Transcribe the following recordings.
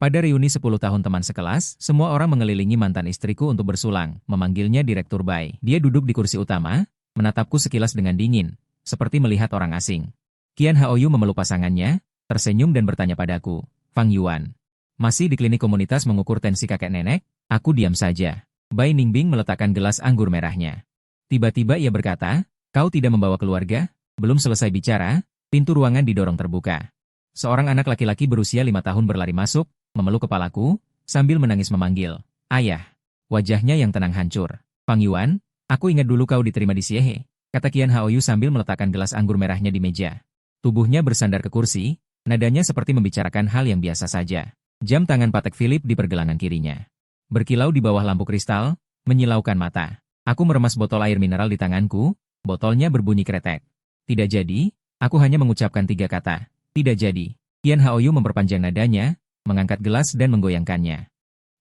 Pada reuni 10 tahun teman sekelas, semua orang mengelilingi mantan istriku untuk bersulang, memanggilnya Direktur Bai. Dia duduk di kursi utama, menatapku sekilas dengan dingin, seperti melihat orang asing. Qian Haoyu memeluk pasangannya, tersenyum dan bertanya padaku, Fang Yuan. Masih di klinik komunitas mengukur tensi kakek nenek? Aku diam saja. Bai Ningbing meletakkan gelas anggur merahnya. Tiba-tiba ia berkata, kau tidak membawa keluarga? Belum selesai bicara, pintu ruangan didorong terbuka. Seorang anak laki-laki berusia 5 tahun berlari masuk, memeluk kepalaku, sambil menangis memanggil, Ayah. Wajahnya yang tenang hancur. Fang Yuan, aku ingat dulu kau diterima di Xiehe, kata Qian Haoyu sambil meletakkan gelas anggur merahnya di meja. Tubuhnya bersandar ke kursi, nadanya seperti membicarakan hal yang biasa saja. Jam tangan Patek Philip di pergelangan kirinya berkilau di bawah lampu kristal, menyilaukan mata. Aku meremas botol air mineral di tanganku, botolnya berbunyi kretek. Tidak jadi, aku hanya mengucapkan 3 kata. Tidak jadi. Qian Haoyu memperpanjang nadanya, mengangkat gelas dan menggoyangkannya.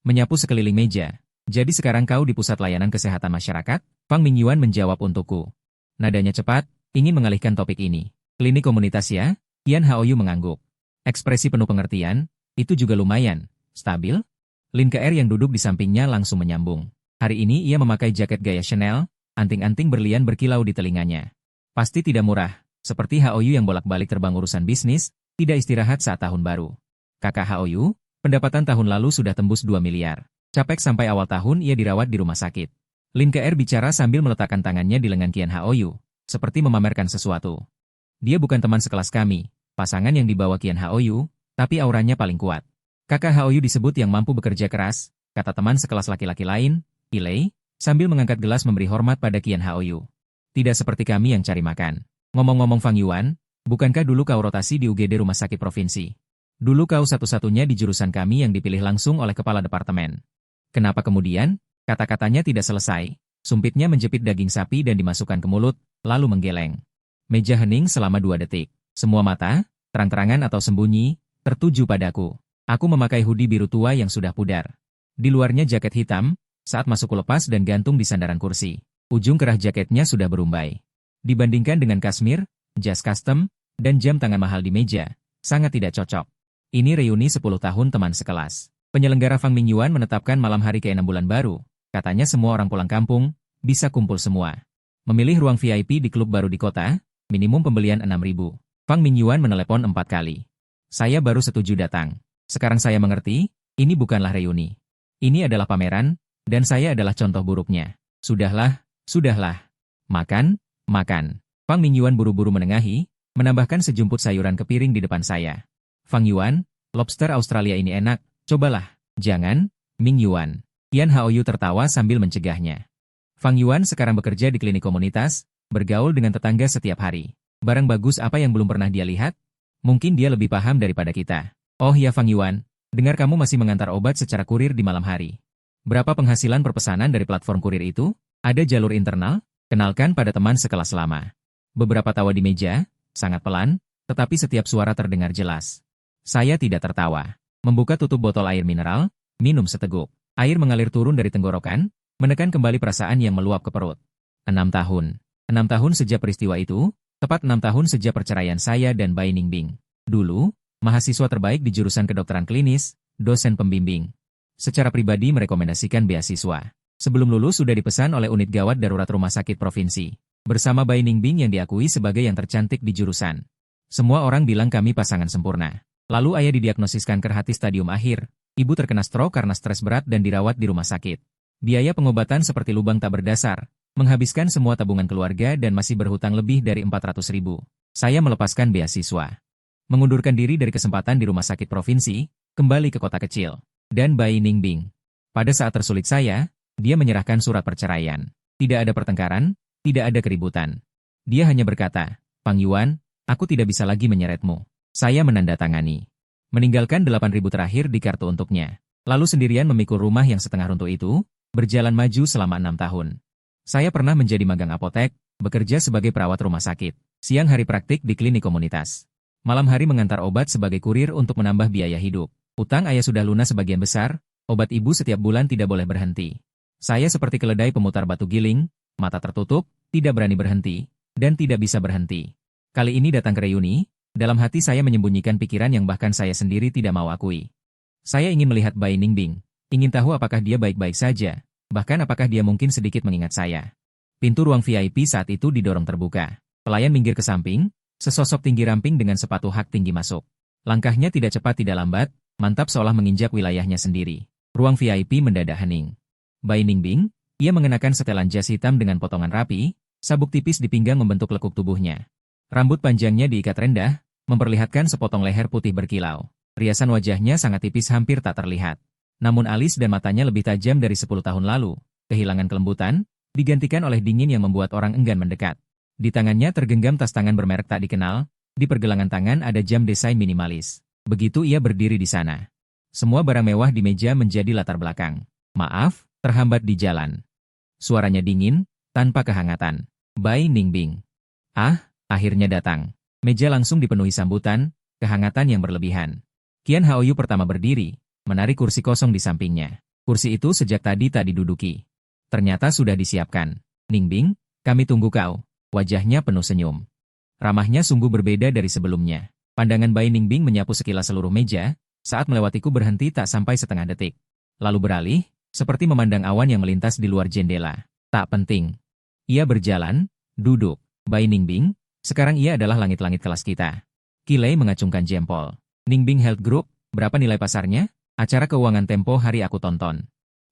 Menyapu sekeliling meja. Jadi sekarang kau di pusat layanan kesehatan masyarakat? Fang Mingyuan menjawab untukku. Nadanya cepat, ingin mengalihkan topik ini. Klinik komunitas ya? Qian Haoyu mengangguk. Ekspresi penuh pengertian, itu juga lumayan. Stabil? Lin KR yang duduk di sampingnya langsung menyambung. Hari ini ia memakai jaket gaya Chanel, anting-anting berlian berkilau di telinganya. Pasti tidak murah, seperti Haoyu yang bolak-balik terbang urusan bisnis, tidak istirahat saat tahun baru. Kakak Haoyu, pendapatan tahun lalu sudah tembus 2 miliar. Capek sampai awal tahun ia dirawat di rumah sakit. Lin KR bicara sambil meletakkan tangannya di lengan Qian Haoyu, seperti memamerkan sesuatu. Dia bukan teman sekelas kami, pasangan yang dibawa Qian Haoyu, tapi auranya paling kuat. Kakak Haoyu disebut yang mampu bekerja keras, kata teman sekelas laki-laki lain, Ilei, sambil mengangkat gelas memberi hormat pada Qian Haoyu. Tidak seperti kami yang cari makan. Ngomong-ngomong Fang Yuan, bukankah dulu kau rotasi di UGD Rumah Sakit Provinsi? Dulu kau satu-satunya di jurusan kami yang dipilih langsung oleh kepala departemen. Kenapa kemudian? Kata-katanya tidak selesai. Sumpitnya menjepit daging sapi dan dimasukkan ke mulut, lalu menggeleng. Meja hening selama 2 detik. Semua mata, terang-terangan atau sembunyi, tertuju padaku. Aku memakai hoodie biru tua yang sudah pudar. Di luarnya jaket hitam, saat masuk lepas dan gantung di sandaran kursi. Ujung kerah jaketnya sudah berumbai. Dibandingkan dengan kasmir, jas custom, dan jam tangan mahal di meja, sangat tidak cocok. Ini reuni 10 tahun teman sekelas. Penyelenggara Fang Mingyuan menetapkan malam hari ke-6 bulan baru. Katanya semua orang pulang kampung, bisa kumpul semua. Memilih ruang VIP di klub baru di kota, minimum pembelian 6.000. Fang Mingyuan menelepon 4 kali. Saya baru setuju datang. Sekarang saya mengerti, ini bukanlah reuni. Ini adalah pameran, dan saya adalah contoh buruknya. Sudahlah, sudahlah. Makan, makan. Fang Mingyuan buru-buru menengahi, menambahkan sejumput sayuran ke piring di depan saya. Fang Yuan, lobster Australia ini enak, cobalah. Jangan, Mingyuan. Qian Haoyu tertawa sambil mencegahnya. Fang Yuan sekarang bekerja di klinik komunitas, bergaul dengan tetangga setiap hari. Barang bagus apa yang belum pernah dia lihat? Mungkin dia lebih paham daripada kita. Oh ya Fang Yuan, dengar kamu masih mengantar obat secara kurir di malam hari. Berapa penghasilan per pesanan dari platform kurir itu? Ada jalur internal? Kenalkan pada teman sekelas lama. Beberapa tawa di meja, sangat pelan, tetapi setiap suara terdengar jelas. Saya tidak tertawa. Membuka tutup botol air mineral, minum seteguk. Air mengalir turun dari tenggorokan, menekan kembali perasaan yang meluap ke perut. 6 tahun. 6 tahun sejak peristiwa itu, tepat 6 tahun sejak perceraian saya dan Bai Ningbing. Dulu, mahasiswa terbaik di jurusan kedokteran klinis, dosen pembimbing. Secara pribadi merekomendasikan beasiswa. Sebelum lulus sudah dipesan oleh unit gawat darurat rumah sakit provinsi. Bersama Bai Ningbing yang diakui sebagai yang tercantik di jurusan. Semua orang bilang kami pasangan sempurna. Lalu ayah didiagnosiskan kanker hati stadium akhir. Ibu terkena stroke karena stres berat dan dirawat di rumah sakit. Biaya pengobatan seperti lubang tak berdasar. Menghabiskan semua tabungan keluarga dan masih berhutang lebih dari 400.000. Saya melepaskan beasiswa. Mengundurkan diri dari kesempatan di rumah sakit provinsi, kembali ke kota kecil. Dan Bai Ningbing. Pada saat tersulit saya, dia menyerahkan surat perceraian. Tidak ada pertengkaran, tidak ada keributan. Dia hanya berkata, Fang Yuan, aku tidak bisa lagi menyeretmu. Saya menandatangani. Meninggalkan 8.000 terakhir di kartu untuknya. Lalu sendirian memikul rumah yang setengah runtuh itu, berjalan maju selama 6 tahun. Saya pernah menjadi magang apotek, bekerja sebagai perawat rumah sakit. Siang hari praktik di klinik komunitas. Malam hari mengantar obat sebagai kurir untuk menambah biaya hidup. Utang ayah sudah lunas sebagian besar, obat ibu setiap bulan tidak boleh berhenti. Saya seperti keledai pemutar batu giling, mata tertutup, tidak berani berhenti, dan tidak bisa berhenti. Kali ini datang ke reuni, dalam hati saya menyembunyikan pikiran yang bahkan saya sendiri tidak mau akui. Saya ingin melihat Bai Ningbing. Ingin tahu apakah dia baik-baik saja, bahkan apakah dia mungkin sedikit mengingat saya. Pintu ruang VIP saat itu didorong terbuka. Pelayan minggir ke samping, sesosok tinggi ramping dengan sepatu hak tinggi masuk. Langkahnya tidak cepat tidak lambat, mantap seolah menginjak wilayahnya sendiri. Ruang VIP mendadak hening. Bai Ningbing, ia mengenakan setelan jas hitam dengan potongan rapi, sabuk tipis di pinggang membentuk lekuk tubuhnya. Rambut panjangnya diikat rendah, memperlihatkan sepotong leher putih berkilau. Riasan wajahnya sangat tipis hampir tak terlihat. Namun alis dan matanya lebih tajam dari 10 tahun lalu. Kehilangan kelembutan, digantikan oleh dingin yang membuat orang enggan mendekat. Di tangannya tergenggam tas tangan bermerek tak dikenal, di pergelangan tangan ada jam desain minimalis. Begitu ia berdiri di sana. Semua barang mewah di meja menjadi latar belakang. Maaf, terhambat di jalan. Suaranya dingin, tanpa kehangatan. Bai Ningbing. Ah, akhirnya datang. Meja langsung dipenuhi sambutan, kehangatan yang berlebihan. Qian Haoyu pertama berdiri, menarik kursi kosong di sampingnya. Kursi itu sejak tadi tak diduduki. Ternyata sudah disiapkan. Ningbing, kami tunggu kau. Wajahnya penuh senyum. Ramahnya sungguh berbeda dari sebelumnya. Pandangan Bai Ningbing menyapu sekilas seluruh meja, saat melewatiku berhenti tak sampai setengah detik. Lalu beralih, seperti memandang awan yang melintas di luar jendela. Tak penting. Ia berjalan, duduk. Bai Ningbing, sekarang ia adalah langit-langit kelas kita. Kilei mengacungkan jempol. Ningbing Health Group, berapa nilai pasarnya? Acara keuangan tempo hari aku tonton.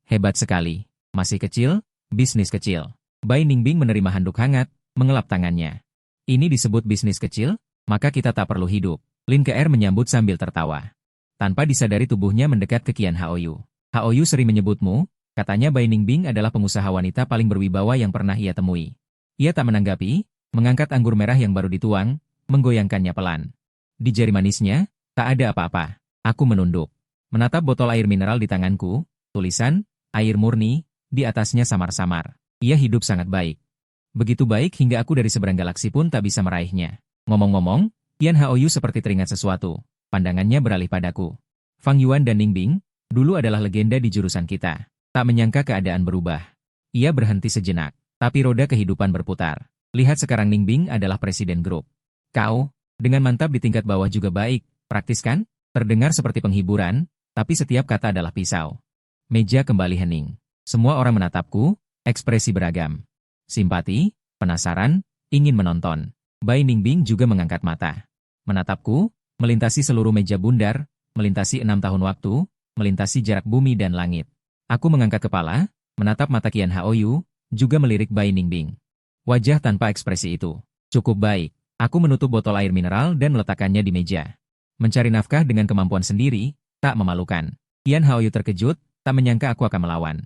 Hebat sekali. Masih kecil, bisnis kecil. Bai Ningbing menerima handuk hangat, mengelap tangannya. Ini disebut bisnis kecil? Maka kita tak perlu hidup. Lin Ke menyambut sambil tertawa. Tanpa disadari tubuhnya mendekat ke Qian Haoyu. Haoyu sering menyebutmu, katanya Bai Ningbing adalah pengusaha wanita paling berwibawa yang pernah ia temui. Ia tak menanggapi, mengangkat anggur merah yang baru dituang, menggoyangkannya pelan. Di jari manisnya, tak ada apa-apa. Aku menunduk. Menatap botol air mineral di tanganku, tulisan, air murni, di atasnya samar-samar. Ia hidup sangat baik. Begitu baik hingga aku dari seberang galaksi pun tak bisa meraihnya. Ngomong-ngomong, Qian Haoyu seperti teringat sesuatu. Pandangannya beralih padaku. Fang Yuan dan Ningbing, dulu adalah legenda di jurusan kita. Tak menyangka keadaan berubah. Ia berhenti sejenak, tapi roda kehidupan berputar. Lihat sekarang Ningbing adalah presiden grup. Kau, dengan mantap di tingkat bawah juga baik. Praktis kan? Terdengar seperti penghiburan, tapi setiap kata adalah pisau. Meja kembali hening. Semua orang menatapku, ekspresi beragam. Simpati, penasaran, ingin menonton. Bai Ningbing juga mengangkat mata. Menatapku, melintasi seluruh meja bundar, melintasi 6 tahun waktu, melintasi jarak bumi dan langit. Aku mengangkat kepala, menatap mata Qian Haoyu, juga melirik Bai Ningbing. Wajah tanpa ekspresi itu. Cukup baik. Aku menutup botol air mineral dan meletakkannya di meja. Mencari nafkah dengan kemampuan sendiri, tak memalukan. Qian Haoyu terkejut, tak menyangka aku akan melawan.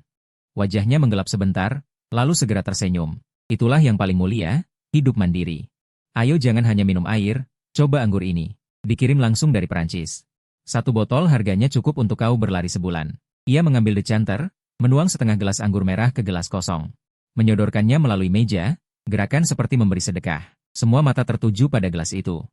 Wajahnya menggelap sebentar, lalu segera tersenyum. Itulah yang paling mulia, hidup mandiri. Ayo jangan hanya minum air, coba anggur ini. Dikirim langsung dari Perancis. 1 botol harganya cukup untuk kau berlari sebulan. Ia mengambil decanter, menuang setengah gelas anggur merah ke gelas kosong. Menyodorkannya melalui meja, gerakan seperti memberi sedekah. Semua mata tertuju pada gelas itu.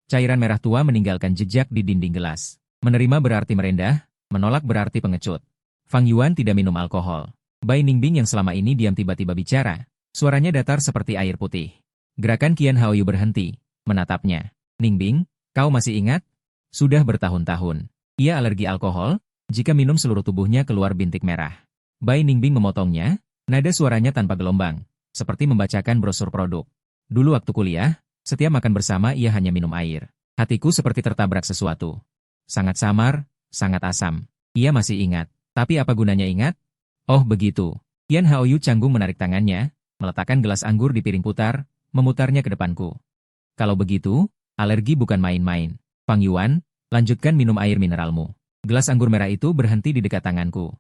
Cairan merah tua meninggalkan jejak di dinding gelas. Menerima berarti merendah, menolak berarti pengecut. Fang Yuan tidak minum alkohol. Bai Ningbing yang selama ini diam tiba-tiba bicara. Suaranya datar seperti air putih. Gerakan Qian Haoyu berhenti, menatapnya. Ningbing, kau masih ingat? Sudah bertahun-tahun. Ia alergi alkohol, jika minum seluruh tubuhnya keluar bintik merah. Bai Ningbing memotongnya, nada suaranya tanpa gelombang, seperti membacakan brosur produk. Dulu waktu kuliah, setiap makan bersama ia hanya minum air. Hatiku seperti tertabrak sesuatu. Sangat samar, sangat asam. Ia masih ingat. Tapi apa gunanya ingat? Oh begitu. Qian Haoyu canggung menarik tangannya, meletakkan gelas anggur di piring putar, memutarnya ke depanku. Kalau begitu, alergi bukan main-main. Fang Yuan, lanjutkan minum air mineralmu. Gelas anggur merah itu berhenti di dekat tanganku.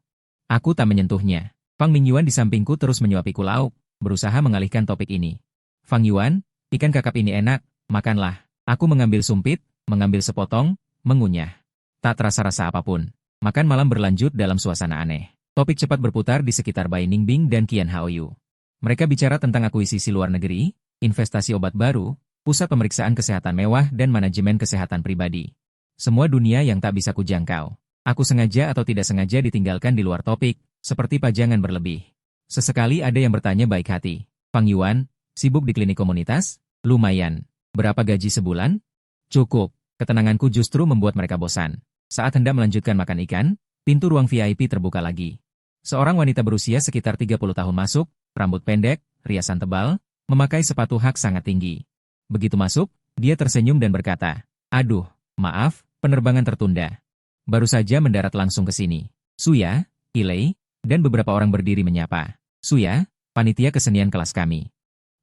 Aku tak menyentuhnya. Fang Mingyuan di sampingku terus menyuapiku lauk, berusaha mengalihkan topik ini. Fang Yuan, ikan kakap ini enak, makanlah. Aku mengambil sumpit, mengambil sepotong, mengunyah. Tak terasa rasa apapun. Makan malam berlanjut dalam suasana aneh. Topik cepat berputar di sekitar Bai Ningbing dan Qian Haoyu. Mereka bicara tentang akuisisi luar negeri, investasi obat baru, pusat pemeriksaan kesehatan mewah dan manajemen kesehatan pribadi. Semua dunia yang tak bisa kujangkau. Aku sengaja atau tidak sengaja ditinggalkan di luar topik, seperti pajangan berlebih. Sesekali ada yang bertanya baik hati. Fang Yuan, sibuk di klinik komunitas? Lumayan. Berapa gaji sebulan? Cukup. Ketenanganku justru membuat mereka bosan. Saat hendak melanjutkan makan ikan, pintu ruang VIP terbuka lagi. Seorang wanita berusia sekitar 30 tahun masuk, rambut pendek, riasan tebal, memakai sepatu hak sangat tinggi. Begitu masuk, dia tersenyum dan berkata, "Aduh, maaf, penerbangan tertunda. Baru saja mendarat langsung ke sini." Suya, Ilei, dan beberapa orang berdiri menyapa. Suya, panitia kesenian kelas kami.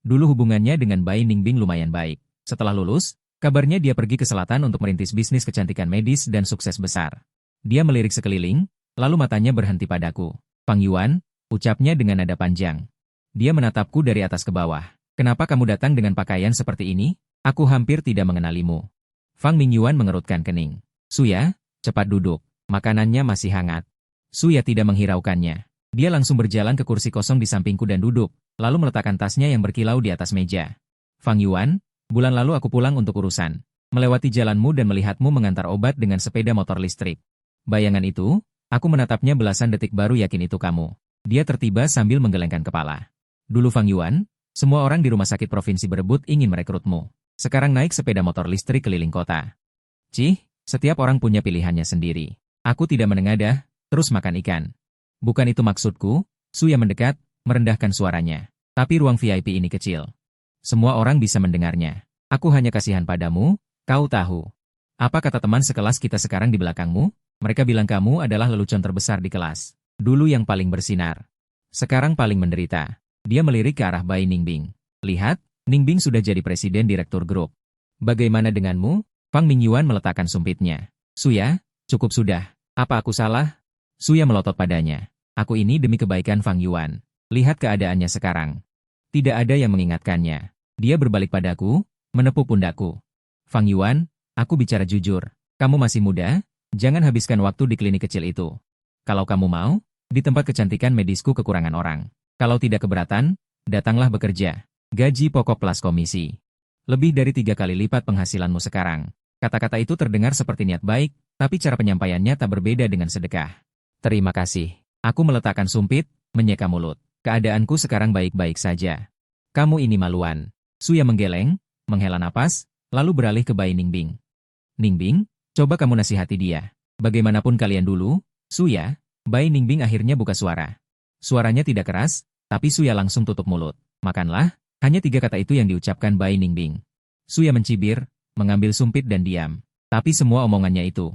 Dulu hubungannya dengan Bai Ningbing lumayan baik. Setelah lulus, kabarnya dia pergi ke selatan untuk merintis bisnis kecantikan medis dan sukses besar. Dia melirik sekeliling, lalu matanya berhenti padaku. "Fang Yuan," ucapnya dengan nada panjang. Dia menatapku dari atas ke bawah. "Kenapa kamu datang dengan pakaian seperti ini? Aku hampir tidak mengenalimu." Fang Mingyuan mengerutkan kening. "Suya, cepat duduk. Makanannya masih hangat." Suya tidak menghiraukannya. Dia langsung berjalan ke kursi kosong di sampingku dan duduk, lalu meletakkan tasnya yang berkilau di atas meja. "Fang Yuan, bulan lalu aku pulang untuk urusan. Melewati jalanmu dan melihatmu mengantar obat dengan sepeda motor listrik. Bayangan itu, aku menatapnya belasan detik baru yakin itu kamu." Dia tertiba sambil menggelengkan kepala. "Dulu Fang Yuan, semua orang di rumah sakit provinsi berebut ingin merekrutmu. Sekarang naik sepeda motor listrik keliling kota. Cih, setiap orang punya pilihannya sendiri. Aku tidak menengadah, terus makan ikan." "Bukan itu maksudku." Suya mendekat, merendahkan suaranya. "Tapi ruang VIP ini kecil. Semua orang bisa mendengarnya. Aku hanya kasihan padamu, kau tahu. Apa kata teman sekelas kita sekarang di belakangmu? Mereka bilang kamu adalah lelucon terbesar di kelas. Dulu yang paling bersinar. Sekarang paling menderita." Dia melirik ke arah Bai Ningbing. "Lihat, Ningbing sudah jadi presiden direktur grup. Bagaimana denganmu?" Fang Mingyuan meletakkan sumpitnya. "Suya, cukup sudah. Apa aku salah?" Suya melotot padanya. "Aku ini demi kebaikan Fang Yuan. Lihat keadaannya sekarang." Tidak ada yang mengingatkannya. Dia berbalik padaku, menepuk pundakku. "Fang Yuan, aku bicara jujur. Kamu masih muda, jangan habiskan waktu di klinik kecil itu. Kalau kamu mau, di tempat kecantikan medisku kekurangan orang. Kalau tidak keberatan, datanglah bekerja. Gaji pokok plus komisi. Lebih dari 3 kali lipat penghasilanmu sekarang." Kata-kata itu terdengar seperti niat baik, tapi cara penyampaiannya tak berbeda dengan sedekah. "Terima kasih." Aku meletakkan sumpit, menyeka mulut. "Keadaanku sekarang baik-baik saja." "Kamu ini maluan." Suya menggeleng, menghela napas, lalu beralih ke Bai Ningbing. "Ningbing, coba kamu nasihati dia. Bagaimanapun kalian dulu, Suya." Bai Ningbing akhirnya buka suara. Suaranya tidak keras, tapi Suya langsung tutup mulut. "Makanlah." Hanya 3 kata itu yang diucapkan Bai Ningbing. Suya mencibir, mengambil sumpit dan diam. Tapi semua omongannya itu.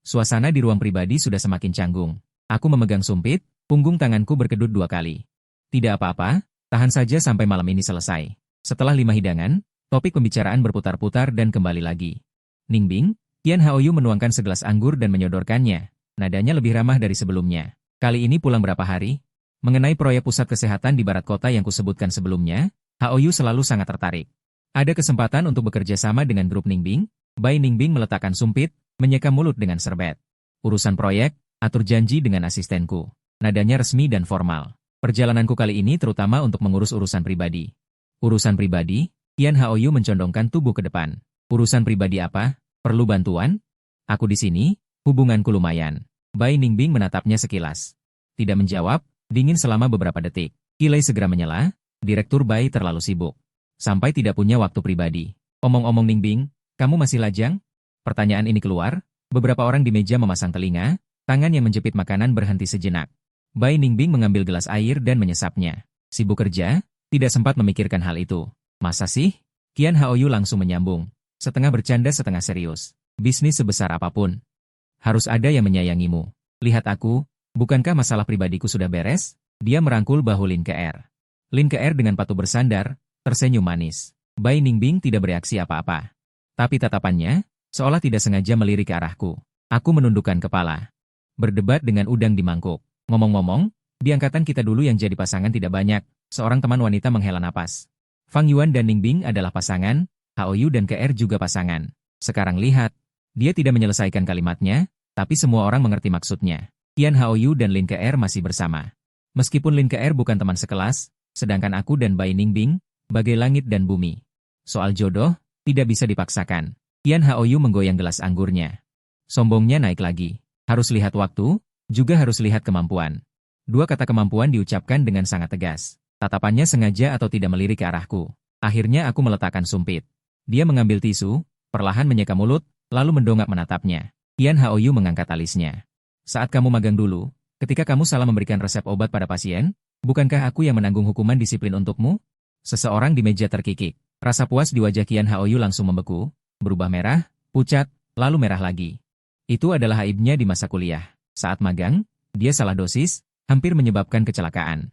Suasana di ruang pribadi sudah semakin canggung. Aku memegang sumpit, punggung tanganku berkedut 2 kali. "Tidak apa-apa, tahan saja sampai malam ini selesai." Setelah 5 hidangan, topik pembicaraan berputar-putar dan kembali lagi. "Ningbing," Qian Haoyu menuangkan segelas anggur dan menyodorkannya. Nadanya lebih ramah dari sebelumnya. "Kali ini pulang berapa hari?" Mengenai proyek pusat kesehatan di barat kota yang kusebutkan sebelumnya, Haoyu selalu sangat tertarik. "Ada kesempatan untuk bekerja sama dengan grup Ningbing?" Bai Ningbing meletakkan sumpit, menyeka mulut dengan serbet. "Urusan proyek, atur janji dengan asistenku." Nadanya resmi dan formal. "Perjalananku kali ini terutama untuk mengurus urusan pribadi." "Urusan pribadi?" Qian Haoyu mencondongkan tubuh ke depan. "Urusan pribadi apa? Perlu bantuan?" "Aku di sini, hubunganku lumayan." Bai Ningbing menatapnya sekilas. Tidak menjawab, dingin selama beberapa detik. Ilei segera menyela, "Direktur Bai terlalu sibuk. Sampai tidak punya waktu pribadi." "Omong-omong Ningbing, kamu masih lajang?" Pertanyaan ini keluar, beberapa orang di meja memasang telinga, tangan yang menjepit makanan berhenti sejenak. Bai Ningbing mengambil gelas air dan menyesapnya. "Sibuk kerja? Tidak sempat memikirkan hal itu." "Masa sih?" Qian Haoyu langsung menyambung. Setengah bercanda setengah serius. "Bisnis sebesar apapun, harus ada yang menyayangimu. Lihat aku, bukankah masalah pribadiku sudah beres?" Dia merangkul bahu Lin Ke-er. Lin Ke-er dengan patuh bersandar, tersenyum manis. Bai Ningbing tidak bereaksi apa-apa. Tapi tatapannya, seolah tidak sengaja melirik ke arahku. Aku menundukkan kepala. Berdebat dengan udang di mangkuk. "Ngomong-ngomong, di angkatan kita dulu yang jadi pasangan tidak banyak." Seorang teman wanita menghela napas. "Fang Yuan dan Ningbing adalah pasangan, Haoyu dan Ke-er juga pasangan. Sekarang lihat." Dia tidak menyelesaikan kalimatnya, tapi semua orang mengerti maksudnya. Qian Haoyu dan Lin Ke-er masih bersama. Meskipun Lin Ke-er bukan teman sekelas, sedangkan aku dan Bai Ningbing, bagai langit dan bumi. Soal jodoh, tidak bisa dipaksakan. Qian Haoyu menggoyang gelas anggurnya. Sombongnya naik lagi. "Harus lihat waktu, juga harus lihat kemampuan." 2 kata kemampuan diucapkan dengan sangat tegas. Tatapannya sengaja atau tidak melirik ke arahku. Akhirnya aku meletakkan sumpit. Dia mengambil tisu, perlahan menyeka mulut, lalu mendongak menatapnya. Qian Haoyu mengangkat alisnya. Saat kamu magang dulu, ketika kamu salah memberikan resep obat pada pasien, bukankah aku yang menanggung hukuman disiplin untukmu? Seseorang di meja terkikik. Rasa puas di wajah Qian Haoyu langsung membeku, berubah merah, pucat, lalu merah lagi. Itu adalah aibnya di masa kuliah. Saat magang, dia salah dosis, hampir menyebabkan kecelakaan.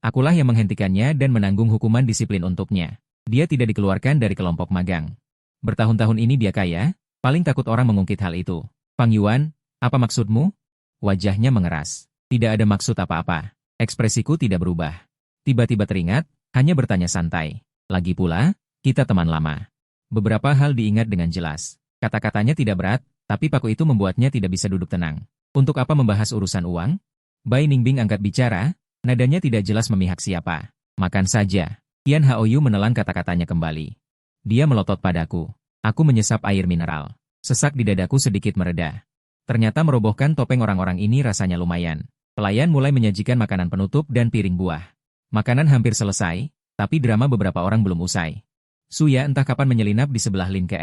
Akulah yang menghentikannya dan menanggung hukuman disiplin untuknya. Dia tidak dikeluarkan dari kelompok magang. Bertahun-tahun ini dia kaya, paling takut orang mengungkit hal itu. Fang Yuan, apa maksudmu? Wajahnya mengeras. Tidak ada maksud apa-apa. Ekspresiku tidak berubah. Tiba-tiba teringat, hanya bertanya santai. Lagi pula, kita teman lama. Beberapa hal diingat dengan jelas. Kata-katanya tidak berat, tapi paku itu membuatnya tidak bisa duduk tenang. Untuk apa membahas urusan uang? Bai Ningbing angkat bicara, nadanya tidak jelas memihak siapa. Makan saja. Qian Haoyu menelan kata-katanya kembali. Dia melotot padaku. Aku menyesap air mineral. Sesak di dadaku sedikit mereda. Ternyata merobohkan topeng orang-orang ini rasanya lumayan. Pelayan mulai menyajikan makanan penutup dan piring buah. Makanan hampir selesai, tapi drama beberapa orang belum usai. Suya entah kapan menyelinap di sebelah Lin Ke.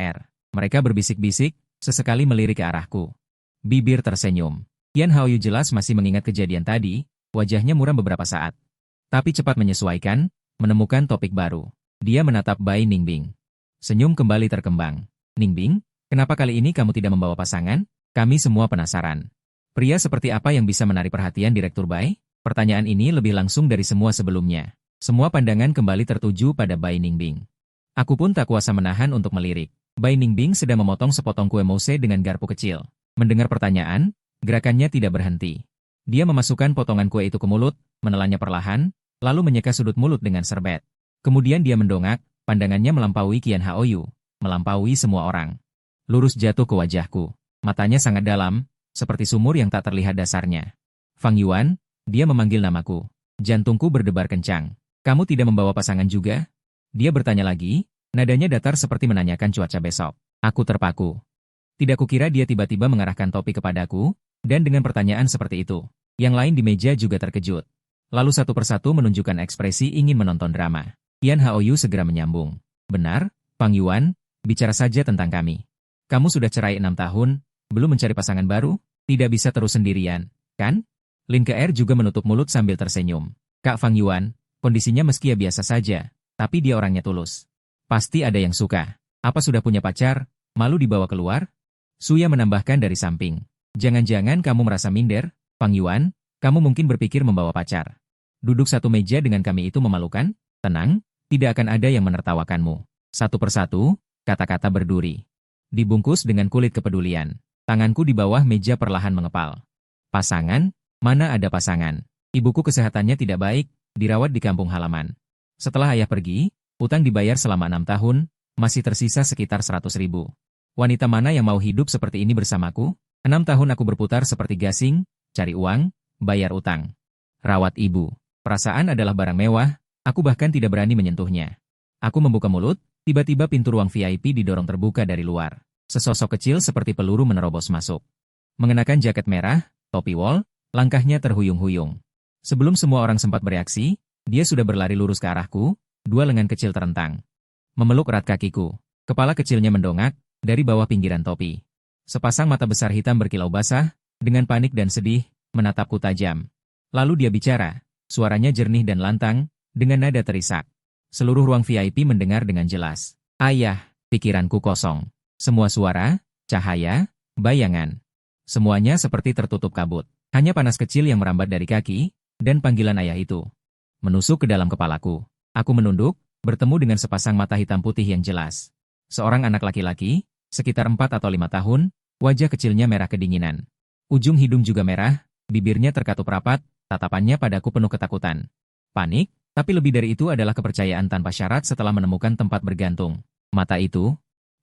Mereka berbisik-bisik, sesekali melirik ke arahku. Bibir tersenyum. Qian Haoyu jelas masih mengingat kejadian tadi, wajahnya muram beberapa saat. Tapi cepat menyesuaikan, menemukan topik baru. Dia menatap Bai Ningbing. Senyum kembali terkembang. Ningbing, kenapa kali ini kamu tidak membawa pasangan? Kami semua penasaran. Pria seperti apa yang bisa menarik perhatian Direktur Bai? Pertanyaan ini lebih langsung dari semua sebelumnya. Semua pandangan kembali tertuju pada Bai Ningbing. Aku pun tak kuasa menahan untuk melirik. Bai Ningbing sedang memotong sepotong kue mouse dengan garpu kecil. Mendengar pertanyaan, gerakannya tidak berhenti. Dia memasukkan potongan kue itu ke mulut, menelannya perlahan, lalu menyeka sudut mulut dengan serbet. Kemudian dia mendongak, pandangannya melampaui Qian Haoyu, melampaui semua orang. Lurus jatuh ke wajahku. Matanya sangat dalam, seperti sumur yang tak terlihat dasarnya. Fang Yuan, dia memanggil namaku. Jantungku berdebar kencang. Kamu tidak membawa pasangan juga? Dia bertanya lagi, nadanya datar seperti menanyakan cuaca besok. Aku terpaku. Tidak kukira dia tiba-tiba mengarahkan topi kepadaku, dan dengan pertanyaan seperti itu. Yang lain di meja juga terkejut. Lalu satu persatu menunjukkan ekspresi ingin menonton drama. Qian Haoyu segera menyambung. Benar, Fang Yuan, bicara saja tentang kami. Kamu sudah cerai 6 tahun, belum mencari pasangan baru? Tidak bisa terus sendirian, kan? Lin Ke juga menutup mulut sambil tersenyum. Kak Fang Yuan, kondisinya meski ya biasa saja, tapi dia orangnya tulus. Pasti ada yang suka. Apa sudah punya pacar? Malu dibawa keluar? Suya menambahkan dari samping. Jangan-jangan kamu merasa minder, Fang Yuan, kamu mungkin berpikir membawa pacar. Duduk satu meja dengan kami itu memalukan? Tenang, tidak akan ada yang menertawakanmu. Satu persatu, kata-kata berduri. Dibungkus dengan kulit kepedulian. Tanganku di bawah meja perlahan mengepal. Pasangan? Mana ada pasangan? Ibuku kesehatannya tidak baik, dirawat di kampung halaman. Setelah ayah pergi, utang dibayar selama 6 tahun, masih tersisa sekitar 100.000. Wanita mana yang mau hidup seperti ini bersamaku? 6 tahun aku berputar seperti gasing, cari uang, bayar utang. Rawat ibu. Perasaan adalah barang mewah, aku bahkan tidak berani menyentuhnya. Aku membuka mulut, tiba-tiba pintu ruang VIP didorong terbuka dari luar. Sesosok kecil seperti peluru menerobos masuk. Mengenakan jaket merah, topi wol, langkahnya terhuyung-huyung. Sebelum semua orang sempat bereaksi, dia sudah berlari lurus ke arahku, dua lengan kecil terentang. Memeluk erat kakiku. Kepala kecilnya mendongak, dari bawah pinggiran topi. Sepasang mata besar hitam berkilau basah, dengan panik dan sedih, menatapku tajam. Lalu dia bicara, suaranya jernih dan lantang, dengan nada terisak. Seluruh ruang VIP mendengar dengan jelas. Ayah, pikiranku kosong. Semua suara, cahaya, bayangan. Semuanya seperti tertutup kabut. Hanya panas kecil yang merambat dari kaki, dan panggilan ayah itu. Menusuk ke dalam kepalaku. Aku menunduk, bertemu dengan sepasang mata hitam putih yang jelas. Seorang anak laki-laki, sekitar 4 atau 5 tahun, wajah kecilnya merah kedinginan. Ujung hidung juga merah, bibirnya terkatup rapat, tatapannya padaku penuh ketakutan. Panik, tapi lebih dari itu adalah kepercayaan tanpa syarat setelah menemukan tempat bergantung. Mata itu,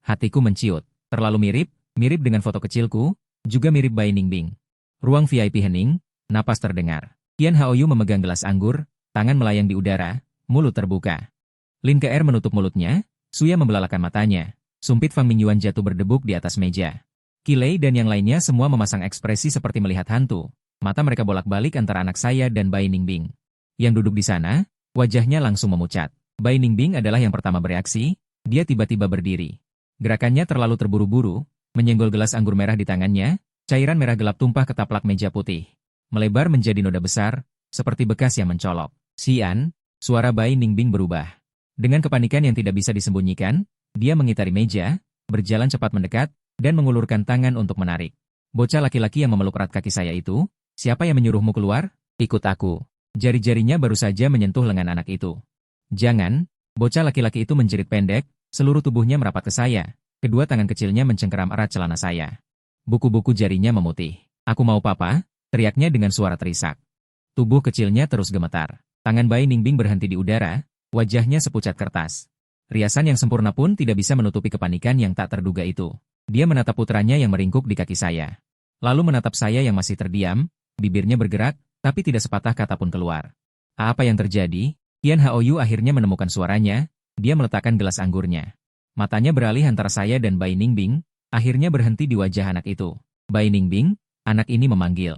hatiku menciut, terlalu mirip dengan foto kecilku, juga mirip Bai Ningbing. Ruang VIP hening, napas terdengar. Qian Haoyu memegang gelas anggur, tangan melayang di udara, mulut terbuka. Lin Ke menutup mulutnya, Suya membelalakan matanya. Sumpit Fang Mingyuan jatuh berdebuk di atas meja. Qilei dan yang lainnya semua memasang ekspresi seperti melihat hantu. Mata mereka bolak-balik antara anak saya dan Bai Ningbing. Yang duduk di sana, wajahnya langsung memucat. Bai Ningbing adalah yang pertama bereaksi, dia tiba-tiba berdiri. Gerakannya terlalu terburu-buru, Menyenggol gelas anggur merah di tangannya, cairan merah gelap tumpah ke taplak meja putih. Melebar menjadi noda besar, seperti bekas yang mencolok. Xian, suara Bai Ningbing berubah. Dengan kepanikan yang tidak bisa disembunyikan, dia mengitari meja, berjalan cepat mendekat, dan mengulurkan tangan untuk menarik. Bocah laki-laki yang memeluk erat kaki saya itu, siapa yang menyuruhmu keluar? Ikut aku. Jari-jarinya baru saja menyentuh lengan anak itu. Jangan, bocah laki-laki itu menjerit pendek, seluruh tubuhnya merapat ke saya. Kedua tangan kecilnya mencengkeram erat celana saya. Buku-buku jarinya memutih. Aku mau papa, teriaknya dengan suara terisak. Tubuh kecilnya terus gemetar. Tangan Bai Ningbing berhenti di udara, wajahnya sepucat kertas. Riasan yang sempurna pun tidak bisa menutupi kepanikan yang tak terduga itu. Dia menatap putranya yang meringkuk di kaki saya. Lalu menatap saya yang masih terdiam, bibirnya bergerak, tapi tidak sepatah kata pun keluar. Apa yang terjadi? Qian Haoyu akhirnya menemukan suaranya, dia meletakkan gelas anggurnya. Matanya beralih antara saya dan Bai Ningbing, akhirnya berhenti di wajah anak itu. Bai Ningbing, anak ini memanggil.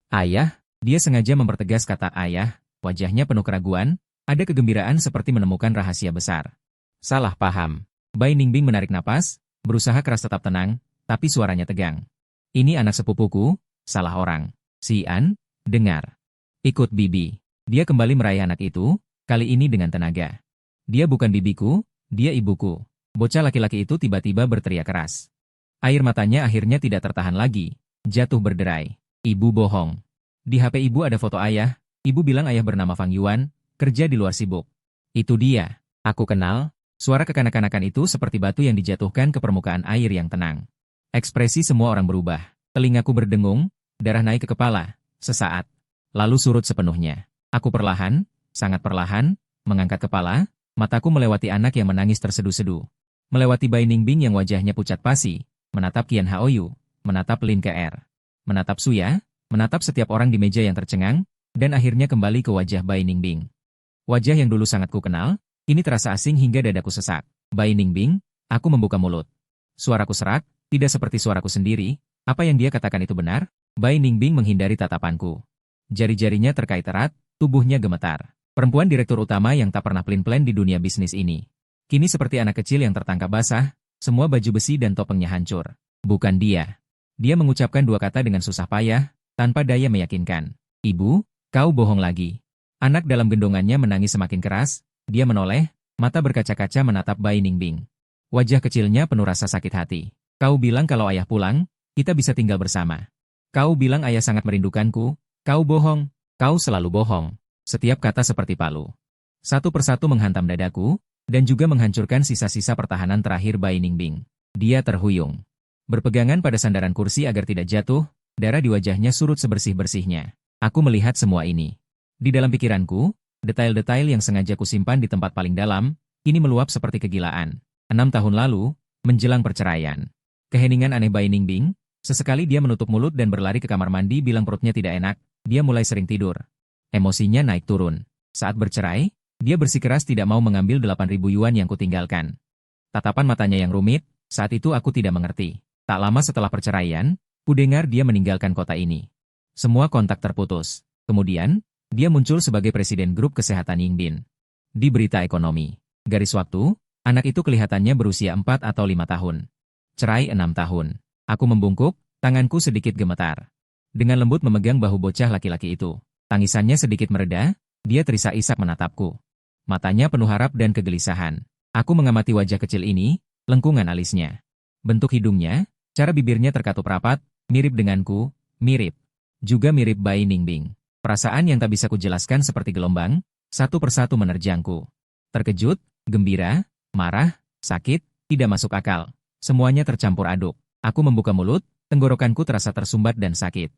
Ayah, dia sengaja mempertegas kata ayah, wajahnya penuh keraguan, ada kegembiraan seperti menemukan rahasia besar. Salah paham. Bai Ningbing menarik napas, berusaha keras tetap tenang, tapi suaranya tegang. Ini anak sepupuku, salah orang. Xian, dengar. Ikut bibi. Dia kembali meraih anak itu, kali ini dengan tenaga. Dia bukan bibiku, dia ibuku. Bocah laki-laki itu tiba-tiba berteriak keras. Air matanya akhirnya tidak tertahan lagi, jatuh berderai. Ibu bohong. Di HP ibu ada foto ayah, ibu bilang ayah bernama Fang Yuan, kerja di luar sibuk. Itu dia, aku kenal. Suara kekanak-kanakan itu seperti batu yang dijatuhkan ke permukaan air yang tenang. Ekspresi semua orang berubah. Telingaku berdengung, darah naik ke kepala, sesaat. Lalu surut sepenuhnya. Aku perlahan, sangat perlahan, mengangkat kepala, mataku melewati anak yang menangis terseduh-seduh. Melewati Bai Ningbing yang wajahnya pucat pasi, menatap Qian Haoyu, menatap Lin Kr, menatap Suya, menatap setiap orang di meja yang tercengang, dan akhirnya kembali ke wajah Bai Ningbing. Wajah yang dulu sangat kukenal, kini terasa asing hingga dadaku sesak. Bai Ningbing, aku membuka mulut. Suaraku serak, tidak seperti suaraku sendiri. Apa yang dia katakan itu benar? Bai Ningbing menghindari tatapanku. Jari-jarinya terkait erat, tubuhnya gemetar. Perempuan direktur utama yang tak pernah pelin-pelan di dunia bisnis ini. Kini seperti anak kecil yang tertangkap basah, semua baju besi dan topengnya hancur. Bukan dia. Dia mengucapkan dua kata dengan susah payah, tanpa daya meyakinkan. Ibu, kau bohong lagi. Anak dalam gendongannya menangis semakin keras, dia menoleh, mata berkaca-kaca menatap Bai Ningbing. Wajah kecilnya penuh rasa sakit hati. Kau bilang kalau ayah pulang, kita bisa tinggal bersama. Kau bilang ayah sangat merindukanku, kau bohong, kau selalu bohong. Setiap kata seperti palu. Satu persatu menghantam dadaku, dan juga menghancurkan sisa-sisa pertahanan terakhir Bai Ningbing. Dia terhuyung. Berpegangan pada sandaran kursi agar tidak jatuh, darah di wajahnya surut sebersih-bersihnya. Aku melihat semua ini. Di dalam pikiranku, detail-detail yang sengaja kusimpan di tempat paling dalam, kini meluap seperti kegilaan. 6 tahun lalu, menjelang perceraian. Keheningan aneh Bai Ningbing, sesekali dia menutup mulut dan berlari ke kamar mandi bilang perutnya tidak enak, dia mulai sering tidur. Emosinya naik turun. Saat bercerai, dia bersikeras tidak mau mengambil 8.000 yuan yang kutinggalkan. Tatapan matanya yang rumit, saat itu aku tidak mengerti. Tak lama setelah perceraian, kudengar dia meninggalkan kota ini. Semua kontak terputus. Kemudian, dia muncul sebagai presiden grup kesehatan Yingbin. Di berita ekonomi, garis waktu, anak itu kelihatannya berusia 4 atau 5 tahun. Cerai 6 tahun. Aku membungkuk, tanganku sedikit gemetar. Dengan lembut memegang bahu bocah laki-laki itu. Tangisannya sedikit mereda, dia terisak-isak menatapku. Matanya penuh harap dan kegelisahan. Aku mengamati wajah kecil ini, lengkungan alisnya. Bentuk hidungnya, cara bibirnya terkatup rapat, mirip denganku, mirip. Juga mirip Bai Ningbing. Perasaan yang tak bisa kujelaskan seperti gelombang, satu persatu menerjangku. Terkejut, gembira, marah, sakit, tidak masuk akal. Semuanya tercampur aduk. Aku membuka mulut, tenggorokanku terasa tersumbat dan sakit.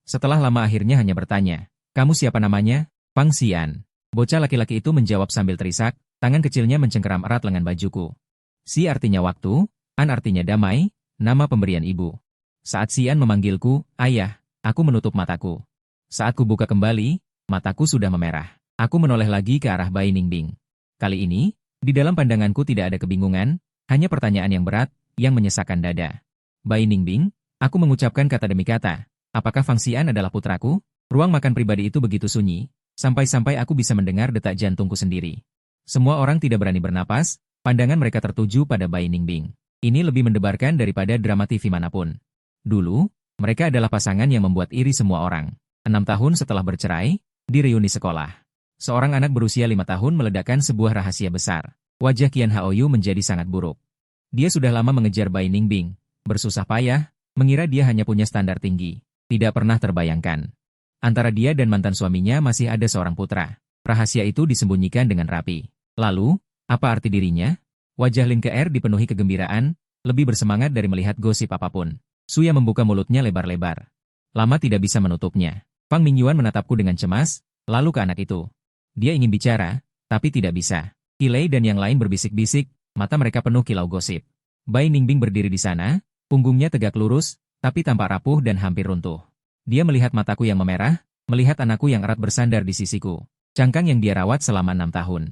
Setelah lama akhirnya hanya bertanya, kamu siapa namanya? Fang Xian. Bocah laki-laki itu menjawab sambil terisak, tangan kecilnya mencengkeram erat lengan bajuku. Si artinya waktu, An artinya damai, nama pemberian ibu. Saat Xian memanggilku, ayah, aku menutup mataku. Saat ku buka kembali, mataku sudah memerah. Aku menoleh lagi ke arah Bai Ningbing. Kali ini, di dalam pandanganku tidak ada kebingungan, hanya pertanyaan yang berat, yang menyesakkan dada. Bai Ningbing, aku mengucapkan kata demi kata. Apakah Fang Xian adalah putraku? Ruang makan pribadi itu begitu sunyi, sampai-sampai aku bisa mendengar detak jantungku sendiri. Semua orang tidak berani bernapas, pandangan mereka tertuju pada Bai Ningbing. Ini lebih mendebarkan daripada drama TV manapun. Dulu, mereka adalah pasangan yang membuat iri semua orang. 6 tahun setelah bercerai, di reuni sekolah, seorang anak berusia 5 tahun meledakkan sebuah rahasia besar. Wajah Qian Haoyu menjadi sangat buruk. Dia sudah lama mengejar Bai Ningbing, bersusah payah, mengira dia hanya punya standar tinggi. Tidak pernah terbayangkan. Antara dia dan mantan suaminya masih ada seorang putra. Rahasia itu disembunyikan dengan rapi. Lalu, apa arti dirinya? Wajah Lin Ke'er dipenuhi kegembiraan, lebih bersemangat dari melihat gosip apapun. Suya membuka mulutnya lebar-lebar. Lama tidak bisa menutupnya. Fang Mingyuan menatapku dengan cemas, lalu ke anak itu. Dia ingin bicara, tapi tidak bisa. Qilei dan yang lain berbisik-bisik, mata mereka penuh kilau gosip. Bai Ningbing berdiri di sana, punggungnya tegak lurus, tapi tampak rapuh dan hampir runtuh. Dia melihat mataku yang memerah, melihat anakku yang erat bersandar di sisiku. Cangkang yang dia rawat selama 6 tahun.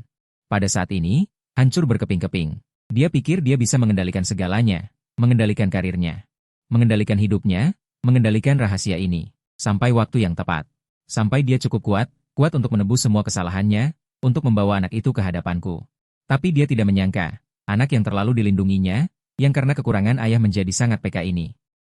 Pada saat ini, hancur berkeping-keping. Dia pikir dia bisa mengendalikan segalanya, mengendalikan karirnya, mengendalikan hidupnya, mengendalikan rahasia ini. Sampai waktu yang tepat. Sampai dia cukup kuat untuk menebus semua kesalahannya, untuk membawa anak itu ke hadapanku. Tapi dia tidak menyangka, anak yang terlalu dilindunginya, yang karena kekurangan ayah menjadi sangat peka ini.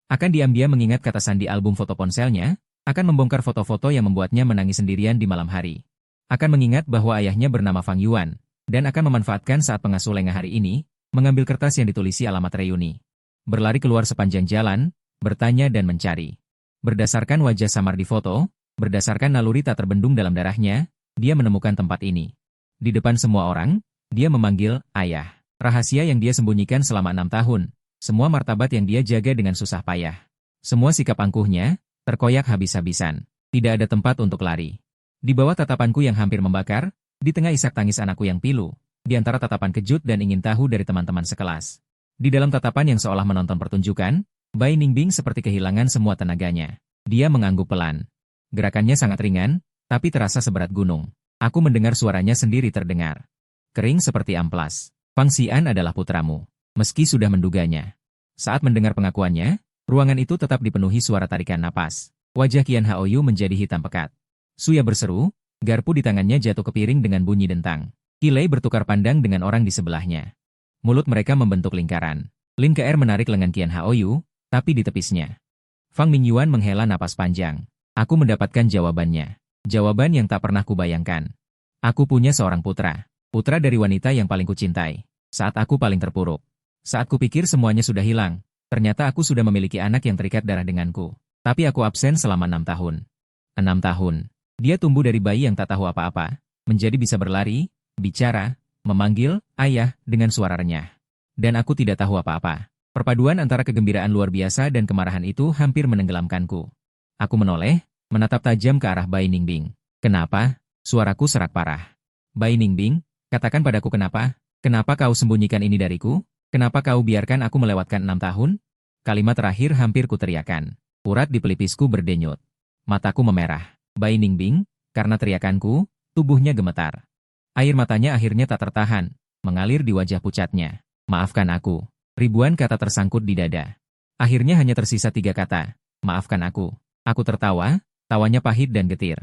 Akan diam-diam mengingat kata sandi album foto ponselnya, akan membongkar foto-foto yang membuatnya menangis sendirian di malam hari. Akan mengingat bahwa ayahnya bernama Fang Yuan, dan akan memanfaatkan saat pengasuh lengah hari ini, mengambil kertas yang ditulisi alamat reuni. Berlari keluar sepanjang jalan, bertanya dan mencari. Berdasarkan wajah samar di foto, berdasarkan naluri tak terbendung dalam darahnya, dia menemukan tempat ini. Di depan semua orang, dia memanggil ayah. Rahasia yang dia sembunyikan selama 6 tahun, semua martabat yang dia jaga dengan susah payah. Semua sikap angkuhnya, terkoyak habis-habisan. Tidak ada tempat untuk lari. Di bawah tatapanku yang hampir membakar, di tengah isak tangis anakku yang pilu, di antara tatapan kejut dan ingin tahu dari teman-teman sekelas. Di dalam tatapan yang seolah menonton pertunjukan, Bai Ningbing seperti kehilangan semua tenaganya. Dia mengangguk pelan. Gerakannya sangat ringan, tapi terasa seberat gunung. Aku mendengar suaranya sendiri terdengar. Kering seperti amplas. Fang Xian adalah putramu. Meski sudah menduganya. Saat mendengar pengakuannya, ruangan itu tetap dipenuhi suara tarikan napas. Wajah Qian Haoyu menjadi hitam pekat. Suya berseru, garpu di tangannya jatuh ke piring dengan bunyi dentang. Qilei bertukar pandang dengan orang di sebelahnya. Mulut mereka membentuk lingkaran. Lin Ke'er menarik lengan Qian Haoyu, tapi di tepisnya. Fang Mingyuan menghela napas panjang. Aku mendapatkan jawabannya. Jawaban yang tak pernah kubayangkan. Aku punya seorang putra. Putra dari wanita yang paling kucintai. Saat aku paling terpuruk. Saat kupikir semuanya sudah hilang, ternyata aku sudah memiliki anak yang terikat darah denganku. Tapi aku absen selama 6 tahun. 6 tahun. Dia tumbuh dari bayi yang tak tahu apa-apa, menjadi bisa berlari, bicara, memanggil ayah dengan suara renyah. Dan aku tidak tahu apa-apa. Perpaduan antara kegembiraan luar biasa dan kemarahan itu hampir menenggelamkanku. Aku menoleh, menatap tajam ke arah Bai Ningbing. Kenapa? Suaraku serak parah. Bai Ningbing, katakan padaku kenapa? Kenapa kau sembunyikan ini dariku? Kenapa kau biarkan aku melewatkan 6 tahun? Kalimat terakhir hampir kuteriakan. Urat di pelipisku berdenyut. Mataku memerah. Bai Ningbing, karena teriakanku, tubuhnya gemetar. Air matanya akhirnya tak tertahan, mengalir di wajah pucatnya. Maafkan aku. Ribuan kata tersangkut di dada. Akhirnya hanya tersisa 3 kata. Maafkan aku. Aku tertawa, tawanya pahit dan getir.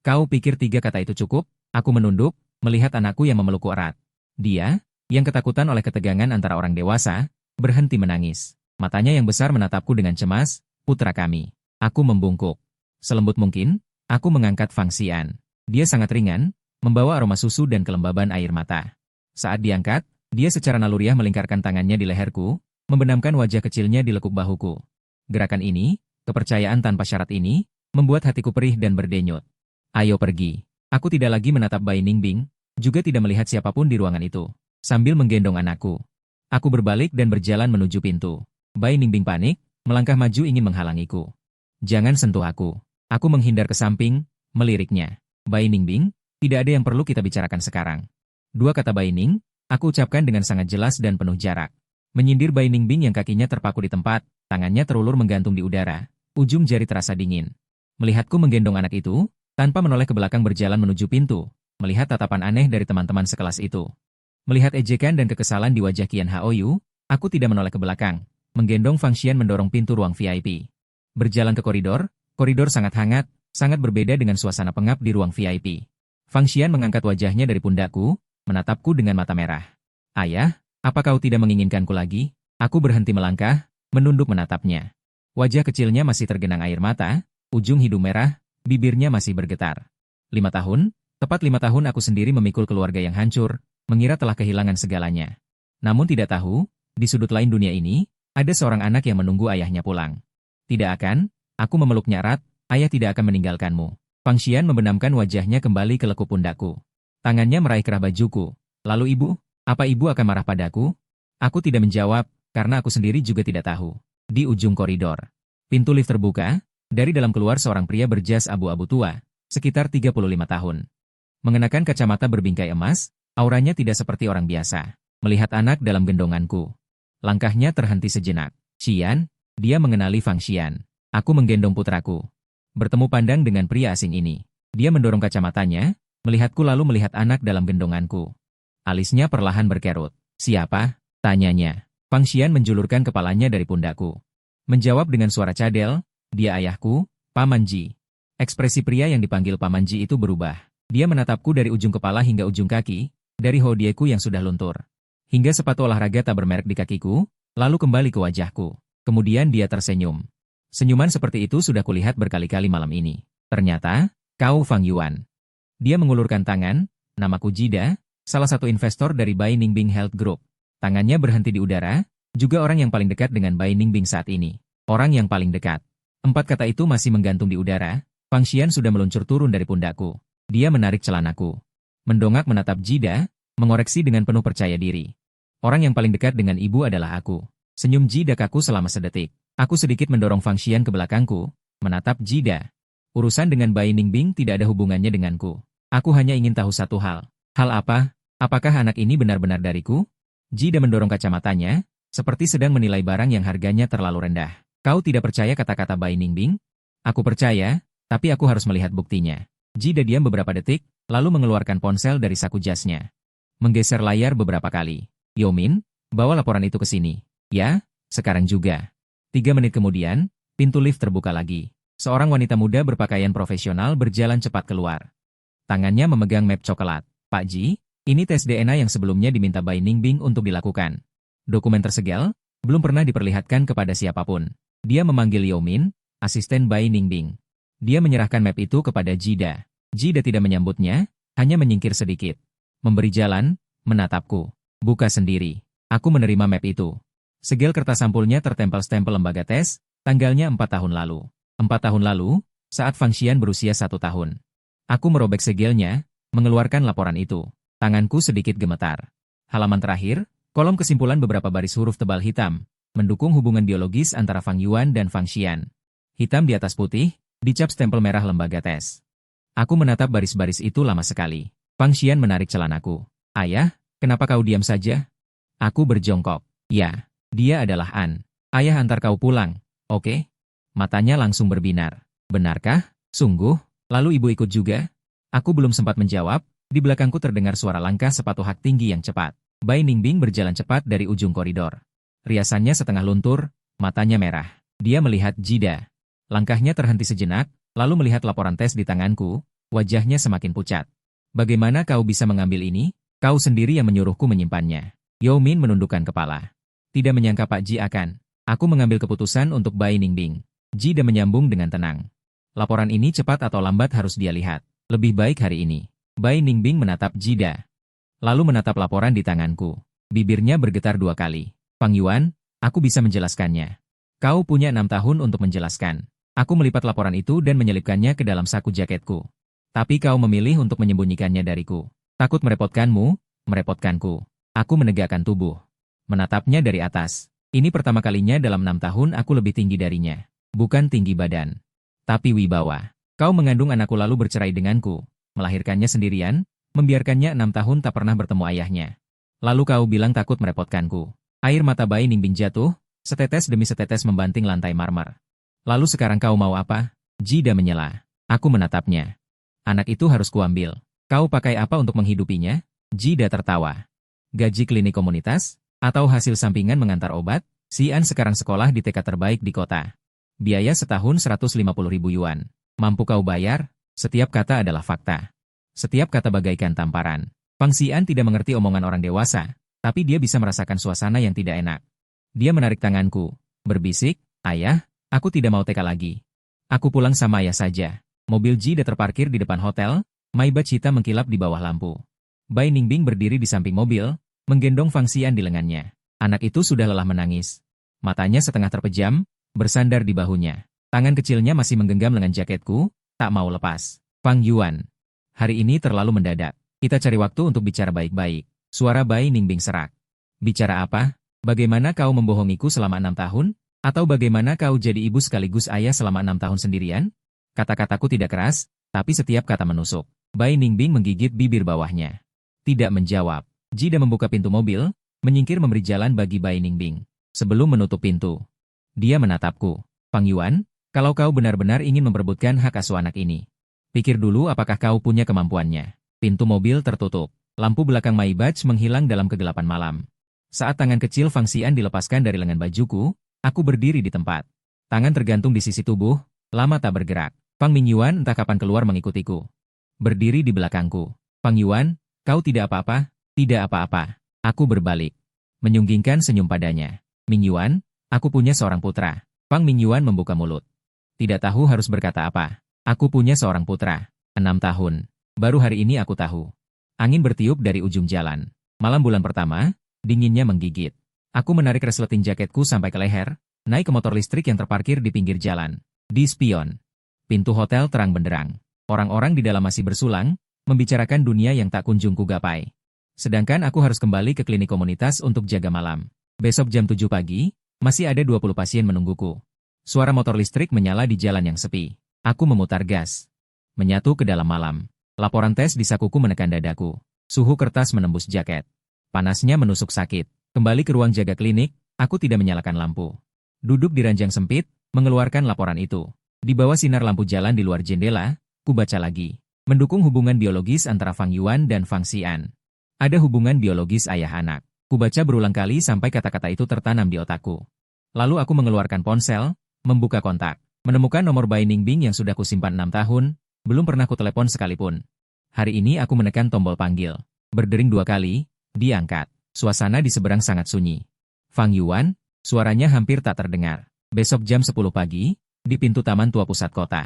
Kau pikir 3 kata itu cukup? Aku menunduk, melihat anakku yang memelukku erat. Dia, yang ketakutan oleh ketegangan antara orang dewasa, berhenti menangis. Matanya yang besar menatapku dengan cemas, putra kami. Aku membungkuk. Selembut mungkin, aku mengangkat Fang Xian. Dia sangat ringan, membawa aroma susu dan kelembaban air mata. Saat diangkat, dia secara naluriah melingkarkan tangannya di leherku, membenamkan wajah kecilnya di lekuk bahuku. Gerakan ini, kepercayaan tanpa syarat ini, membuat hatiku perih dan berdenyut. Ayo pergi. Aku tidak lagi menatap Bai Ningbing, juga tidak melihat siapapun di ruangan itu. Sambil menggendong anakku, aku berbalik dan berjalan menuju pintu. Bai Ningbing panik, melangkah maju ingin menghalangiku. Jangan sentuh aku. Aku menghindar ke samping, meliriknya. Bai Ningbing, tidak ada yang perlu kita bicarakan sekarang. 2 kata Bai Ning, aku ucapkan dengan sangat jelas dan penuh jarak. Menyindir Bai Ningbing yang kakinya terpaku di tempat, tangannya terulur menggantung di udara. Ujung jari terasa dingin. Melihatku menggendong anak itu, tanpa menoleh ke belakang berjalan menuju pintu, melihat tatapan aneh dari teman-teman sekelas itu. Melihat ejekan dan kekesalan di wajah Qian Haoyu, aku tidak menoleh ke belakang, menggendong Fang Xian mendorong pintu ruang VIP. Berjalan ke koridor sangat hangat, sangat berbeda dengan suasana pengap di ruang VIP. Fang Xian mengangkat wajahnya dari pundakku, menatapku dengan mata merah. Ayah, apa kau tidak menginginkanku lagi? Aku berhenti melangkah, menunduk menatapnya. Wajah kecilnya masih tergenang air mata, ujung hidung merah, bibirnya masih bergetar. 5 tahun, tepat 5 tahun aku sendiri memikul keluarga yang hancur, mengira telah kehilangan segalanya. Namun tidak tahu, di sudut lain dunia ini, ada seorang anak yang menunggu ayahnya pulang. Tidak akan, aku memeluknya erat, ayah tidak akan meninggalkanmu. Fang Xian membenamkan wajahnya kembali ke lekuk pundakku. Tangannya meraih kerah bajuku. Lalu ibu, apa ibu akan marah padaku? Aku tidak menjawab, karena aku sendiri juga tidak tahu. Di ujung koridor, pintu lift terbuka, dari dalam keluar seorang pria berjas abu-abu tua, sekitar 35 tahun. Mengenakan kacamata berbingkai emas, auranya tidak seperti orang biasa. Melihat anak dalam gendonganku. Langkahnya terhenti sejenak. Xian, dia mengenali Fang Xian. Aku menggendong putraku. Bertemu pandang dengan pria asing ini. Dia mendorong kacamatanya, melihatku lalu melihat anak dalam gendonganku. Alisnya perlahan berkerut. Siapa? Tanyanya. Fang Xian menjulurkan kepalanya dari pundakku. Menjawab dengan suara cadel, dia ayahku, Paman Ji. Ekspresi pria yang dipanggil Paman Ji itu berubah. Dia menatapku dari ujung kepala hingga ujung kaki, dari hodieku yang sudah luntur. Hingga sepatu olahraga tak bermerek di kakiku, lalu kembali ke wajahku. Kemudian dia tersenyum. Senyuman seperti itu sudah kulihat berkali-kali malam ini. Ternyata, kau Fang Yuan. Dia mengulurkan tangan, namaku Jida, salah satu investor dari Bai Ningbing Health Group. Tangannya berhenti di udara, juga orang yang paling dekat dengan Bai Ningbing saat ini. Orang yang paling dekat. 4 kata itu masih menggantung di udara, Fang Xian sudah meluncur turun dari pundakku. Dia menarik celanaku. Mendongak menatap Jida, mengoreksi dengan penuh percaya diri. Orang yang paling dekat dengan ibu adalah aku. Senyum Jida kaku selama sedetik. Aku sedikit mendorong Fang Xian ke belakangku, menatap Jida. Urusan dengan Bai Ningbing tidak ada hubungannya denganku. Aku hanya ingin tahu satu hal. Hal apa? Apakah anak ini benar-benar dariku? Jida mendorong kacamatanya, seperti sedang menilai barang yang harganya terlalu rendah. Kau tidak percaya kata-kata Bai Ningbing? Aku percaya, tapi aku harus melihat buktinya. Jida diam beberapa detik, lalu mengeluarkan ponsel dari saku jasnya. Menggeser layar beberapa kali. Yomin, bawa laporan itu ke sini. Ya, sekarang juga. 3 menit kemudian, pintu lift terbuka lagi. Seorang wanita muda berpakaian profesional berjalan cepat keluar. Tangannya memegang map coklat. Pak Ji, ini tes DNA yang sebelumnya diminta Bai Ningbing untuk dilakukan. Dokumen tersegel, belum pernah diperlihatkan kepada siapapun. Dia memanggil Yomin, asisten Bai Ningbing. Dia menyerahkan map itu kepada Jida. Jida tidak menyambutnya, hanya menyingkir sedikit. Memberi jalan, menatapku. Buka sendiri. Aku menerima map itu. Segel kertas sampulnya tertempel stempel lembaga tes, tanggalnya 4 tahun lalu. 4 tahun lalu, saat Fang Xian berusia 1 tahun. Aku merobek segelnya, mengeluarkan laporan itu. Tanganku sedikit gemetar. Halaman terakhir, kolom kesimpulan beberapa baris huruf tebal hitam, mendukung hubungan biologis antara Fang Yuan dan Fang Xian. Hitam di atas putih, dicap stempel merah lembaga tes. Aku menatap baris-baris itu lama sekali. Fang Xian menarik celanaku. Ayah, kenapa kau diam saja? Aku berjongkok. Ya, dia adalah An. Ayah antar kau pulang, oke? Matanya langsung berbinar. Benarkah? Sungguh? Lalu ibu ikut juga? Aku belum sempat menjawab, di belakangku terdengar suara langkah sepatu hak tinggi yang cepat. Bai Ningbing berjalan cepat dari ujung koridor. Riasannya setengah luntur, matanya merah. Dia melihat Jida. Langkahnya terhenti sejenak, lalu melihat laporan tes di tanganku, wajahnya semakin pucat. Bagaimana kau bisa mengambil ini? Kau sendiri yang menyuruhku menyimpannya. Yomin menundukkan kepala. Tidak menyangka Pak Ji akan. Aku mengambil keputusan untuk Bai Ningbing. Jida menyambung dengan tenang. Laporan ini cepat atau lambat harus dia lihat. Lebih baik hari ini. Bai Ningbing menatap Jida. Lalu menatap laporan di tanganku. Bibirnya bergetar 2 kali. Fang Yuan, aku bisa menjelaskannya. Kau punya 6 tahun untuk menjelaskan. Aku melipat laporan itu dan menyelipkannya ke dalam saku jaketku. Tapi kau memilih untuk menyembunyikannya dariku. Takut merepotkanmu, merepotkanku. Aku menegakkan tubuh. Menatapnya dari atas. Ini pertama kalinya dalam 6 tahun aku lebih tinggi darinya. Bukan tinggi badan. Tapi wibawa. Kau mengandung anakku lalu bercerai denganku. Melahirkannya sendirian, membiarkannya 6 tahun tak pernah bertemu ayahnya. Lalu kau bilang takut merepotkanku. Air mata Bai Ningbing jatuh, setetes demi setetes membanting lantai marmer. Lalu sekarang kau mau apa? Jida menyela. Aku menatapnya. Anak itu harus kuambil. Kau pakai apa untuk menghidupinya? Jida tertawa. Gaji klinik komunitas? Atau hasil sampingan mengantar obat? Si An sekarang sekolah di TK terbaik di kota. Biaya setahun 150.000 yuan. Mampu kau bayar? Setiap kata adalah fakta. Setiap kata bagaikan tamparan. Fang Xian tidak mengerti omongan orang dewasa, tapi dia bisa merasakan suasana yang tidak enak. Dia menarik tanganku, berbisik, "Ayah, aku tidak mau TK lagi. Aku pulang sama ayah saja." Mobil Jida terparkir di depan hotel, Maybach hitam mengkilap di bawah lampu. Bai Ningbing berdiri di samping mobil, menggendong Fang Xian di lengannya. Anak itu sudah lelah menangis. Matanya setengah terpejam, bersandar di bahunya. Tangan kecilnya masih menggenggam lengan jaketku, tak mau lepas. "Fang Yuan, hari ini terlalu mendadak. Kita cari waktu untuk bicara baik-baik." Suara Bai Ningbing serak. "Bicara apa? Bagaimana kau membohongiku selama 6 tahun? Atau bagaimana kau jadi ibu sekaligus ayah selama 6 tahun sendirian?" Kata-kataku tidak keras, tapi setiap kata menusuk. Bai Ningbing menggigit bibir bawahnya. Tidak menjawab. Jida membuka pintu mobil, menyingkir memberi jalan bagi Bai Ningbing. Sebelum menutup pintu, dia menatapku. "Fang Yuan, kalau kau benar-benar ingin memperebutkan hak asuh anak ini, pikir dulu apakah kau punya kemampuannya." Pintu mobil tertutup. Lampu belakang Maybach menghilang dalam kegelapan malam. Saat tangan kecil Fang Xian dilepaskan dari lengan bajuku, aku berdiri di tempat. Tangan tergantung di sisi tubuh, lama tak bergerak. Fang Mingyuan entah kapan keluar mengikutiku. Berdiri di belakangku. "Fang Yuan, kau tidak apa-apa?" "Tidak apa-apa." Aku berbalik. Menyunggingkan senyum padanya. "Mingyuan, aku punya seorang putra." Fang Mingyuan membuka mulut. Tidak tahu harus berkata apa. "Aku punya seorang putra. 6 tahun. Baru hari ini aku tahu." Angin bertiup dari ujung jalan. Malam bulan pertama, dinginnya menggigit. Aku menarik resleting jaketku sampai ke leher, naik ke motor listrik yang terparkir di pinggir jalan. Di spion. Pintu hotel terang benderang. Orang-orang di dalam masih bersulang, membicarakan dunia yang tak kunjung kugapai. Sedangkan aku harus kembali ke klinik komunitas untuk jaga malam. Besok jam 7 pagi, masih ada 20 pasien menungguku. Suara motor listrik menyala di jalan yang sepi. Aku memutar gas. Menyatu ke dalam malam. Laporan tes di sakuku menekan dadaku. Suhu kertas menembus jaket. Panasnya menusuk sakit. Kembali ke ruang jaga klinik, aku tidak menyalakan lampu. Duduk di ranjang sempit, mengeluarkan laporan itu. Di bawah sinar lampu jalan di luar jendela, ku baca lagi. Mendukung hubungan biologis antara Fang Yuan dan Fang Xian. Ada hubungan biologis ayah-anak. Ku baca berulang kali sampai kata-kata itu tertanam di otakku. Lalu aku mengeluarkan ponsel, membuka kontak. Menemukan nomor Bai Ningbing yang sudah kusimpan 6 tahun, belum pernah kutelepon sekalipun. Hari ini aku menekan tombol panggil. Berdering 2 kali, diangkat. Suasana di seberang sangat sunyi. "Fang Yuan," suaranya hampir tak terdengar. "Besok jam 10 pagi, di pintu Taman Tua Pusat Kota.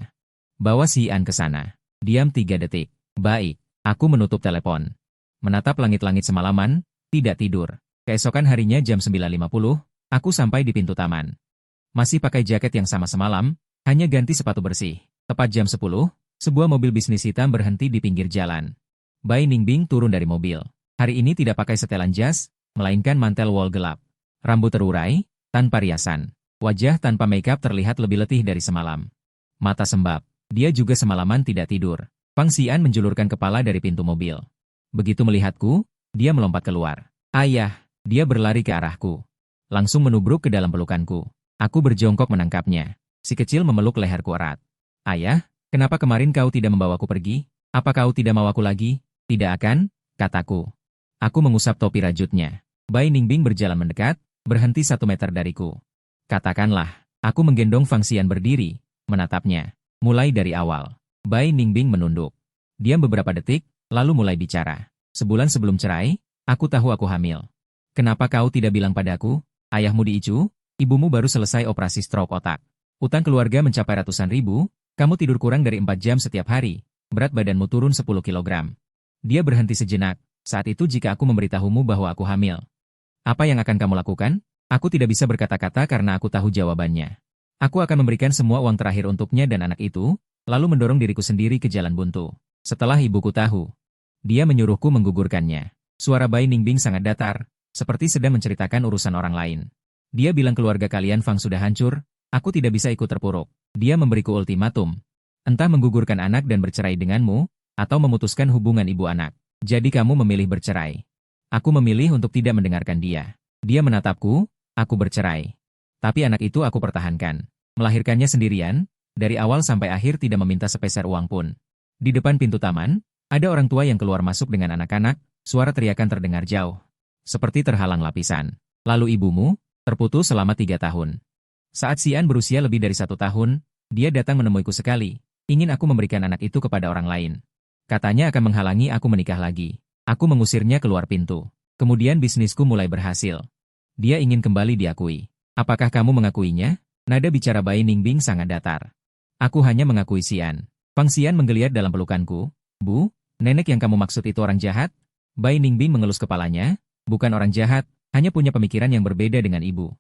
Bawa Xian ke sana." Diam 3 detik. "Baik." Aku menutup telepon. Menatap langit-langit semalaman, tidak tidur. Keesokan harinya jam 9.50, aku sampai di pintu taman. Masih pakai jaket yang sama semalam, hanya ganti sepatu bersih. Tepat jam 10, sebuah mobil bisnis hitam berhenti di pinggir jalan. Bai Ningbing turun dari mobil. Hari ini tidak pakai setelan jas, melainkan mantel wol gelap. Rambut terurai, tanpa riasan. Wajah tanpa makeup terlihat lebih letih dari semalam. Mata sembab. Dia juga semalaman tidak tidur. Fang Xian menjulurkan kepala dari pintu mobil. Begitu melihatku, dia melompat keluar. "Ayah!" Dia berlari ke arahku. Langsung menubruk ke dalam pelukanku. Aku berjongkok menangkapnya. Si kecil memeluk leherku erat. "Ayah, kenapa kemarin kau tidak membawaku pergi? Apa kau tidak mau aku lagi?" "Tidak akan," kataku. Aku mengusap topi rajutnya. Bai Ningbing berjalan mendekat, berhenti 1 meter dariku. Katakanlah, aku menggendong Fang Xian berdiri, menatapnya. Mulai dari awal. Bai Ningbing menunduk. Diam beberapa detik, lalu mulai bicara. "Sebulan sebelum cerai, aku tahu aku hamil. Kenapa kau tidak bilang padaku? Ayahmu diicu, ibumu baru selesai operasi stroke otak. Utang keluarga mencapai ratusan ribu, kamu tidur kurang dari 4 jam setiap hari, berat badanmu turun 10 kilogram. Dia berhenti sejenak. "Saat itu jika aku memberitahumu bahwa aku hamil, apa yang akan kamu lakukan?" Aku tidak bisa berkata-kata karena aku tahu jawabannya. Aku akan memberikan semua uang terakhir untuknya dan anak itu, lalu mendorong diriku sendiri ke jalan buntu. Setelah ibuku tahu, dia menyuruhku menggugurkannya. Suara Bai Ningbing sangat datar, seperti sedang menceritakan urusan orang lain. Dia bilang keluarga kalian Fang sudah hancur, aku tidak bisa ikut terpuruk. Dia memberiku ultimatum. Entah menggugurkan anak dan bercerai denganmu, atau memutuskan hubungan ibu anak. Jadi kamu memilih bercerai. Aku memilih untuk tidak mendengarkan dia. Dia menatapku, aku bercerai. Tapi anak itu aku pertahankan. Melahirkannya sendirian, dari awal sampai akhir tidak meminta sepeser uang pun. Di depan pintu taman, ada orang tua yang keluar masuk dengan anak-anak, suara teriakan terdengar jauh. Seperti terhalang lapisan. "Lalu ibumu?" "Terputus selama 3 tahun. Saat Xian berusia lebih dari 1 tahun, dia datang menemuiku sekali. Ingin aku memberikan anak itu kepada orang lain. Katanya akan menghalangi aku menikah lagi. Aku mengusirnya keluar pintu. Kemudian bisnisku mulai berhasil. Dia ingin kembali diakui. Apakah kamu mengakuinya? Nada bicara Bai Ningbing sangat datar. Aku hanya mengakui Xian. Fang Xian menggeliat dalam pelukanku. Bu, nenek yang kamu maksud itu orang jahat? Bai Ningbing mengelus kepalanya. Bukan orang jahat, hanya punya pemikiran yang berbeda dengan ibu.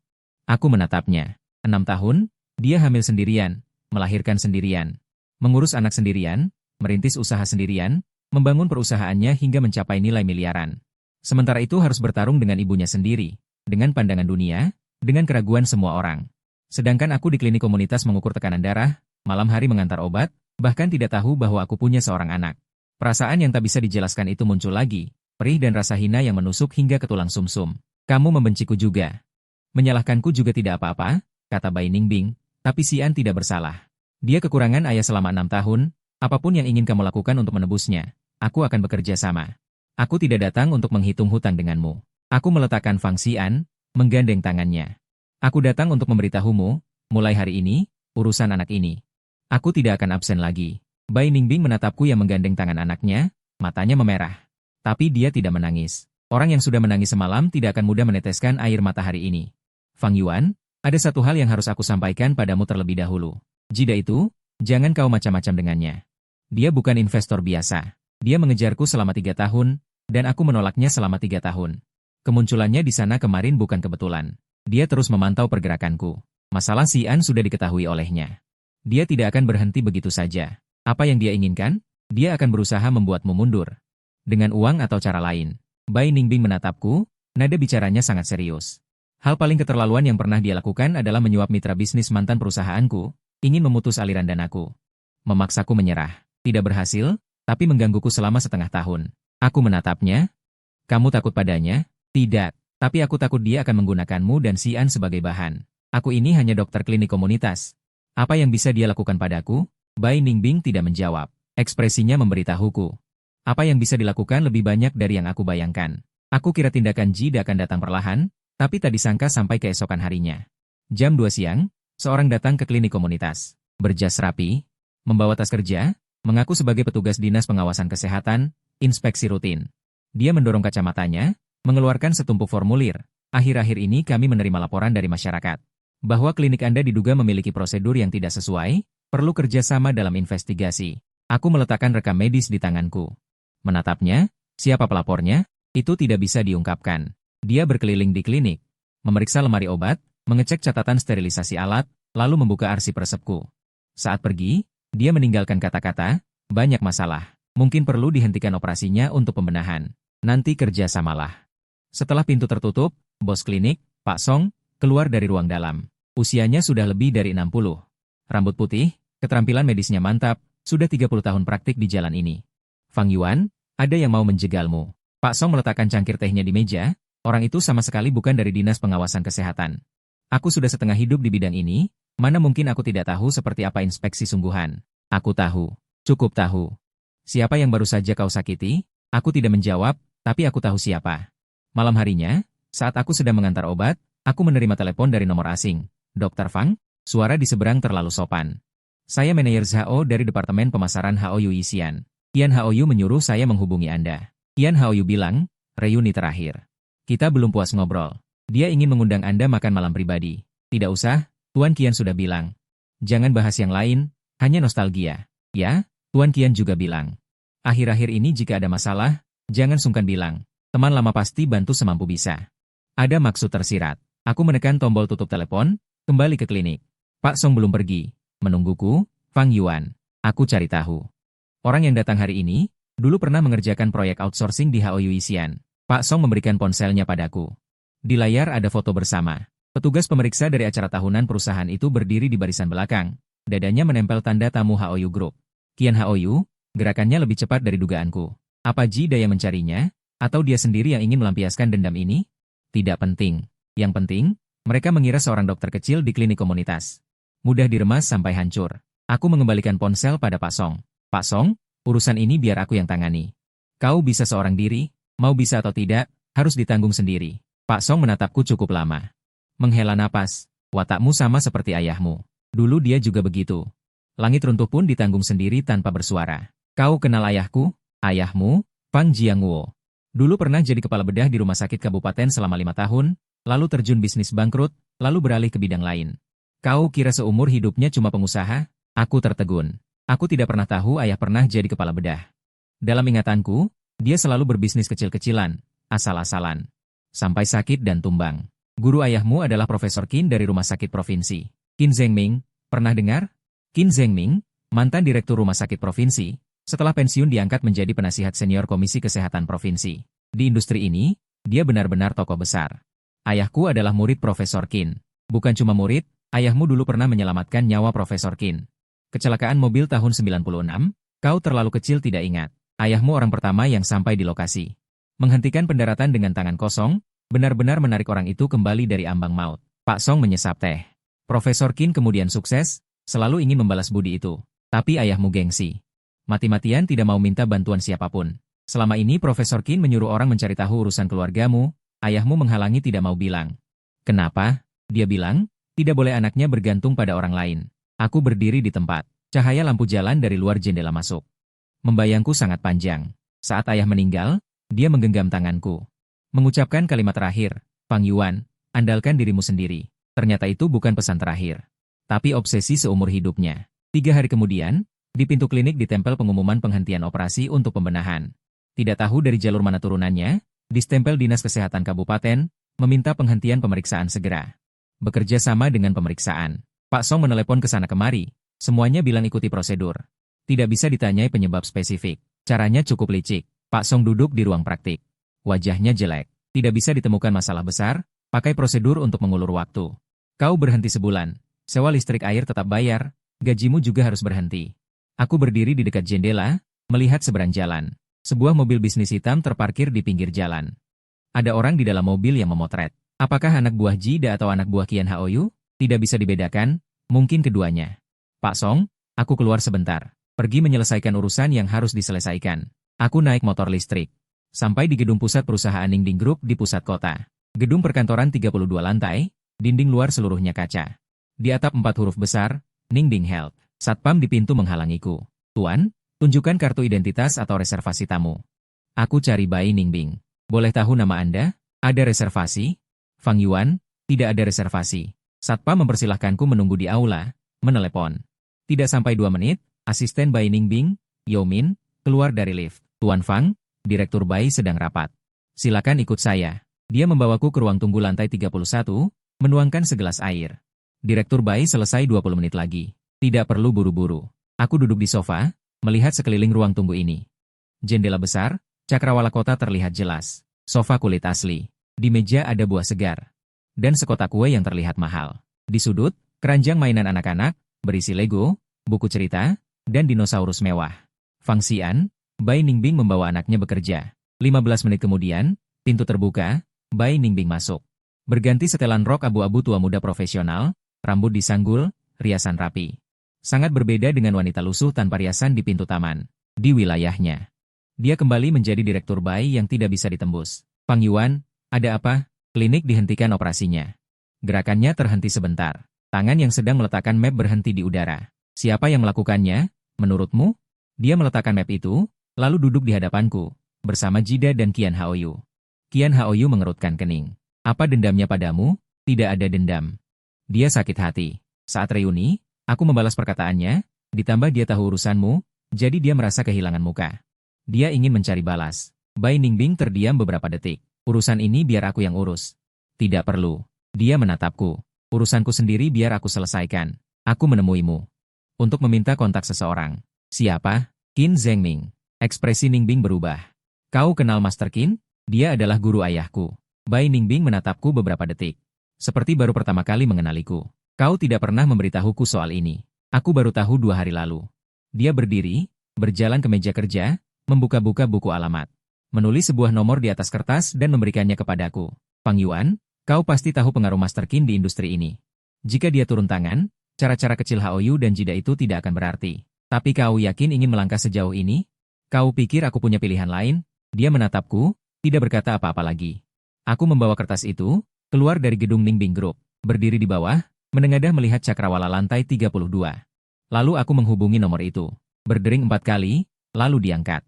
Aku menatapnya. 6 tahun, dia hamil sendirian, melahirkan sendirian, mengurus anak sendirian, merintis usaha sendirian, membangun perusahaannya hingga mencapai nilai miliaran. Sementara itu harus bertarung dengan ibunya sendiri, dengan pandangan dunia, dengan keraguan semua orang. Sedangkan aku di klinik komunitas mengukur tekanan darah, malam hari mengantar obat, bahkan tidak tahu bahwa aku punya seorang anak. Perasaan yang tak bisa dijelaskan itu muncul lagi, perih dan rasa hina yang menusuk hingga ke tulang sumsum. Kamu membenciku juga. Menyalahkanku juga tidak apa-apa, kata Bai Ningbing, tapi Xian tidak bersalah. Dia kekurangan ayah selama 6 tahun, apapun yang ingin kamu lakukan untuk menebusnya, aku akan bekerja sama. Aku tidak datang untuk menghitung hutang denganmu. Aku meletakkan Fang Xian, menggandeng tangannya. Aku datang untuk memberitahumu, mulai hari ini, urusan anak ini. Aku tidak akan absen lagi. Bai Ningbing menatapku yang menggandeng tangan anaknya, matanya memerah. Tapi dia tidak menangis. Orang yang sudah menangis semalam tidak akan mudah meneteskan air mata hari ini. Fang Yuan, ada satu hal yang harus aku sampaikan padamu terlebih dahulu. Jika itu, jangan kau macam-macam dengannya. Dia bukan investor biasa. Dia mengejarku selama 3 tahun, dan aku menolaknya selama 3 tahun. Kemunculannya di sana kemarin bukan kebetulan. Dia terus memantau pergerakanku. Masalah Xian sudah diketahui olehnya. Dia tidak akan berhenti begitu saja. Apa yang dia inginkan? Dia akan berusaha membuatmu mundur. Dengan uang atau cara lain. Bai Ningbing menatapku, nada bicaranya sangat serius. Hal paling keterlaluan yang pernah dia lakukan adalah menyuap mitra bisnis mantan perusahaanku, ingin memutus aliran danaku. Memaksaku menyerah. Tidak berhasil, tapi menggangguku selama setengah tahun. Aku menatapnya. Kamu takut padanya? Tidak, tapi aku takut dia akan menggunakanmu dan Xian sebagai bahan. Aku ini hanya dokter klinik komunitas. Apa yang bisa dia lakukan padaku? Bai Ningbing tidak menjawab. Ekspresinya memberitahuku. Apa yang bisa dilakukan lebih banyak dari yang aku bayangkan. Aku kira tindakan Ji akan datang perlahan, tapi tak disangka sampai keesokan harinya. Jam 2 siang, seorang datang ke klinik komunitas. Berjas rapi, membawa tas kerja, mengaku sebagai petugas dinas pengawasan kesehatan, inspeksi rutin. Dia mendorong kacamatanya, mengeluarkan setumpuk formulir. Akhir-akhir ini kami menerima laporan dari masyarakat. Bahwa klinik Anda diduga memiliki prosedur yang tidak sesuai, perlu kerjasama dalam investigasi. Aku meletakkan rekam medis di tanganku. Menatapnya, siapa pelapornya? Itu tidak bisa diungkapkan. Dia berkeliling di klinik, memeriksa lemari obat, mengecek catatan sterilisasi alat, lalu membuka arsip resepku. Saat pergi, dia meninggalkan kata-kata, banyak masalah. Mungkin perlu dihentikan operasinya untuk pembenahan. Nanti kerja samalah. Setelah pintu tertutup, bos klinik, Pak Song, keluar dari ruang dalam. Usianya sudah lebih dari 60. Rambut putih, keterampilan medisnya mantap, sudah 30 tahun praktik di jalan ini. Fang Yuan, ada yang mau menjegalmu. Pak Song meletakkan cangkir tehnya di meja. Orang itu sama sekali bukan dari Dinas Pengawasan Kesehatan. Aku sudah setengah hidup di bidang ini, mana mungkin aku tidak tahu seperti apa inspeksi sungguhan. Aku tahu, cukup tahu. Siapa yang baru saja kau sakiti? Aku tidak menjawab, tapi aku tahu siapa. Malam harinya, saat aku sedang mengantar obat, aku menerima telepon dari nomor asing. Dr. Fang, suara di seberang terlalu sopan. Saya manajer Zhao dari Departemen Pemasaran Hao Yu Xian. Qian Hao Yu menyuruh saya menghubungi Anda. Qian Hao Yu bilang, reuni terakhir. Kita belum puas ngobrol. Dia ingin mengundang Anda makan malam pribadi. Tidak usah, Tuan Qian sudah bilang. Jangan bahas yang lain, hanya nostalgia. Ya, Tuan Qian juga bilang. Akhir-akhir ini jika ada masalah, jangan sungkan bilang. Teman lama pasti bantu semampu bisa. Ada maksud tersirat. Aku menekan tombol tutup telepon, kembali ke klinik. Pak Song belum pergi. Menungguku, Fang Yuan. Aku cari tahu. Orang yang datang hari ini, dulu pernah mengerjakan proyek outsourcing di Hao Yu Xian. Pak Song memberikan ponselnya padaku. Di layar ada foto bersama. Petugas pemeriksa dari acara tahunan perusahaan itu berdiri di barisan belakang. Dadanya menempel tanda tamu Hao Yu Group. Qian Hao Yu, gerakannya lebih cepat dari dugaanku. Apa Ji Daya mencarinya? Atau dia sendiri yang ingin melampiaskan dendam ini? Tidak penting. Yang penting, mereka mengira seorang dokter kecil di klinik komunitas. Mudah diremas sampai hancur. Aku mengembalikan ponsel pada Pak Song. Pak Song, urusan ini biar aku yang tangani. Kau bisa seorang diri, mau bisa atau tidak, harus ditanggung sendiri. Pak Song menatapku cukup lama. Menghela napas, watakmu sama seperti ayahmu. Dulu dia juga begitu. Langit runtuh pun ditanggung sendiri tanpa bersuara. Kau kenal ayahku? Ayahmu? Fang Jiangwo. Dulu pernah jadi kepala bedah di rumah sakit kabupaten selama 5 tahun, lalu terjun bisnis bangkrut, lalu beralih ke bidang lain. Kau kira seumur hidupnya cuma pengusaha? Aku tertegun. Aku tidak pernah tahu ayah pernah jadi kepala bedah. Dalam ingatanku, dia selalu berbisnis kecil-kecilan, asal-asalan. Sampai sakit dan tumbang. Guru ayahmu adalah Profesor Qin dari Rumah Sakit Provinsi. Qin Zhengming, pernah dengar? Qin Zhengming, mantan Direktur Rumah Sakit Provinsi, setelah pensiun diangkat menjadi penasihat senior Komisi Kesehatan Provinsi. Di industri ini, dia benar-benar tokoh besar. Ayahku adalah murid Profesor Qin. Bukan cuma murid, ayahmu dulu pernah menyelamatkan nyawa Profesor Qin. Kecelakaan mobil tahun 96, kau terlalu kecil tidak ingat. Ayahmu orang pertama yang sampai di lokasi. Menghentikan pendaratan dengan tangan kosong, benar-benar menarik orang itu kembali dari ambang maut. Pak Song menyesap teh. Profesor Qin kemudian sukses, selalu ingin membalas budi itu. Tapi ayahmu gengsi. Mati-matian tidak mau minta bantuan siapapun. Selama ini Profesor Qin menyuruh orang mencari tahu urusan keluargamu, ayahmu menghalangi tidak mau bilang. Kenapa? Dia bilang, tidak boleh anaknya bergantung pada orang lain. Aku berdiri di tempat. Cahaya lampu jalan dari luar jendela masuk. Membayangku sangat panjang. Saat ayah meninggal, dia menggenggam tanganku. Mengucapkan kalimat terakhir, Fang Yuan, andalkan dirimu sendiri. Ternyata itu bukan pesan terakhir. Tapi obsesi seumur hidupnya. 3 hari kemudian, di pintu klinik ditempel pengumuman penghentian operasi untuk pembenahan. Tidak tahu dari jalur mana turunannya, distempel Dinas Kesehatan Kabupaten, meminta penghentian pemeriksaan segera. Bekerja sama dengan pemeriksaan. Pak Song menelepon ke sana kemari. Semuanya bilang ikuti prosedur. Tidak bisa ditanyai penyebab spesifik. Caranya cukup licik. Pak Song duduk di ruang praktik. Wajahnya jelek. Tidak bisa ditemukan masalah besar, pakai prosedur untuk mengulur waktu. Kau berhenti sebulan. Sewa listrik air tetap bayar, gajimu juga harus berhenti. Aku berdiri di dekat jendela, melihat seberang jalan. Sebuah mobil bisnis hitam terparkir di pinggir jalan. Ada orang di dalam mobil yang memotret. Apakah anak buah Jida atau anak buah Qian Haoyu? Tidak bisa dibedakan, mungkin keduanya. Pak Song, aku keluar sebentar. Pergi menyelesaikan urusan yang harus diselesaikan. Aku naik motor listrik. Sampai di gedung pusat perusahaan Ningding Group di pusat kota. Gedung perkantoran 32 lantai, dinding luar seluruhnya kaca. Di atap 4 huruf besar, Ningding Health. Satpam di pintu menghalangiku. Tuan, tunjukkan kartu identitas atau reservasi tamu. Aku cari Bai Ningbing. Boleh tahu nama Anda? Ada reservasi? Fang Yuan, tidak ada reservasi. Satpam mempersilahkanku menunggu di aula, menelepon. Tidak sampai 2 menit, asisten Bai Ningbing, Yao Min, keluar dari lift. Tuan Fang, Direktur Bai sedang rapat. Silakan ikut saya. Dia membawaku ke ruang tunggu lantai 31, menuangkan segelas air. Direktur Bai selesai 20 menit lagi. Tidak perlu buru-buru. Aku duduk di sofa, melihat sekeliling ruang tunggu ini. Jendela besar, cakrawala kota terlihat jelas. Sofa kulit asli. Di meja ada buah segar. Dan sekotak kue yang terlihat mahal. Di sudut, keranjang mainan anak-anak, berisi Lego, buku cerita, dan dinosaurus mewah. Fang Xian, Bai Ningbing membawa anaknya bekerja. 15 menit kemudian, pintu terbuka, Bai Ningbing masuk. Berganti setelan rok abu-abu tua muda profesional, rambut disanggul, riasan rapi. Sangat berbeda dengan wanita lusuh tanpa riasan di pintu taman. Di wilayahnya. Dia kembali menjadi direktur Bai yang tidak bisa ditembus. Fang Yuan, ada apa? Klinik dihentikan operasinya. Gerakannya terhenti sebentar. Tangan yang sedang meletakkan map berhenti di udara. Siapa yang melakukannya? Menurutmu? Dia meletakkan map itu, lalu duduk di hadapanku, bersama Jida dan Qian Haoyu. Qian Haoyu mengerutkan kening. Apa dendamnya padamu? Tidak ada dendam. Dia sakit hati. Saat reuni, aku membalas perkataannya, ditambah dia tahu urusanmu, jadi dia merasa kehilangan muka. Dia ingin mencari balas. Bai Ningbing terdiam beberapa detik. Urusan ini biar aku yang urus. Tidak perlu. Dia menatapku. Urusanku sendiri biar aku selesaikan. Aku menemuimu. Untuk meminta kontak seseorang. Siapa? Qin Zhengming. Ekspresi Ningbing berubah. Kau kenal Master Qin? Dia adalah guru ayahku. Bai Ningbing menatapku beberapa detik. Seperti baru pertama kali mengenaliku. Kau tidak pernah memberitahuku soal ini. Aku baru tahu 2 hari lalu. Dia berdiri, berjalan ke meja kerja, membuka-buka buku alamat. Menulis sebuah nomor di atas kertas dan memberikannya kepadaku. Fang Yuan, kau pasti tahu pengaruh Master Qin di industri ini. Jika dia turun tangan, cara-cara kecil Haoyu dan Jida itu tidak akan berarti. Tapi kau yakin ingin melangkah sejauh ini? Kau pikir aku punya pilihan lain? Dia menatapku, tidak berkata apa-apa lagi. Aku membawa kertas itu, keluar dari gedung Ningbing Group, berdiri di bawah, menengadah melihat cakrawala lantai 32. Lalu aku menghubungi nomor itu. Berdering 4 kali, lalu diangkat.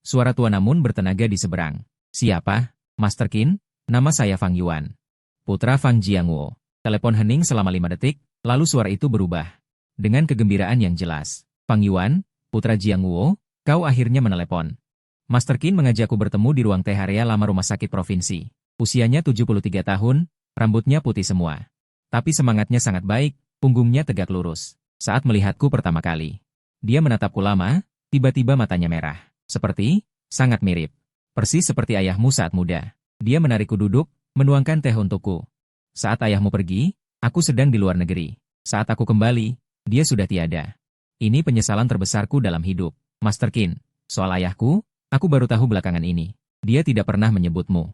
Suara tua namun bertenaga di seberang. Siapa? Master Qin? Nama saya Fang Yuan. Putra Fang Jiangwo. Telepon hening selama 5 detik, lalu suara itu berubah. Dengan kegembiraan yang jelas. Fang Yuan, putra Jiangwo, kau akhirnya menelepon. Master Qin mengajakku bertemu di ruang teh area lama rumah sakit provinsi. Usianya 73 tahun, rambutnya putih semua. Tapi semangatnya sangat baik, punggungnya tegak lurus. Saat melihatku pertama kali, dia menatapku lama, tiba-tiba matanya merah. Sangat mirip. Persis seperti ayahmu saat muda. Dia menarikku duduk, menuangkan teh untukku. Saat ayahmu pergi, aku sedang di luar negeri. Saat aku kembali, dia sudah tiada. Ini penyesalan terbesarku dalam hidup. Master Qin, soal ayahku, aku baru tahu belakangan ini. Dia tidak pernah menyebutmu.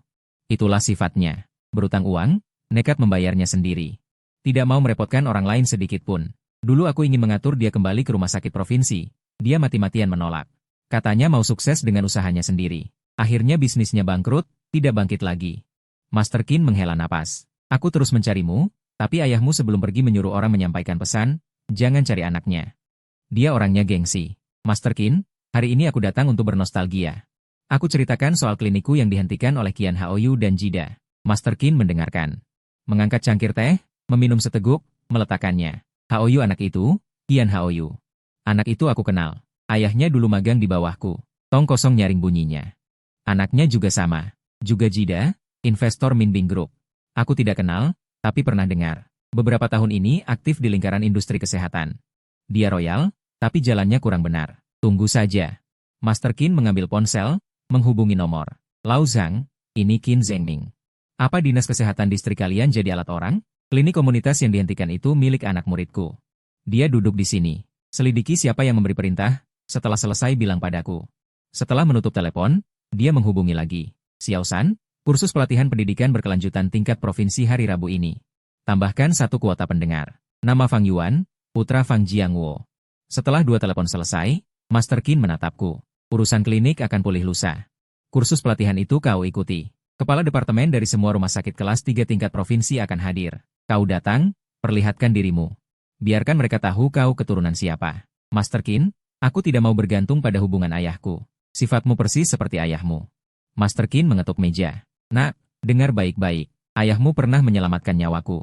Itulah sifatnya. Berutang uang, nekat membayarnya sendiri. Tidak mau merepotkan orang lain sedikit pun. Dulu aku ingin mengatur dia kembali ke rumah sakit provinsi. Dia mati-matian menolak. Katanya mau sukses dengan usahanya sendiri. Akhirnya bisnisnya bangkrut, tidak bangkit lagi. Master Qin menghela napas. Aku terus mencarimu, tapi ayahmu sebelum pergi menyuruh orang menyampaikan pesan, jangan cari anaknya. Dia orangnya gengsi. Master Qin, hari ini aku datang untuk bernostalgia. Aku ceritakan soal klinikku yang dihentikan oleh Qian Haoyu dan Jida. Master Qin mendengarkan. Mengangkat cangkir teh, meminum seteguk, meletakkannya. Haoyu anak itu, Qian Haoyu. Anak itu aku kenal. Ayahnya dulu magang di bawahku. Tong kosong nyaring bunyinya. Anaknya juga sama. Juga Jida, investor Minbing Group. Aku tidak kenal, tapi pernah dengar. Beberapa tahun ini aktif di lingkaran industri kesehatan. Dia royal, tapi jalannya kurang benar. Tunggu saja. Master Qin mengambil ponsel, menghubungi nomor. Lao Zhang, ini Qin Zhengming. Apa dinas kesehatan distrik kalian jadi alat orang? Klinik komunitas yang dihentikan itu milik anak muridku. Dia duduk di sini. Selidiki siapa yang memberi perintah, setelah selesai bilang padaku. Setelah menutup telepon, dia menghubungi lagi. Xiao San, kursus pelatihan pendidikan berkelanjutan tingkat provinsi hari Rabu ini. Tambahkan 1 kuota pendengar. Nama Fang Yuan, putra Fang Jiangwo. Setelah 2 telepon selesai, Master Qin menatapku. Urusan klinik akan pulih lusa. Kursus pelatihan itu kau ikuti. Kepala departemen dari semua rumah sakit kelas 3 tingkat provinsi akan hadir. Kau datang, perlihatkan dirimu. Biarkan mereka tahu kau keturunan siapa. Master Qin, aku tidak mau bergantung pada hubungan ayahku. Sifatmu persis seperti ayahmu. Master Qin mengetuk meja. Nak, dengar baik-baik. Ayahmu pernah menyelamatkan nyawaku.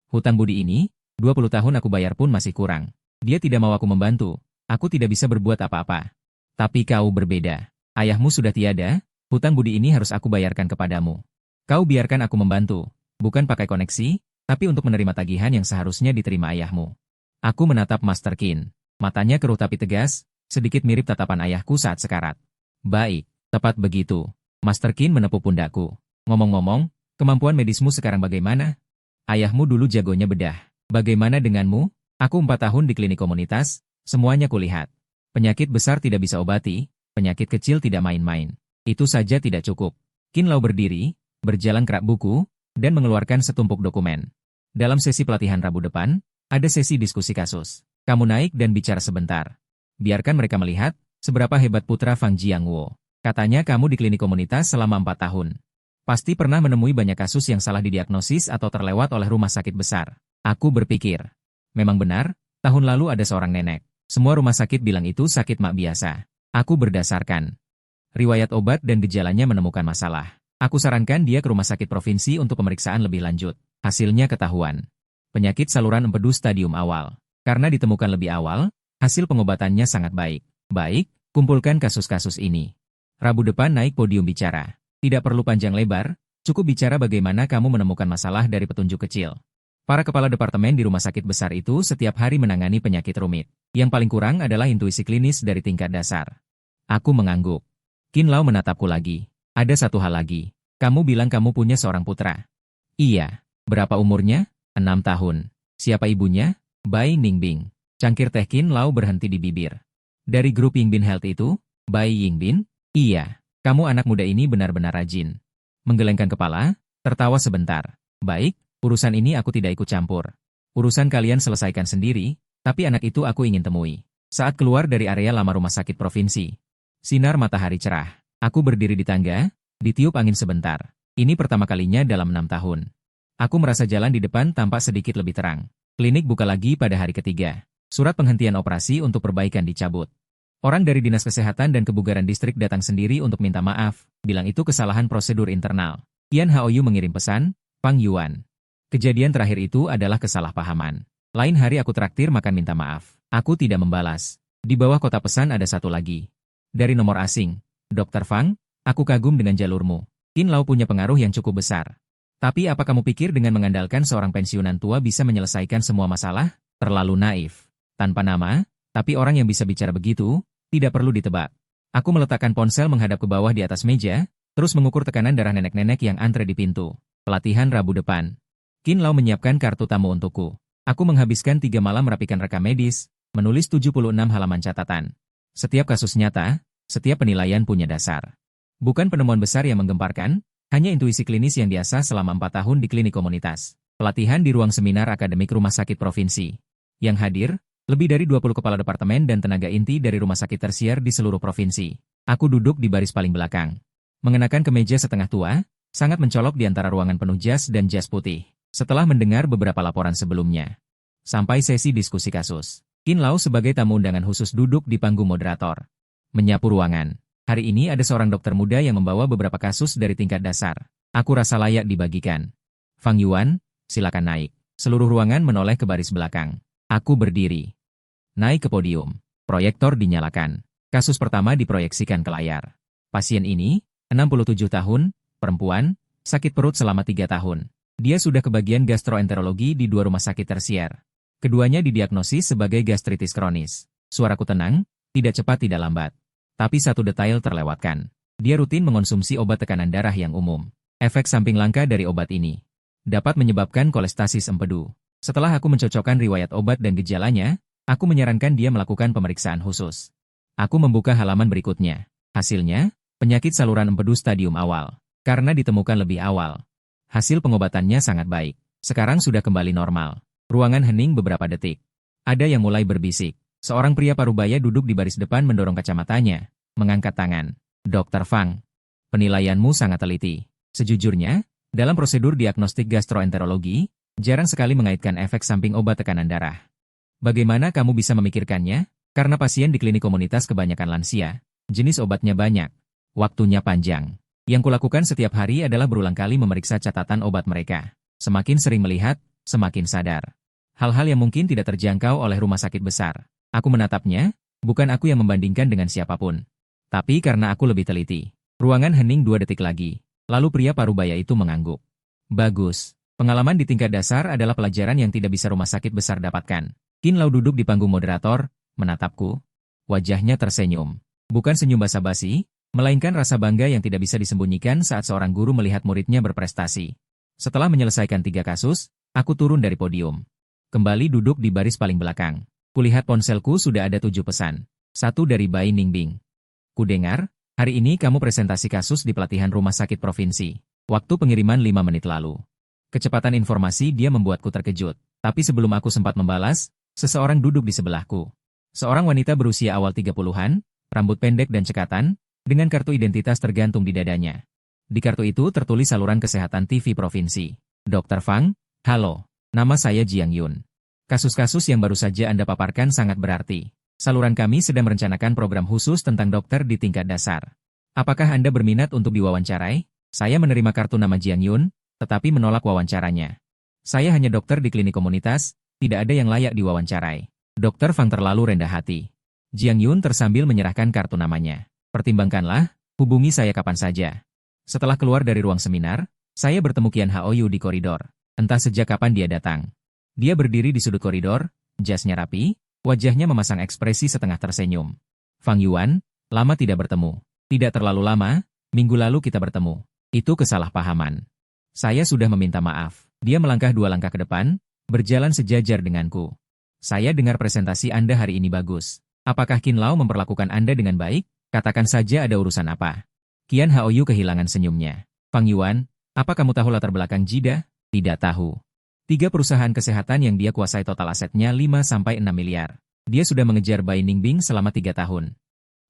Hutang budi ini, 20 tahun aku bayar pun masih kurang. Dia tidak mau aku membantu. Aku tidak bisa berbuat apa-apa. Tapi kau berbeda. Ayahmu sudah tiada, hutang budi ini harus aku bayarkan kepadamu. Kau biarkan aku membantu. Bukan pakai koneksi, tapi untuk menerima tagihan yang seharusnya diterima ayahmu. Aku menatap Master Qin. Matanya keruh tapi tegas, sedikit mirip tatapan ayahku saat sekarat. Baik, tepat begitu. Master Qin menepuk pundakku. Ngomong-ngomong, kemampuan medismu sekarang bagaimana? Ayahmu dulu jagonya bedah. Bagaimana denganmu? Aku 4 tahun di klinik komunitas, semuanya kulihat. Penyakit besar tidak bisa obati, penyakit kecil tidak main-main. Itu saja tidak cukup. Qin Lao berdiri, berjalan ke rak buku, dan mengeluarkan setumpuk dokumen. Dalam sesi pelatihan Rabu depan, ada sesi diskusi kasus. Kamu naik dan bicara sebentar. Biarkan mereka melihat seberapa hebat putra Fang Jiangwo. Katanya kamu di klinik komunitas selama 4 tahun. Pasti pernah menemui banyak kasus yang salah didiagnosis atau terlewat oleh rumah sakit besar. Aku berpikir. Memang benar, tahun lalu ada seorang nenek. Semua rumah sakit bilang itu sakit mak biasa. Aku berdasarkan riwayat obat dan gejalanya menemukan masalah. Aku sarankan dia ke rumah sakit provinsi untuk pemeriksaan lebih lanjut. Hasilnya ketahuan. Penyakit saluran empedu stadium awal. Karena ditemukan lebih awal, hasil pengobatannya sangat baik. Baik, kumpulkan kasus-kasus ini. Rabu depan naik podium bicara. Tidak perlu panjang lebar, cukup bicara bagaimana kamu menemukan masalah dari petunjuk kecil. Para kepala departemen di rumah sakit besar itu setiap hari menangani penyakit rumit. Yang paling kurang adalah intuisi klinis dari tingkat dasar. Aku mengangguk. Qin Lao menatapku lagi. Ada satu hal lagi. Kamu bilang kamu punya seorang putra. Iya. Berapa umurnya? 6 tahun. Siapa ibunya? Bai Ningbing. Cangkir teh Qin Lao berhenti di bibir. Dari grup Yingbin Health itu? Bai Yingbin? Iya. Kamu anak muda ini benar-benar rajin. Menggelengkan kepala, tertawa sebentar. Baik, urusan ini aku tidak ikut campur. Urusan kalian selesaikan sendiri, tapi anak itu aku ingin temui. Saat keluar dari area lama rumah sakit provinsi. Sinar matahari cerah. Aku berdiri di tangga, ditiup angin sebentar. Ini pertama kalinya dalam 6 tahun. Aku merasa jalan di depan tampak sedikit lebih terang. Klinik buka lagi pada hari ketiga. Surat penghentian operasi untuk perbaikan dicabut. Orang dari Dinas Kesehatan dan Kebugaran Distrik datang sendiri untuk minta maaf, bilang itu kesalahan prosedur internal. Qian Haoyu mengirim pesan, Fang Yuan, Kejadian terakhir itu adalah kesalahpahaman. Lain hari aku traktir makan minta maaf. Aku tidak membalas. Di bawah kotak pesan ada satu lagi. Dari nomor asing. Dr. Fang, aku kagum dengan jalurmu. Qin Lao punya pengaruh yang cukup besar. Tapi apa kamu pikir dengan mengandalkan seorang pensiunan tua bisa menyelesaikan semua masalah? Terlalu naif. Tanpa nama, tapi orang yang bisa bicara begitu, tidak perlu ditebak. Aku meletakkan ponsel menghadap ke bawah di atas meja, terus mengukur tekanan darah nenek-nenek yang antre di pintu. Pelatihan Rabu depan. Qin Lao menyiapkan kartu tamu untukku. Aku menghabiskan 3 malam merapikan rekam medis, menulis 76 halaman catatan. Setiap kasus nyata, setiap penilaian punya dasar. Bukan penemuan besar yang menggemparkan, hanya intuisi klinis yang diasah selama 4 tahun di klinik komunitas. Pelatihan di ruang seminar akademik rumah sakit provinsi. Yang hadir, lebih dari 20 kepala departemen dan tenaga inti dari rumah sakit tersier di seluruh provinsi. Aku duduk di baris paling belakang. Mengenakan kemeja setengah tua, sangat mencolok di antara ruangan penuh jas dan jas putih. Setelah mendengar beberapa laporan sebelumnya. Sampai sesi diskusi kasus. Qin Lao sebagai tamu undangan khusus duduk di panggung moderator. Menyapu ruangan. Hari ini ada seorang dokter muda yang membawa beberapa kasus dari tingkat dasar. Aku rasa layak dibagikan. Fang Yuan, silakan naik. Seluruh ruangan menoleh ke baris belakang. Aku berdiri. Naik ke podium. Proyektor dinyalakan. Kasus pertama diproyeksikan ke layar. Pasien ini, 67 tahun, perempuan, sakit perut selama 3 tahun. Dia sudah ke bagian gastroenterologi di 2 rumah sakit tersier. Keduanya didiagnosis sebagai gastritis kronis. Suaraku tenang, tidak cepat tidak lambat. Tapi satu detail terlewatkan. Dia rutin mengonsumsi obat tekanan darah yang umum. Efek samping langka dari obat ini dapat menyebabkan kolestasis empedu. Setelah aku mencocokkan riwayat obat dan gejalanya, aku menyarankan dia melakukan pemeriksaan khusus. Aku membuka halaman berikutnya. Hasilnya, penyakit saluran empedu stadium awal. Karena ditemukan lebih awal. Hasil pengobatannya sangat baik. Sekarang sudah kembali normal. Ruangan hening beberapa detik. Ada yang mulai berbisik. Seorang pria parubaya duduk di baris depan mendorong kacamatanya, mengangkat tangan. Dr. Fang, penilaianmu sangat teliti. Sejujurnya, dalam prosedur diagnostik gastroenterologi, jarang sekali mengaitkan efek samping obat tekanan darah. Bagaimana kamu bisa memikirkannya? Karena pasien di klinik komunitas kebanyakan lansia, jenis obatnya banyak, waktunya panjang. Yang kulakukan setiap hari adalah berulang kali memeriksa catatan obat mereka. Semakin sering melihat, semakin sadar. Hal-hal yang mungkin tidak terjangkau oleh rumah sakit besar. Aku menatapnya, bukan aku yang membandingkan dengan siapapun. Tapi karena aku lebih teliti. Ruangan hening 2 detik lagi. Lalu pria parubaya itu mengangguk. Bagus. Pengalaman di tingkat dasar adalah pelajaran yang tidak bisa rumah sakit besar dapatkan. Qin Lao duduk di panggung moderator, menatapku. Wajahnya tersenyum. Bukan senyum basa-basi, melainkan rasa bangga yang tidak bisa disembunyikan saat seorang guru melihat muridnya berprestasi. Setelah menyelesaikan 3 kasus, aku turun dari podium. Kembali duduk di baris paling belakang. Kulihat ponselku sudah ada 7 pesan. 1 dari Bai Ningbing. Kudengar, hari ini kamu presentasi kasus di pelatihan rumah sakit provinsi. Waktu pengiriman 5 menit lalu. Kecepatan informasi dia membuatku terkejut. Tapi sebelum aku sempat membalas, seseorang duduk di sebelahku. Seorang wanita berusia awal 30-an, rambut pendek dan cekatan, dengan kartu identitas tergantung di dadanya. Di kartu itu tertulis saluran kesehatan TV provinsi. Dr. Fang, halo, nama saya Jiang Yun. Kasus-kasus yang baru saja Anda paparkan sangat berarti. Saluran kami sedang merencanakan program khusus tentang dokter di tingkat dasar. Apakah Anda berminat untuk diwawancarai? Saya menerima kartu nama Jiang Yun, tetapi menolak wawancaranya. Saya hanya dokter di klinik komunitas, tidak ada yang layak diwawancarai. Dr. Fang terlalu rendah hati. Jiang Yun tersambil menyerahkan kartu namanya. Pertimbangkanlah, hubungi saya kapan saja. Setelah keluar dari ruang seminar, saya bertemu Qian Haoyu di koridor. Entah sejak kapan dia datang. Dia berdiri di sudut koridor, jasnya rapi, wajahnya memasang ekspresi setengah tersenyum. Fang Yuan, lama tidak bertemu. Tidak terlalu lama, minggu lalu kita bertemu. Itu kesalahpahaman. Saya sudah meminta maaf. Dia melangkah 2 langkah ke depan, berjalan sejajar denganku. Saya dengar presentasi Anda hari ini bagus. Apakah Qin Lao memperlakukan Anda dengan baik? Katakan saja ada urusan apa. Qian Haoyu kehilangan senyumnya. Fang Yuan, apa kamu tahu latar belakang Jida? Tidak tahu. 3 perusahaan kesehatan yang dia kuasai total asetnya 5-6 miliar. Dia sudah mengejar Bai Ningbing selama 3 tahun.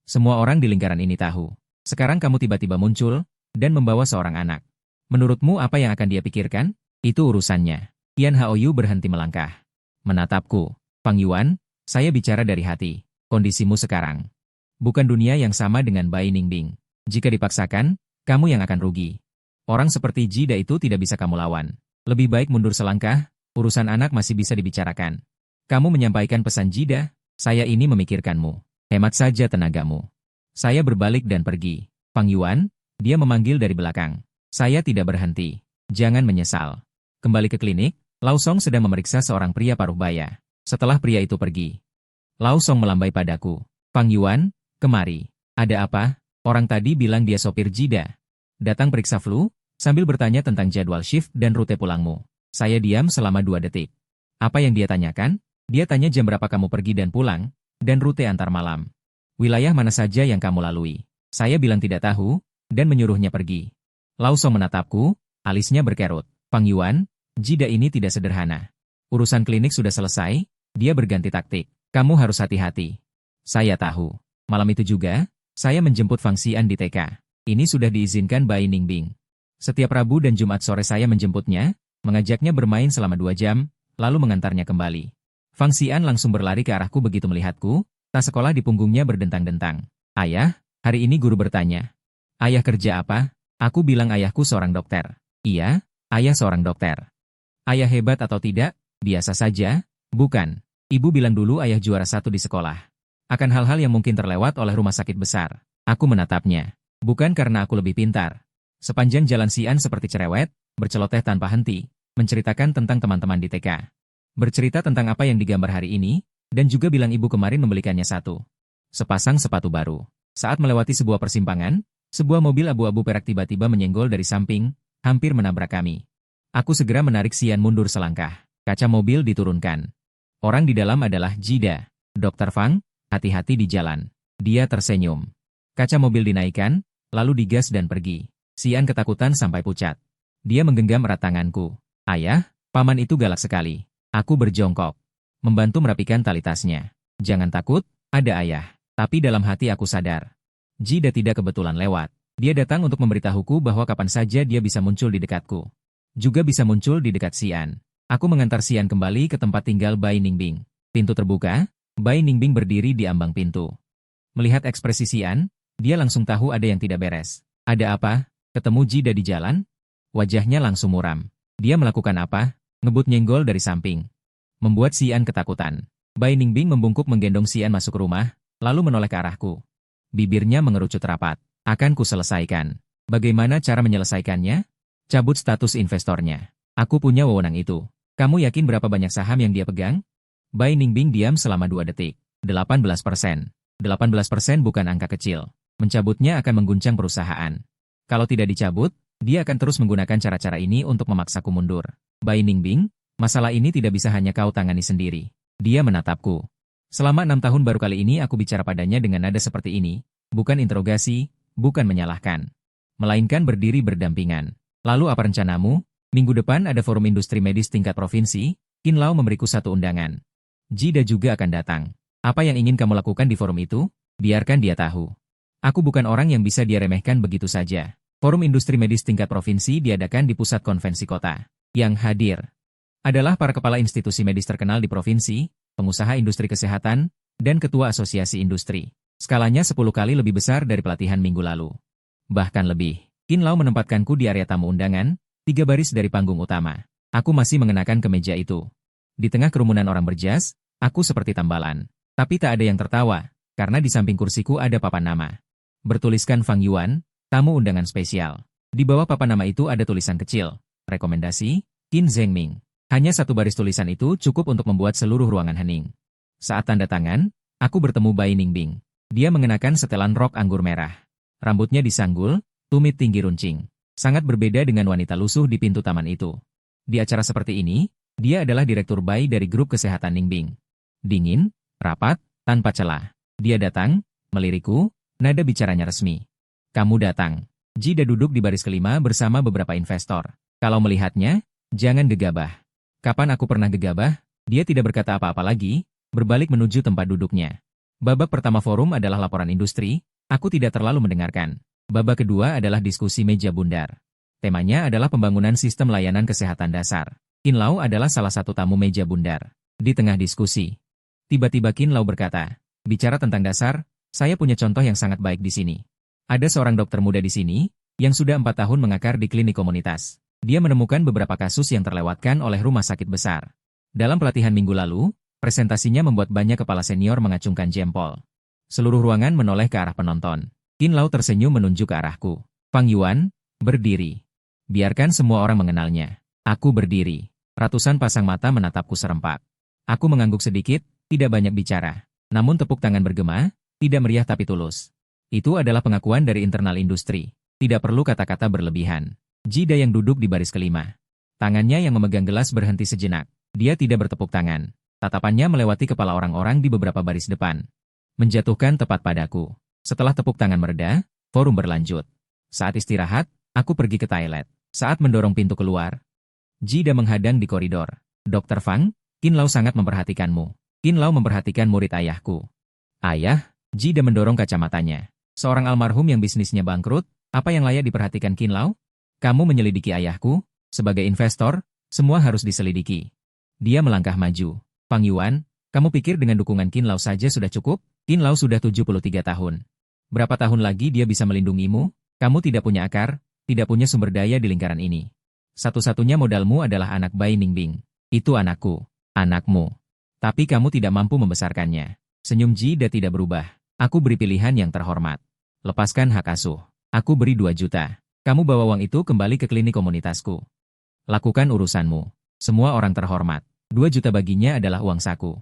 Semua orang di lingkaran ini tahu. Sekarang kamu tiba-tiba muncul, dan membawa seorang anak. Menurutmu apa yang akan dia pikirkan? Itu urusannya. Qian Haoyu berhenti melangkah. Menatapku. Fang Yuan, saya bicara dari hati. Kondisimu sekarang. Bukan dunia yang sama dengan Bai Ningbing. Jika dipaksakan, kamu yang akan rugi. Orang seperti Jida itu tidak bisa kamu lawan. Lebih baik mundur selangkah, urusan anak masih bisa dibicarakan. Kamu menyampaikan pesan Jida, saya ini memikirkanmu. Hemat saja tenagamu. Saya berbalik dan pergi. Fang Yuan, dia memanggil dari belakang. Saya tidak berhenti. Jangan menyesal. Kembali ke klinik, Lau Song sedang memeriksa seorang pria paruh baya. Setelah pria itu pergi, Lau Song melambai padaku. Fang Yuan, kemari. Ada apa? Orang tadi bilang dia sopir Jida. Datang periksa flu, sambil bertanya tentang jadwal shift dan rute pulangmu. Saya diam selama 2 detik. Apa yang dia tanyakan? Dia tanya jam berapa kamu pergi dan pulang, dan rute antar malam. Wilayah mana saja yang kamu lalui? Saya bilang tidak tahu, dan menyuruhnya pergi. Lau Song menatapku, alisnya berkerut. Fang Yuan, Jida ini tidak sederhana. Urusan klinik sudah selesai, dia berganti taktik. Kamu harus hati-hati. Saya tahu. Malam itu juga, saya menjemput Fang Xian di TK. Ini sudah diizinkan Bai Ningbing. Setiap Rabu dan Jumat sore saya menjemputnya, mengajaknya bermain selama 2 jam, lalu mengantarnya kembali. Fang Xian langsung berlari ke arahku begitu melihatku, tas sekolah di punggungnya berdentang-dentang. Ayah, hari ini guru bertanya. Ayah kerja apa? Aku bilang ayahku seorang dokter. Iya, ayah seorang dokter. Ayah hebat atau tidak? Biasa saja, bukan. Ibu bilang dulu ayah juara 1 di sekolah. Akan hal-hal yang mungkin terlewat oleh rumah sakit besar. Aku menatapnya. Bukan karena aku lebih pintar. Sepanjang jalan Xian seperti cerewet, berceloteh tanpa henti, menceritakan tentang teman-teman di TK. Bercerita tentang apa yang digambar hari ini, dan juga bilang ibu kemarin membelikannya 1 sepasang sepatu baru. Saat melewati sebuah persimpangan, sebuah mobil abu-abu perak tiba-tiba menyenggol dari samping, hampir menabrak kami. Aku segera menarik Xian mundur selangkah. Kaca mobil diturunkan. Orang di dalam adalah Jida. Dr. Fang, hati-hati di jalan. Dia tersenyum. Kaca mobil dinaikkan, lalu digas dan pergi. Xian ketakutan sampai pucat. Dia menggenggam erat tanganku. Ayah, paman itu galak sekali. Aku berjongkok, membantu merapikan tali tasnya. Jangan takut, ada ayah. Tapi dalam hati aku sadar. Jida tidak kebetulan lewat. Dia datang untuk memberitahuku bahwa kapan saja dia bisa muncul di dekatku. Juga bisa muncul di dekat Xian. Aku mengantar Xian kembali ke tempat tinggal Bai Ningbing. Pintu terbuka, Bai Ningbing berdiri di ambang pintu. Melihat ekspresi Xian, dia langsung tahu ada yang tidak beres. Ada apa? Ketemu Jida di jalan? Wajahnya langsung muram. Dia melakukan apa? Ngebut nyenggol dari samping. Membuat Xian ketakutan. Bai Ningbing membungkuk menggendong Xian masuk rumah, lalu menoleh ke arahku. Bibirnya mengerucut rapat. Akan ku selesaikan. Bagaimana cara menyelesaikannya? Cabut status investornya. Aku punya wewenang itu. Kamu yakin berapa banyak saham yang dia pegang? Bai Ningbing diam selama 2 detik. 18%. 18% bukan angka kecil. Mencabutnya akan mengguncang perusahaan. Kalau tidak dicabut, dia akan terus menggunakan cara-cara ini untuk memaksaku mundur. Bai Ningbing, masalah ini tidak bisa hanya kau tangani sendiri. Dia menatapku. Selama 6 tahun baru kali ini aku bicara padanya dengan nada seperti ini, bukan interogasi, bukan menyalahkan. Melainkan berdiri berdampingan. Lalu apa rencanamu? Minggu depan ada forum industri medis tingkat provinsi, Qin Lao memberiku 1 undangan. Jida juga akan datang. Apa yang ingin kamu lakukan di forum itu? Biarkan dia tahu. Aku bukan orang yang bisa dia remehkan begitu saja. Forum industri medis tingkat provinsi diadakan di pusat konvensi kota. Yang hadir adalah para kepala institusi medis terkenal di provinsi, pengusaha industri kesehatan, dan ketua asosiasi industri. Skalanya 10 kali lebih besar dari pelatihan minggu lalu. Bahkan lebih. Qin Lao menempatkanku di area tamu undangan, 3 baris dari panggung utama. Aku masih mengenakan kemeja itu. Di tengah kerumunan orang berjas, aku seperti tambalan. Tapi tak ada yang tertawa, karena di samping kursiku ada papan nama. Bertuliskan Fang Yuan, tamu undangan spesial. Di bawah papan nama itu ada tulisan kecil. Rekomendasi, Qin Zhengming. Hanya 1 baris tulisan itu cukup untuk membuat seluruh ruangan hening. Saat tanda tangan, aku bertemu Bai Ningbing. Dia mengenakan setelan rok anggur merah. Rambutnya disanggul, tumit tinggi runcing. Sangat berbeda dengan wanita lusuh di pintu taman itu. Di acara seperti ini, dia adalah direktur Bai dari grup kesehatan Ningbing. Dingin, rapat, tanpa celah. Dia datang, melirikku, nada bicaranya resmi. Kamu datang. Jida duduk di baris kelima bersama beberapa investor. Kalau melihatnya, jangan gegabah. Kapan aku pernah gegabah? Dia tidak berkata apa-apa lagi, berbalik menuju tempat duduknya. Babak pertama forum adalah laporan industri, aku tidak terlalu mendengarkan. Babak kedua adalah diskusi meja bundar. Temanya adalah pembangunan sistem layanan kesehatan dasar. Qin Lao adalah salah satu tamu meja bundar. Di tengah diskusi, tiba-tiba Qin Lao berkata, bicara tentang dasar, saya punya contoh yang sangat baik di sini. Ada seorang dokter muda di sini, yang sudah 4 tahun mengakar di klinik komunitas. Dia menemukan beberapa kasus yang terlewatkan oleh rumah sakit besar. Dalam pelatihan minggu lalu, presentasinya membuat banyak kepala senior mengacungkan jempol. Seluruh ruangan menoleh ke arah penonton. Qin Lao tersenyum menunjuk ke arahku. Fang Yuan, berdiri. Biarkan semua orang mengenalnya. Aku berdiri. Ratusan pasang mata menatapku serempak. Aku mengangguk sedikit, tidak banyak bicara. Namun tepuk tangan bergema, tidak meriah tapi tulus. Itu adalah pengakuan dari internal industri. Tidak perlu kata-kata berlebihan. Jida yang duduk di baris kelima. Tangannya yang memegang gelas berhenti sejenak. Dia tidak bertepuk tangan. Tatapannya melewati kepala orang-orang di beberapa baris depan. Menjatuhkan tepat padaku. Setelah tepuk tangan mereda, forum berlanjut. Saat istirahat, aku pergi ke toilet. Saat mendorong pintu keluar, Jida menghadang di koridor. Dr. Fang, Qin Lao sangat memperhatikanmu. Qin Lao memperhatikan murid ayahku. Ayah, Jida mendorong kacamatanya. Seorang almarhum yang bisnisnya bangkrut, apa yang layak diperhatikan Qin Lao? Kamu menyelidiki ayahku? Sebagai investor, semua harus diselidiki. Dia melangkah maju. Fang Yuan, kamu pikir dengan dukungan Qin Lao saja sudah cukup? Qin Lao sudah 73 tahun. Berapa tahun lagi dia bisa melindungimu? Kamu tidak punya akar, tidak punya sumber daya di lingkaran ini. Satu-satunya modalmu adalah anak Bai Ningbing. Itu anakku, anakmu. Tapi kamu tidak mampu membesarkannya. Senyum Jida tidak berubah. Aku beri pilihan yang terhormat. Lepaskan hak asuh. Aku beri 2 juta. Kamu bawa uang itu kembali ke klinik komunitasku. Lakukan urusanmu. Semua orang terhormat. 2 juta baginya adalah uang saku.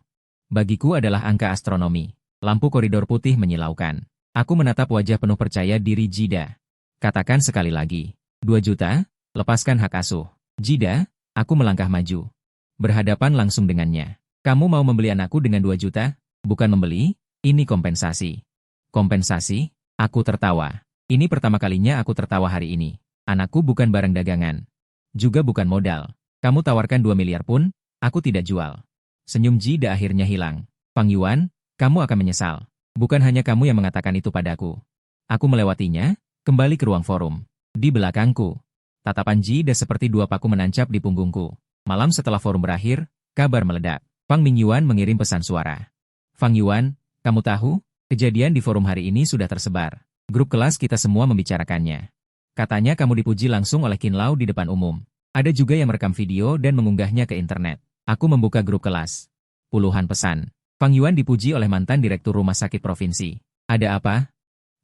Bagiku adalah angka astronomi. Lampu koridor putih menyilaukan. Aku menatap wajah penuh percaya diri Jida. Katakan sekali lagi. 2 juta? Lepaskan hak asuh. Jida, aku melangkah maju. Berhadapan langsung dengannya. Kamu mau membeli anakku dengan 2 juta? Bukan membeli, ini kompensasi. Kompensasi? Aku tertawa. Ini pertama kalinya aku tertawa hari ini. Anakku bukan barang dagangan. Juga bukan modal. Kamu tawarkan 2 miliar pun, aku tidak jual. Senyum Jida akhirnya hilang. Fang Yuan, kamu akan menyesal. Bukan hanya kamu yang mengatakan itu padaku. Aku melewatinya, kembali ke ruang forum. Di belakangku, tatapan Jida seperti 2 paku menancap di punggungku. Malam setelah forum berakhir, kabar meledak. Fang Mingyuan mengirim pesan suara. Fang Yuan, kamu tahu, kejadian di forum hari ini sudah tersebar. Grup kelas kita semua membicarakannya. Katanya kamu dipuji langsung oleh Qin Lao di depan umum. Ada juga yang merekam video dan mengunggahnya ke internet. Aku membuka grup kelas. Puluhan pesan. Fang Yuan dipuji oleh mantan direktur rumah sakit provinsi. Ada apa?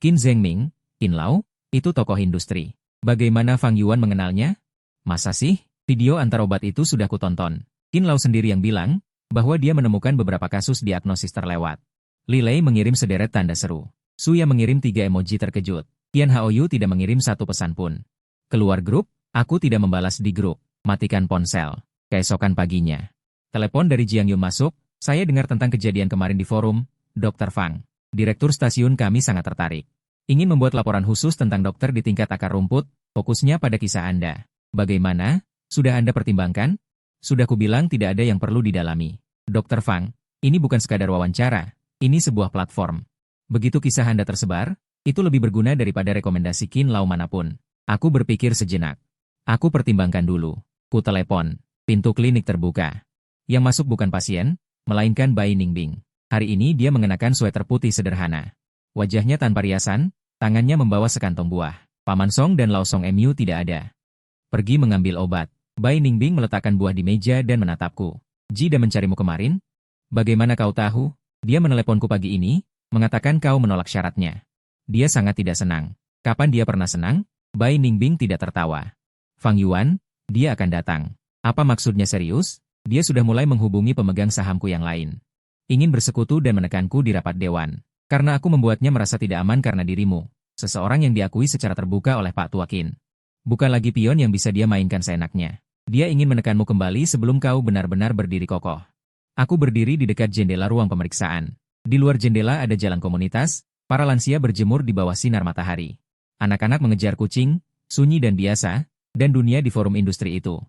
Qin Zhengming, Qin Lao, itu tokoh industri. Bagaimana Fang Yuan mengenalnya? Masa sih? Video antar obat itu sudah kutonton. Qin Lao sendiri yang bilang bahwa dia menemukan beberapa kasus diagnosis terlewat. Li Lei mengirim sederet tanda seru. Suya mengirim 3 emoji terkejut. Qian Haoyu tidak mengirim 1 pesan pun. Keluar grup, aku tidak membalas di grup. Matikan ponsel. Keesokan paginya, telepon dari Jiang Yun masuk. Saya dengar tentang kejadian kemarin di forum. Dr. Fang, direktur stasiun kami sangat tertarik. Ingin membuat laporan khusus tentang dokter di tingkat akar rumput, fokusnya pada kisah Anda. Bagaimana? Sudah Anda pertimbangkan? Sudah kubilang tidak ada yang perlu didalami. Dr. Fang, ini bukan sekadar wawancara. Ini sebuah platform. Begitu kisah Anda tersebar, itu lebih berguna daripada rekomendasi Qin Lao manapun. Aku berpikir sejenak. Aku pertimbangkan dulu. Ku telepon. Pintu klinik terbuka. Yang masuk bukan pasien, melainkan Bai Ningbing. Hari ini dia mengenakan sweater putih sederhana. Wajahnya tanpa riasan, tangannya membawa sekantong buah. Paman Song dan Lao Song Mu tidak ada. Pergi mengambil obat. Bai Ningbing meletakkan buah di meja dan menatapku. Jida mencarimu kemarin? Bagaimana kau tahu? Dia meneleponku pagi ini, mengatakan kau menolak syaratnya. Dia sangat tidak senang. Kapan dia pernah senang? Bai Ningbing tidak tertawa. Fang Yuan, dia akan datang. Apa maksudnya serius? Dia sudah mulai menghubungi pemegang sahamku yang lain. Ingin bersekutu dan menekanku di rapat dewan. Karena aku membuatnya merasa tidak aman karena dirimu. Seseorang yang diakui secara terbuka oleh Pak Tua Qin. Bukan lagi pion yang bisa dia mainkan seenaknya. Dia ingin menekanmu kembali sebelum kau benar-benar berdiri kokoh. Aku berdiri di dekat jendela ruang pemeriksaan. Di luar jendela ada jalan komunitas, para lansia berjemur di bawah sinar matahari. Anak-anak mengejar kucing, sunyi dan biasa, dan dunia di forum industri itu.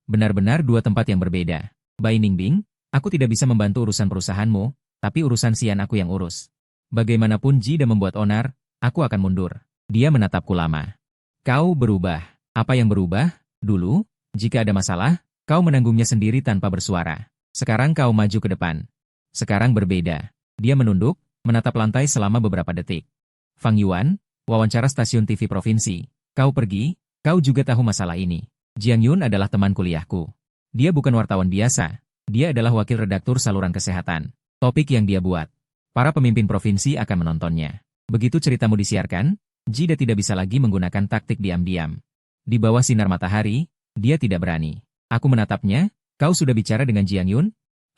Benar-benar 2 tempat yang berbeda. Bai Ningbing, aku tidak bisa membantu urusan perusahaanmu, tapi urusan Sian aku yang urus. Bagaimanapun Jida membuat onar, aku akan mundur. Dia menatapku lama. Kau berubah. Apa yang berubah? Dulu, jika ada masalah, kau menanggungnya sendiri tanpa bersuara. Sekarang kau maju ke depan. Sekarang berbeda. Dia menunduk, menatap lantai selama beberapa detik. Fang Yuan, wawancara stasiun TV provinsi. Kau pergi, kau juga tahu masalah ini. Jiang Yun adalah teman kuliahku. Dia bukan wartawan biasa. Dia adalah wakil redaktur saluran kesehatan. Topik yang dia buat, para pemimpin provinsi akan menontonnya. Begitu ceritamu disiarkan, Jida tidak bisa lagi menggunakan taktik diam-diam. Di bawah sinar matahari, dia tidak berani. Aku menatapnya. Kau sudah bicara dengan Jiang Yun?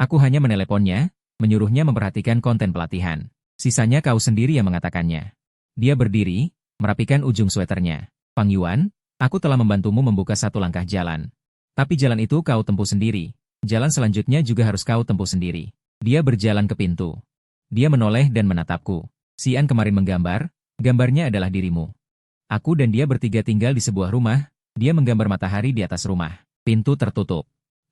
Aku hanya meneleponnya, menyuruhnya memperhatikan konten pelatihan. Sisanya kau sendiri yang mengatakannya. Dia berdiri, merapikan ujung sweaternya. Fang Yuan, aku telah membantumu membuka satu langkah jalan. Tapi jalan itu kau tempuh sendiri. Jalan selanjutnya juga harus kau tempuh sendiri. Dia berjalan ke pintu. Dia menoleh dan menatapku. Xian kemarin menggambar, gambarnya adalah dirimu. Aku dan dia bertiga tinggal di sebuah rumah, dia menggambar matahari di atas rumah. Pintu tertutup.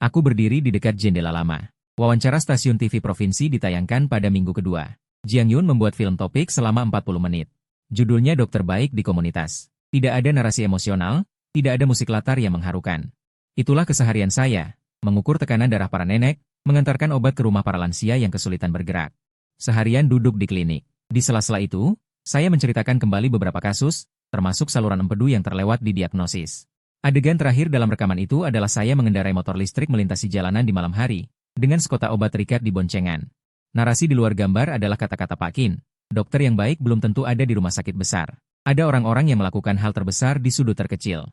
Aku berdiri di dekat jendela lama. Wawancara stasiun TV provinsi ditayangkan pada minggu kedua. Jiang Yun membuat film topik selama 40 menit. Judulnya Dokter Baik di Komunitas. Tidak ada narasi emosional, tidak ada musik latar yang mengharukan. Itulah keseharian saya, mengukur tekanan darah para nenek, mengantarkan obat ke rumah para lansia yang kesulitan bergerak. Seharian duduk di klinik. Di sela-sela itu, saya menceritakan kembali beberapa kasus, termasuk saluran empedu yang terlewat di diagnosis. Adegan terakhir dalam rekaman itu adalah saya mengendarai motor listrik melintasi jalanan di malam hari, dengan sekota obat terikat di boncengan. Narasi di luar gambar adalah kata-kata Pak Qin, dokter yang baik belum tentu ada di rumah sakit besar. Ada orang-orang yang melakukan hal terbesar di sudut terkecil.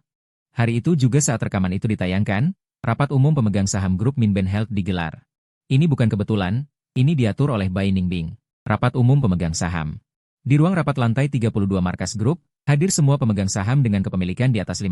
Hari itu juga saat rekaman itu ditayangkan, rapat umum pemegang saham grup Minben Health digelar. Ini bukan kebetulan, ini diatur oleh Bai Ningbing, rapat umum pemegang saham. Di ruang rapat lantai 32 markas grup, hadir semua pemegang saham dengan kepemilikan di atas 5%,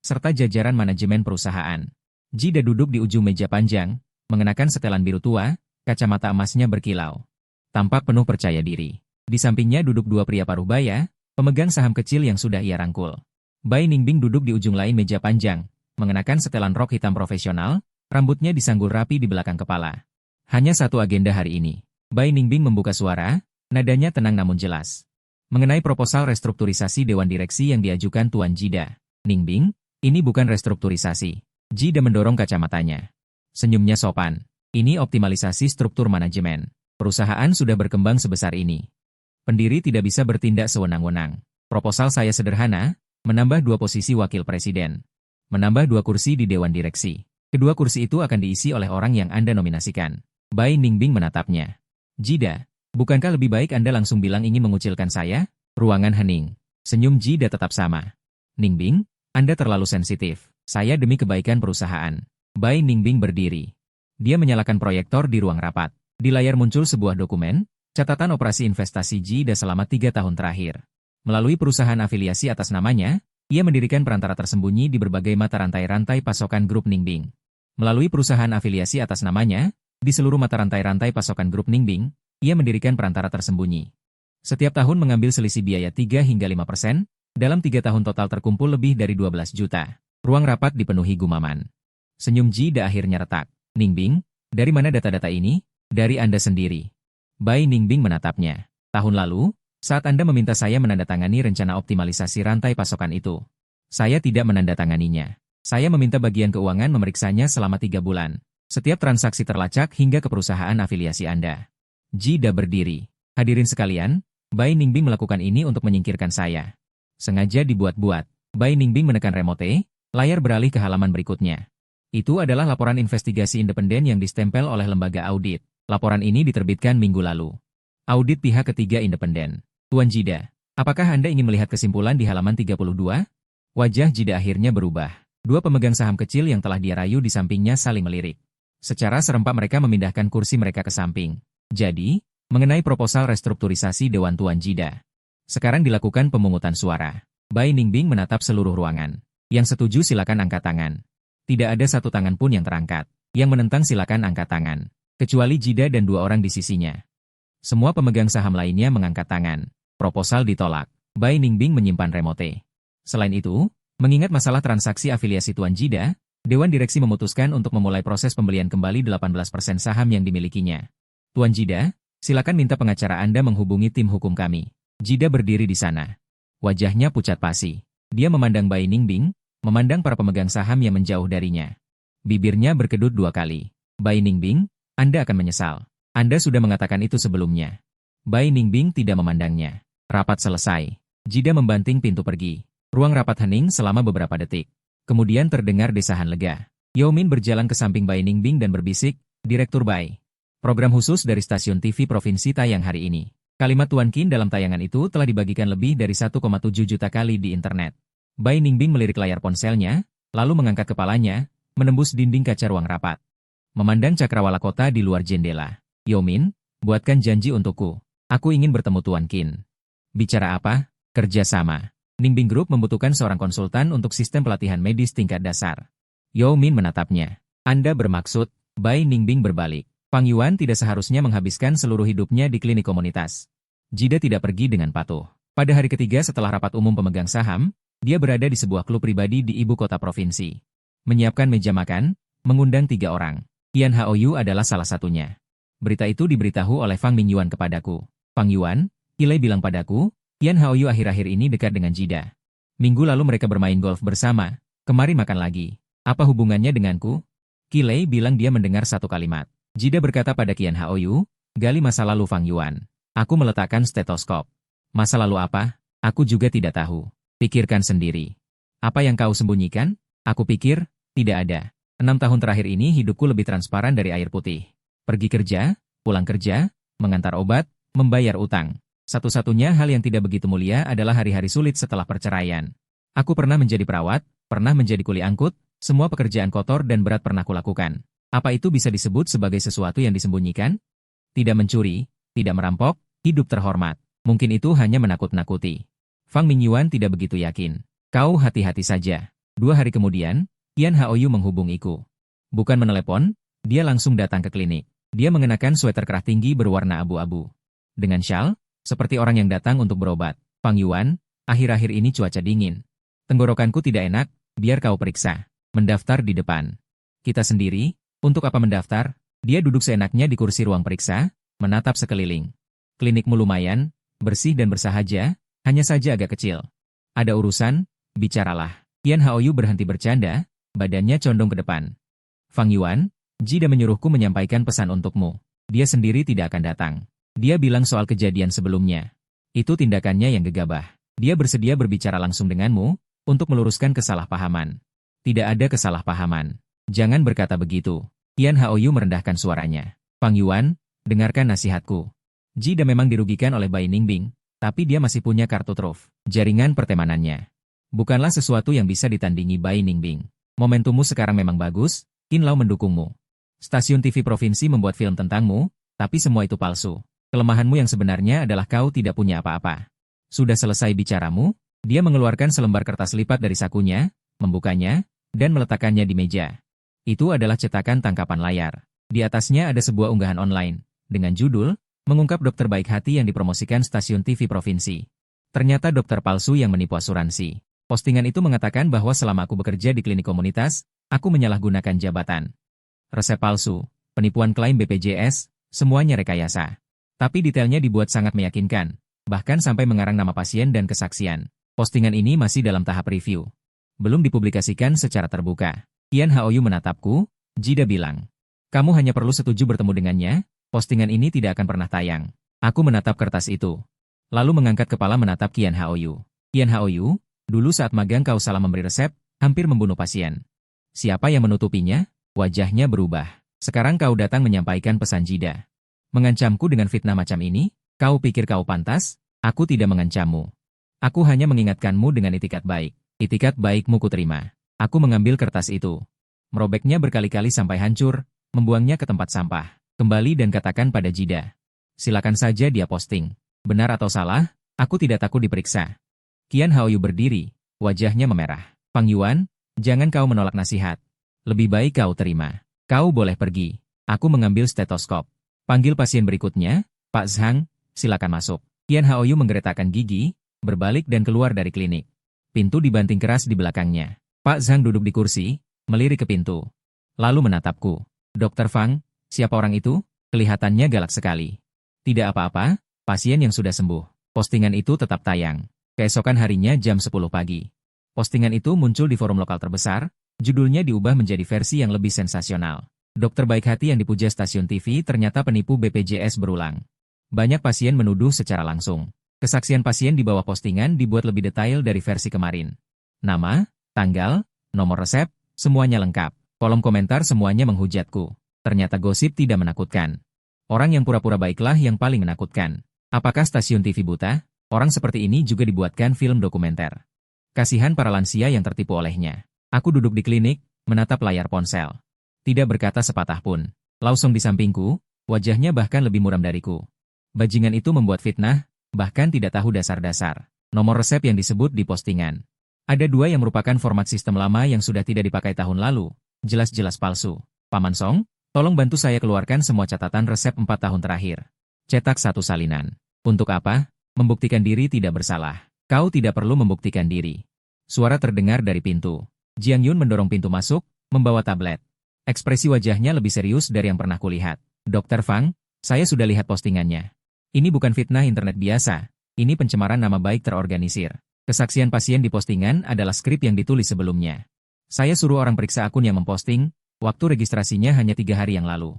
serta jajaran manajemen perusahaan. Jida duduk di ujung meja panjang, mengenakan setelan biru tua, kacamata emasnya berkilau. Tampak penuh percaya diri. Di sampingnya duduk dua pria paruh baya, pemegang saham kecil yang sudah ia rangkul. Bai Ningbing duduk di ujung lain meja panjang, mengenakan setelan rok hitam profesional, rambutnya disanggul rapi di belakang kepala. Hanya satu agenda hari ini. Bai Ningbing membuka suara, nadanya tenang namun jelas. Mengenai proposal restrukturisasi Dewan Direksi yang diajukan Tuan Jida. Ningbing, ini bukan restrukturisasi. Jida mendorong kacamatanya. Senyumnya sopan. Ini optimalisasi struktur manajemen. Perusahaan sudah berkembang sebesar ini. Pendiri tidak bisa bertindak sewenang-wenang. Proposal saya sederhana, menambah 2 posisi wakil presiden. Menambah 2 kursi di Dewan Direksi. Kedua kursi itu akan diisi oleh orang yang Anda nominasikan. Bai Ningbing menatapnya. Jida, bukankah lebih baik Anda langsung bilang ingin mengucilkan saya? Ruangan hening. Senyum Jida tetap sama. Ningbing, Anda terlalu sensitif. Saya demi kebaikan perusahaan. Bai Ningbing berdiri. Dia menyalakan proyektor di ruang rapat. Di layar muncul sebuah dokumen, catatan operasi investasi Jida selama 3 tahun terakhir. Melalui perusahaan afiliasi atas namanya, ia mendirikan perantara tersembunyi di berbagai mata rantai-rantai pasokan grup Ningbing. Melalui perusahaan afiliasi atas namanya, di seluruh mata rantai-rantai pasokan grup Ningbing, ia mendirikan perantara tersembunyi. Setiap tahun mengambil selisih biaya 3 hingga 5%, dalam 3 tahun total terkumpul lebih dari 12 juta. Ruang rapat dipenuhi gumaman. Senyum Jida akhirnya retak. Ningbing, dari mana data-data ini? Dari Anda sendiri. Bai Ningbing menatapnya. Tahun lalu, saat Anda meminta saya menandatangani rencana optimalisasi rantai pasokan itu. Saya tidak menandatanganinya. Saya meminta bagian keuangan memeriksanya selama 3 bulan. Setiap transaksi terlacak hingga ke perusahaan afiliasi Anda. Jida berdiri. Hadirin sekalian, Bai Ningbing melakukan ini untuk menyingkirkan saya. Sengaja dibuat-buat. Bai Ningbing menekan remote, layar beralih ke halaman berikutnya. Itu adalah laporan investigasi independen yang distempel oleh lembaga audit. Laporan ini diterbitkan minggu lalu. Audit pihak ketiga independen. Tuan Jida, apakah Anda ingin melihat kesimpulan di halaman 32? Wajah Jida akhirnya berubah. 2 pemegang saham kecil yang telah dia rayu di sampingnya saling melirik. Secara serempak mereka memindahkan kursi mereka ke samping. Jadi, mengenai proposal restrukturisasi Dewan Tuan Jida. Sekarang dilakukan pemungutan suara. Bai Ningbing menatap seluruh ruangan. Yang setuju silakan angkat tangan. Tidak ada satu tangan pun yang terangkat. Yang menentang silakan angkat tangan. Kecuali Jida dan 2 orang di sisinya. Semua pemegang saham lainnya mengangkat tangan. Proposal ditolak. Bai Ningbing menyimpan remote. Selain itu, mengingat masalah transaksi afiliasi Tuan Jida, Dewan Direksi memutuskan untuk memulai proses pembelian kembali 18% saham yang dimilikinya. Tuan Jida, silakan minta pengacara Anda menghubungi tim hukum kami. Jida berdiri di sana. Wajahnya pucat pasi. Dia memandang Bai Ningbing, memandang para pemegang saham yang menjauh darinya. Bibirnya berkedut 2 kali. Bai Ningbing, Anda akan menyesal. Anda sudah mengatakan itu sebelumnya. Bai Ningbing tidak memandangnya. Rapat selesai. Jida membanting pintu pergi. Ruang rapat hening selama beberapa detik. Kemudian terdengar desahan lega. Yao Min berjalan ke samping Bai Ningbing dan berbisik, "Direktur Bai. Program khusus dari stasiun TV provinsi tayang hari ini." Kalimat Tuan Qin dalam tayangan itu telah dibagikan lebih dari 1,7 juta kali di internet. Bai Ningbing melirik layar ponselnya, lalu mengangkat kepalanya, menembus dinding kaca ruang rapat. Memandang cakrawala kota di luar jendela. "Yao Min, buatkan janji untukku. Aku ingin bertemu Tuan Qin." "Bicara apa?" "Kerja sama. Ningbing Group membutuhkan seorang konsultan untuk sistem pelatihan medis tingkat dasar." Yao Min menatapnya. "Anda bermaksud?" Bai Ningbing berbalik. "Fang Yuan tidak seharusnya menghabiskan seluruh hidupnya di klinik komunitas." Jida tidak pergi dengan patuh. Pada hari ketiga setelah rapat umum pemegang saham, dia berada di sebuah klub pribadi di ibu kota provinsi. Menyiapkan meja makan, mengundang 3 orang. Qian Haoyu adalah salah satunya. Berita itu diberitahu oleh Fang Mingyuan kepadaku. "Fang Yuan, Qilei bilang padaku, Qian Haoyu akhir-akhir ini dekat dengan Jida. Minggu lalu mereka bermain golf bersama, kemari makan lagi. Apa hubungannya denganku?" Qilei bilang dia mendengar satu kalimat. Jida berkata pada Qian Haoyu, "Gali masa lalu Fang Yuan." Aku meletakkan stetoskop. "Masa lalu apa? Aku juga tidak tahu. Pikirkan sendiri. Apa yang kau sembunyikan?" Aku pikir, tidak ada. 6 tahun terakhir ini hidupku lebih transparan dari air putih. Pergi kerja, pulang kerja, mengantar obat, membayar utang. Satu-satunya hal yang tidak begitu mulia adalah hari-hari sulit setelah perceraian. Aku pernah menjadi perawat, pernah menjadi kuli angkut, semua pekerjaan kotor dan berat pernah kulakukan. Apa itu bisa disebut sebagai sesuatu yang disembunyikan? Tidak mencuri, tidak merampok, hidup terhormat. Mungkin itu hanya menakut-nakuti. Fang Mingyuan tidak begitu yakin. "Kau hati-hati saja." 2 hari kemudian, Qian Haoyu menghubungiku. Bukan menelepon, dia langsung datang ke klinik. Dia mengenakan sweater kerah tinggi berwarna abu-abu. Dengan syal, seperti orang yang datang untuk berobat. "Fang Yuan, akhir-akhir ini cuaca dingin. Tenggorokanku tidak enak, biar kau periksa." Mendaftar di depan. "Kita sendiri, untuk apa mendaftar?" Dia duduk seenaknya di kursi ruang periksa, menatap sekeliling. "Klinikmu lumayan, bersih dan bersahaja, hanya saja agak kecil. Ada urusan, bicaralah." Qian Haoyu berhenti bercanda, badannya condong ke depan. "Fang Yuan, Jida menyuruhku menyampaikan pesan untukmu. Dia sendiri tidak akan datang. Dia bilang soal kejadian sebelumnya. Itu tindakannya yang gegabah. Dia bersedia berbicara langsung denganmu, untuk meluruskan kesalahpahaman." "Tidak ada kesalahpahaman. Jangan berkata begitu." Qian Haoyu merendahkan suaranya. "Fang Yuan, dengarkan nasihatku. Jida memang dirugikan oleh Bai Ningbing, tapi dia masih punya kartu truf, jaringan pertemanannya. Bukanlah sesuatu yang bisa ditandingi Bai Ningbing. Momentummu sekarang memang bagus, Qin Lao mendukungmu. Stasiun TV provinsi membuat film tentangmu, tapi semua itu palsu. Kelemahanmu yang sebenarnya adalah kau tidak punya apa-apa." "Sudah selesai bicaramu?" Dia mengeluarkan selembar kertas lipat dari sakunya, membukanya, dan meletakkannya di meja. Itu adalah cetakan tangkapan layar. Di atasnya ada sebuah unggahan online, dengan judul, "Mengungkap dokter baik hati yang dipromosikan stasiun TV provinsi." Ternyata dokter palsu yang menipu asuransi. Postingan itu mengatakan bahwa selama aku bekerja di klinik komunitas, aku menyalahgunakan jabatan. Resep palsu, penipuan klaim BPJS, semuanya rekayasa. Tapi detailnya dibuat sangat meyakinkan, bahkan sampai mengarang nama pasien dan kesaksian. Postingan ini masih dalam tahap review. Belum dipublikasikan secara terbuka. Qian Haoyu menatapku, Jida bilang. "Kamu hanya perlu setuju bertemu dengannya, postingan ini tidak akan pernah tayang." Aku menatap kertas itu. Lalu mengangkat kepala menatap Qian Haoyu. "Qian Haoyu, dulu saat magang kau salah memberi resep, hampir membunuh pasien. Siapa yang menutupinya?" Wajahnya berubah. "Sekarang kau datang menyampaikan pesan Jida. Mengancamku dengan fitnah macam ini? Kau pikir kau pantas? Aku tidak mengancammu. Aku hanya mengingatkanmu dengan itikat baik. Itikat baikmu kuterima." Aku mengambil kertas itu. Merobeknya berkali-kali sampai hancur, membuangnya ke tempat sampah. "Kembali dan katakan pada Jida. Silakan saja dia posting. Benar atau salah, aku tidak takut diperiksa." Qian Haoyu berdiri, wajahnya memerah. "Fang Yuan, jangan kau menolak nasihat. Lebih baik kau terima. Kau boleh pergi." Aku mengambil stetoskop. "Panggil pasien berikutnya, Pak Zhang, silakan masuk." Qian Haoyu menggeretakkan gigi, berbalik dan keluar dari klinik. Pintu dibanting keras di belakangnya. Pak Zhang duduk di kursi, melirik ke pintu. Lalu menatapku. "Dokter Fang, siapa orang itu?" Kelihatannya galak sekali. "Tidak apa-apa, pasien yang sudah sembuh." Postingan itu tetap tayang. Keesokan harinya jam 10 pagi. Postingan itu muncul di forum lokal terbesar, judulnya diubah menjadi versi yang lebih sensasional. "Dokter baik hati yang dipuja stasiun TV ternyata penipu BPJS berulang." Banyak pasien menuduh secara langsung. Kesaksian pasien di bawah postingan dibuat lebih detail dari versi kemarin. Nama, tanggal, nomor resep, semuanya lengkap. Kolom komentar semuanya menghujatku. Ternyata gosip tidak menakutkan. Orang yang pura-pura baiklah yang paling menakutkan. Apakah stasiun TV buta? Orang seperti ini juga dibuatkan film dokumenter. Kasihan para lansia yang tertipu olehnya. Aku duduk di klinik, menatap layar ponsel. Tidak berkata sepatah pun. Langsung di sampingku, wajahnya bahkan lebih muram dariku. Bajingan itu membuat fitnah, bahkan tidak tahu dasar-dasar. Nomor resep yang disebut di postingan. Ada 2 yang merupakan format sistem lama yang sudah tidak dipakai tahun lalu. Jelas-jelas palsu. Paman Song, tolong bantu saya keluarkan semua catatan resep 4 tahun terakhir. Cetak 1 salinan. Untuk apa? Membuktikan diri tidak bersalah. Kau tidak perlu membuktikan diri. Suara terdengar dari pintu. Jiang Yun mendorong pintu masuk, membawa tablet. Ekspresi wajahnya lebih serius dari yang pernah kulihat. Dr. Fang, saya sudah lihat postingannya. Ini bukan fitnah internet biasa. Ini pencemaran nama baik terorganisir. Kesaksian pasien di postingan adalah skrip yang ditulis sebelumnya. Saya suruh orang periksa akun yang memposting, waktu registrasinya hanya 3 hari yang lalu.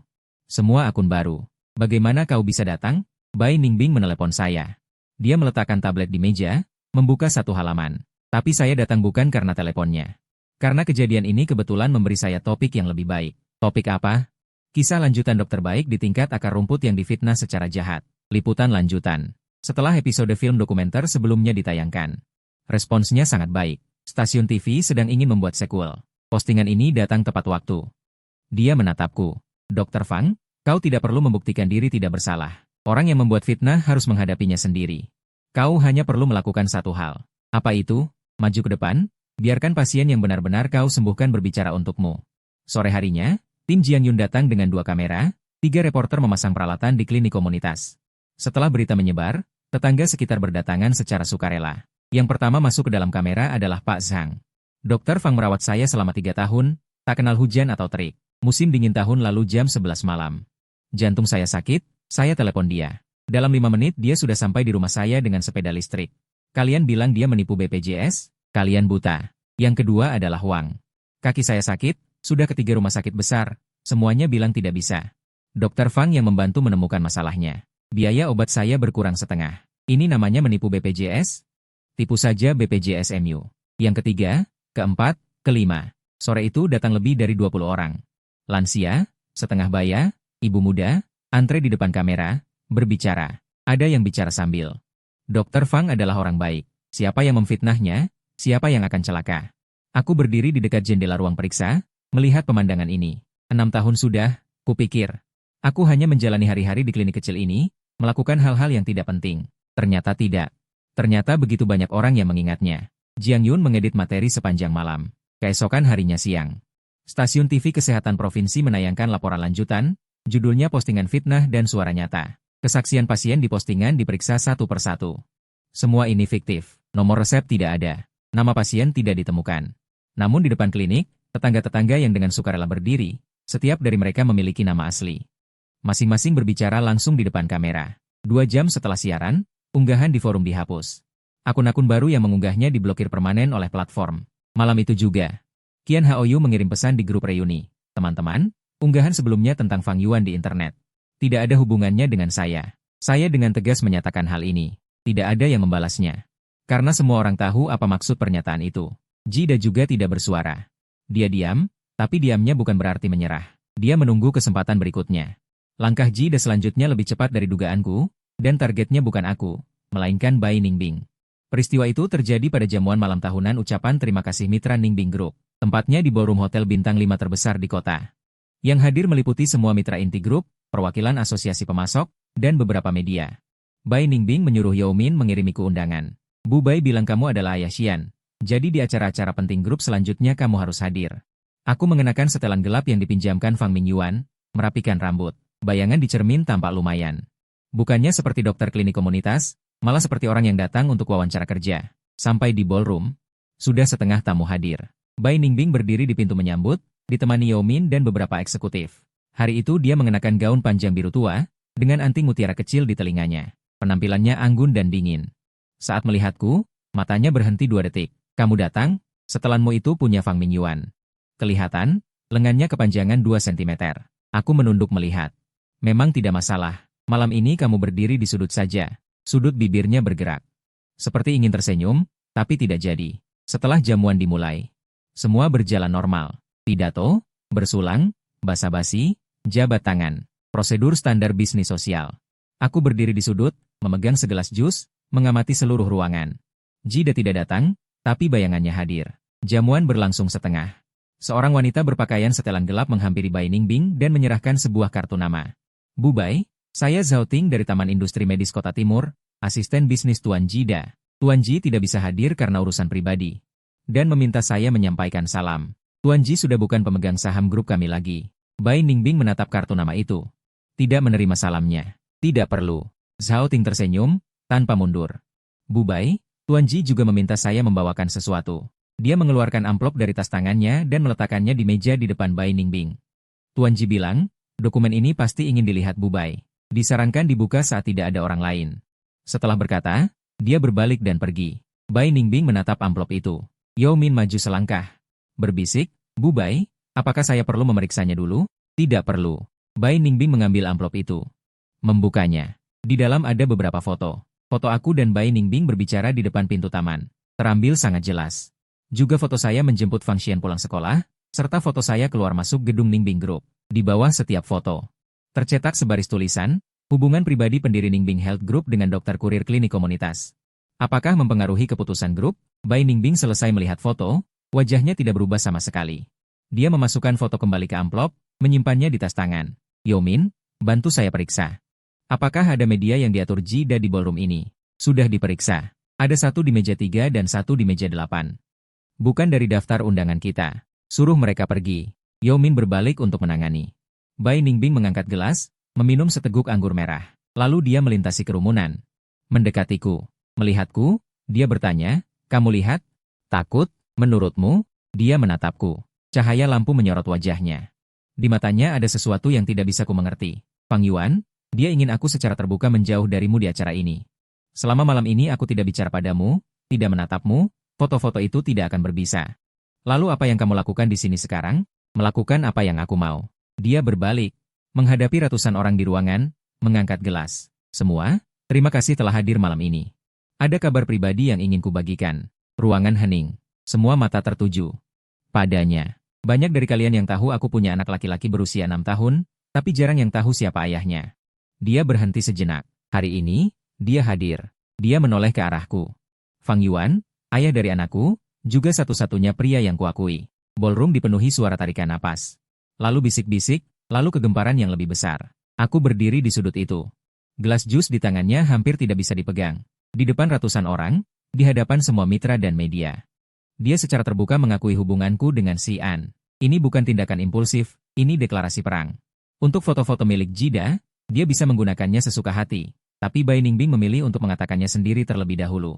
Semua akun baru. Bagaimana kau bisa datang? Bai Ningbing menelepon saya. Dia meletakkan tablet di meja, membuka 1 halaman. Tapi saya datang bukan karena teleponnya. Karena kejadian ini kebetulan memberi saya topik yang lebih baik. Topik apa? Kisah lanjutan dokter baik di tingkat akar rumput yang difitnah secara jahat. Liputan lanjutan. Setelah episode film dokumenter sebelumnya ditayangkan. Responsnya sangat baik. Stasiun TV sedang ingin membuat sequel. Postingan ini datang tepat waktu. Dia menatapku. Dr. Fang, kau tidak perlu membuktikan diri tidak bersalah. Orang yang membuat fitnah harus menghadapinya sendiri. Kau hanya perlu melakukan satu hal. Apa itu? Maju ke depan, biarkan pasien yang benar-benar kau sembuhkan berbicara untukmu. Sore harinya, tim Jiang Yun datang dengan 2 kamera, 3 reporter memasang peralatan di klinik komunitas. Setelah berita menyebar, tetangga sekitar berdatangan secara sukarela. Yang pertama masuk ke dalam kamera adalah Pak Zhang. Dr. Fang merawat saya selama 3 tahun, tak kenal hujan atau terik. Musim dingin tahun lalu jam 11 malam. Jantung saya sakit, saya telepon dia. Dalam 5 menit dia sudah sampai di rumah saya dengan sepeda listrik. Kalian bilang dia menipu BPJS? Kalian buta. Yang kedua adalah Huang. Kaki saya sakit, sudah ke 3 rumah sakit besar, semuanya bilang tidak bisa. Dr. Fang yang membantu menemukan masalahnya. Biaya obat saya berkurang setengah. Ini namanya menipu BPJS? Tipu saja BPJS MU. Yang ketiga, keempat, kelima. Sore itu datang lebih dari 20 orang. Lansia, setengah baya, ibu muda, antre di depan kamera, berbicara. Ada yang bicara sambil. Dr. Fang adalah orang baik. Siapa yang memfitnahnya? Siapa yang akan celaka? Aku berdiri di dekat jendela ruang periksa, melihat pemandangan ini. 6 tahun sudah, kupikir. Aku hanya menjalani hari-hari di klinik kecil ini, melakukan hal-hal yang tidak penting. Ternyata tidak. Ternyata begitu banyak orang yang mengingatnya. Jiang Yun mengedit materi sepanjang malam. Keesokan harinya siang. Stasiun TV Kesehatan Provinsi menayangkan laporan lanjutan, judulnya postingan fitnah dan suara nyata. Kesaksian pasien di postingan diperiksa satu persatu. Semua ini fiktif, nomor resep tidak ada, nama pasien tidak ditemukan. Namun di depan klinik, tetangga-tetangga yang dengan sukarela berdiri, setiap dari mereka memiliki nama asli. Masing-masing berbicara langsung di depan kamera. 2 jam setelah siaran, unggahan di forum dihapus. Akun-akun baru yang mengunggahnya diblokir permanen oleh platform. Malam itu juga, Qian Haoyu mengirim pesan di grup reuni. Teman-teman, unggahan sebelumnya tentang Fang Yuan di internet. Tidak ada hubungannya dengan saya. Saya dengan tegas menyatakan hal ini. Tidak ada yang membalasnya. Karena semua orang tahu apa maksud pernyataan itu. Jida juga tidak bersuara. Dia diam, tapi diamnya bukan berarti menyerah. Dia menunggu kesempatan berikutnya. Langkah Jida selanjutnya lebih cepat dari dugaanku, dan targetnya bukan aku, melainkan Bai Ningbing. Peristiwa itu terjadi pada jamuan malam tahunan ucapan terima kasih mitra Ningbing Group. Tempatnya di ballroom hotel bintang 5 terbesar di kota. Yang hadir meliputi semua mitra inti grup, perwakilan asosiasi pemasok, dan beberapa media. Bai Ningbing menyuruh Yao Min mengirimiku undangan. Bu Bai bilang kamu adalah ayah Xian. Jadi di acara-acara penting grup selanjutnya kamu harus hadir. Aku mengenakan setelan gelap yang dipinjamkan Fang Mingyuan, merapikan rambut. Bayangan di cermin tampak lumayan. Bukannya seperti dokter klinik komunitas, malah seperti orang yang datang untuk wawancara kerja. Sampai di ballroom, sudah setengah tamu hadir. Bai Ningbing berdiri di pintu menyambut, ditemani Yao Min dan beberapa eksekutif. Hari itu dia mengenakan gaun panjang biru tua, dengan anting mutiara kecil di telinganya. Penampilannya anggun dan dingin. Saat melihatku, matanya berhenti 2 detik. Kamu datang, setelanmu itu punya Fang Mingyuan. Kelihatan, lengannya kepanjangan 2 cm. Aku menunduk melihat. Memang tidak masalah, malam ini kamu berdiri di sudut saja. Sudut bibirnya bergerak. Seperti ingin tersenyum, tapi tidak jadi. Setelah jamuan dimulai. Semua berjalan normal. Pidato, bersulang, basa-basi, jabat tangan. Prosedur standar bisnis sosial. Aku berdiri di sudut, memegang segelas jus, mengamati seluruh ruangan. Jida tidak datang, tapi bayangannya hadir. Jamuan berlangsung setengah. Seorang wanita berpakaian setelan gelap menghampiri Bai Ningbing dan menyerahkan sebuah kartu nama. Bu Bai, saya Zhao Ting dari Taman Industri Medis Kota Timur, asisten bisnis Tuan Jida. Tuan Ji tidak bisa hadir karena urusan pribadi. Dan meminta saya menyampaikan salam. Tuan Ji sudah bukan pemegang saham grup kami lagi. Bai Ningbing menatap kartu nama itu. Tidak menerima salamnya. Tidak perlu. Zhao Ting tersenyum, tanpa mundur. Bu Bai, Tuan Ji juga meminta saya membawakan sesuatu. Dia mengeluarkan amplop dari tas tangannya dan meletakkannya di meja di depan Bai Ningbing. Tuan Ji bilang, dokumen ini pasti ingin dilihat Bu Bai. Disarankan dibuka saat tidak ada orang lain. Setelah berkata, dia berbalik dan pergi. Bai Ningbing menatap amplop itu. Yao Min maju selangkah. Berbisik, Bu Bai, apakah saya perlu memeriksanya dulu? Tidak perlu. Bai Ningbing mengambil amplop itu. Membukanya. Di dalam ada beberapa foto. Foto aku dan Bai Ningbing berbicara di depan pintu taman. Terambil sangat jelas. Juga foto saya menjemput Fang Xian pulang sekolah, serta foto saya keluar masuk gedung Ningbing Group. Di bawah setiap foto tercetak sebaris tulisan, hubungan pribadi pendiri Ningbing Health Group dengan dokter kurir klinik komunitas. Apakah mempengaruhi keputusan grup? Bai Ningbing selesai melihat foto, wajahnya tidak berubah sama sekali. Dia memasukkan foto kembali ke amplop, menyimpannya di tas tangan. Yao Min, bantu saya periksa. Apakah ada media yang diatur Jida di ballroom ini? Sudah diperiksa. Ada satu di meja 3 dan satu di meja 8. Bukan dari daftar undangan kita. Suruh mereka pergi. Yao Min berbalik untuk menangani. Bai Ningbing mengangkat gelas, meminum seteguk anggur merah. Lalu dia melintasi kerumunan. Mendekatiku. Melihatku, dia bertanya, kamu lihat? Takut? Menurutmu? Dia menatapku. Cahaya lampu menyorot wajahnya. Di matanya ada sesuatu yang tidak bisa ku mengerti. Fang Yuan, dia ingin aku secara terbuka menjauh darimu di acara ini. Selama malam ini aku tidak bicara padamu, tidak menatapmu, foto-foto itu tidak akan berbisa. Lalu apa yang kamu lakukan di sini sekarang? Melakukan apa yang aku mau. Dia berbalik, menghadapi ratusan orang di ruangan, mengangkat gelas. Semua, terima kasih telah hadir malam ini. Ada kabar pribadi yang ingin kubagikan. Ruangan hening. Semua mata tertuju padanya. Banyak dari kalian yang tahu aku punya anak laki-laki berusia 6 tahun, tapi jarang yang tahu siapa ayahnya. Dia berhenti sejenak. Hari ini, dia hadir. Dia menoleh ke arahku. Fang Yuan, ayah dari anakku, juga satu-satunya pria yang kuakui. Ballroom dipenuhi suara tarikan napas. Lalu bisik-bisik, lalu kegemparan yang lebih besar. Aku berdiri di sudut itu. Gelas jus di tangannya hampir tidak bisa dipegang. Di depan ratusan orang, di hadapan semua mitra dan media. Dia secara terbuka mengakui hubunganku dengan si An. Ini bukan tindakan impulsif, ini deklarasi perang. Untuk foto-foto milik Jida, dia bisa menggunakannya sesuka hati. Tapi Bai Ningbing memilih untuk mengatakannya sendiri terlebih dahulu.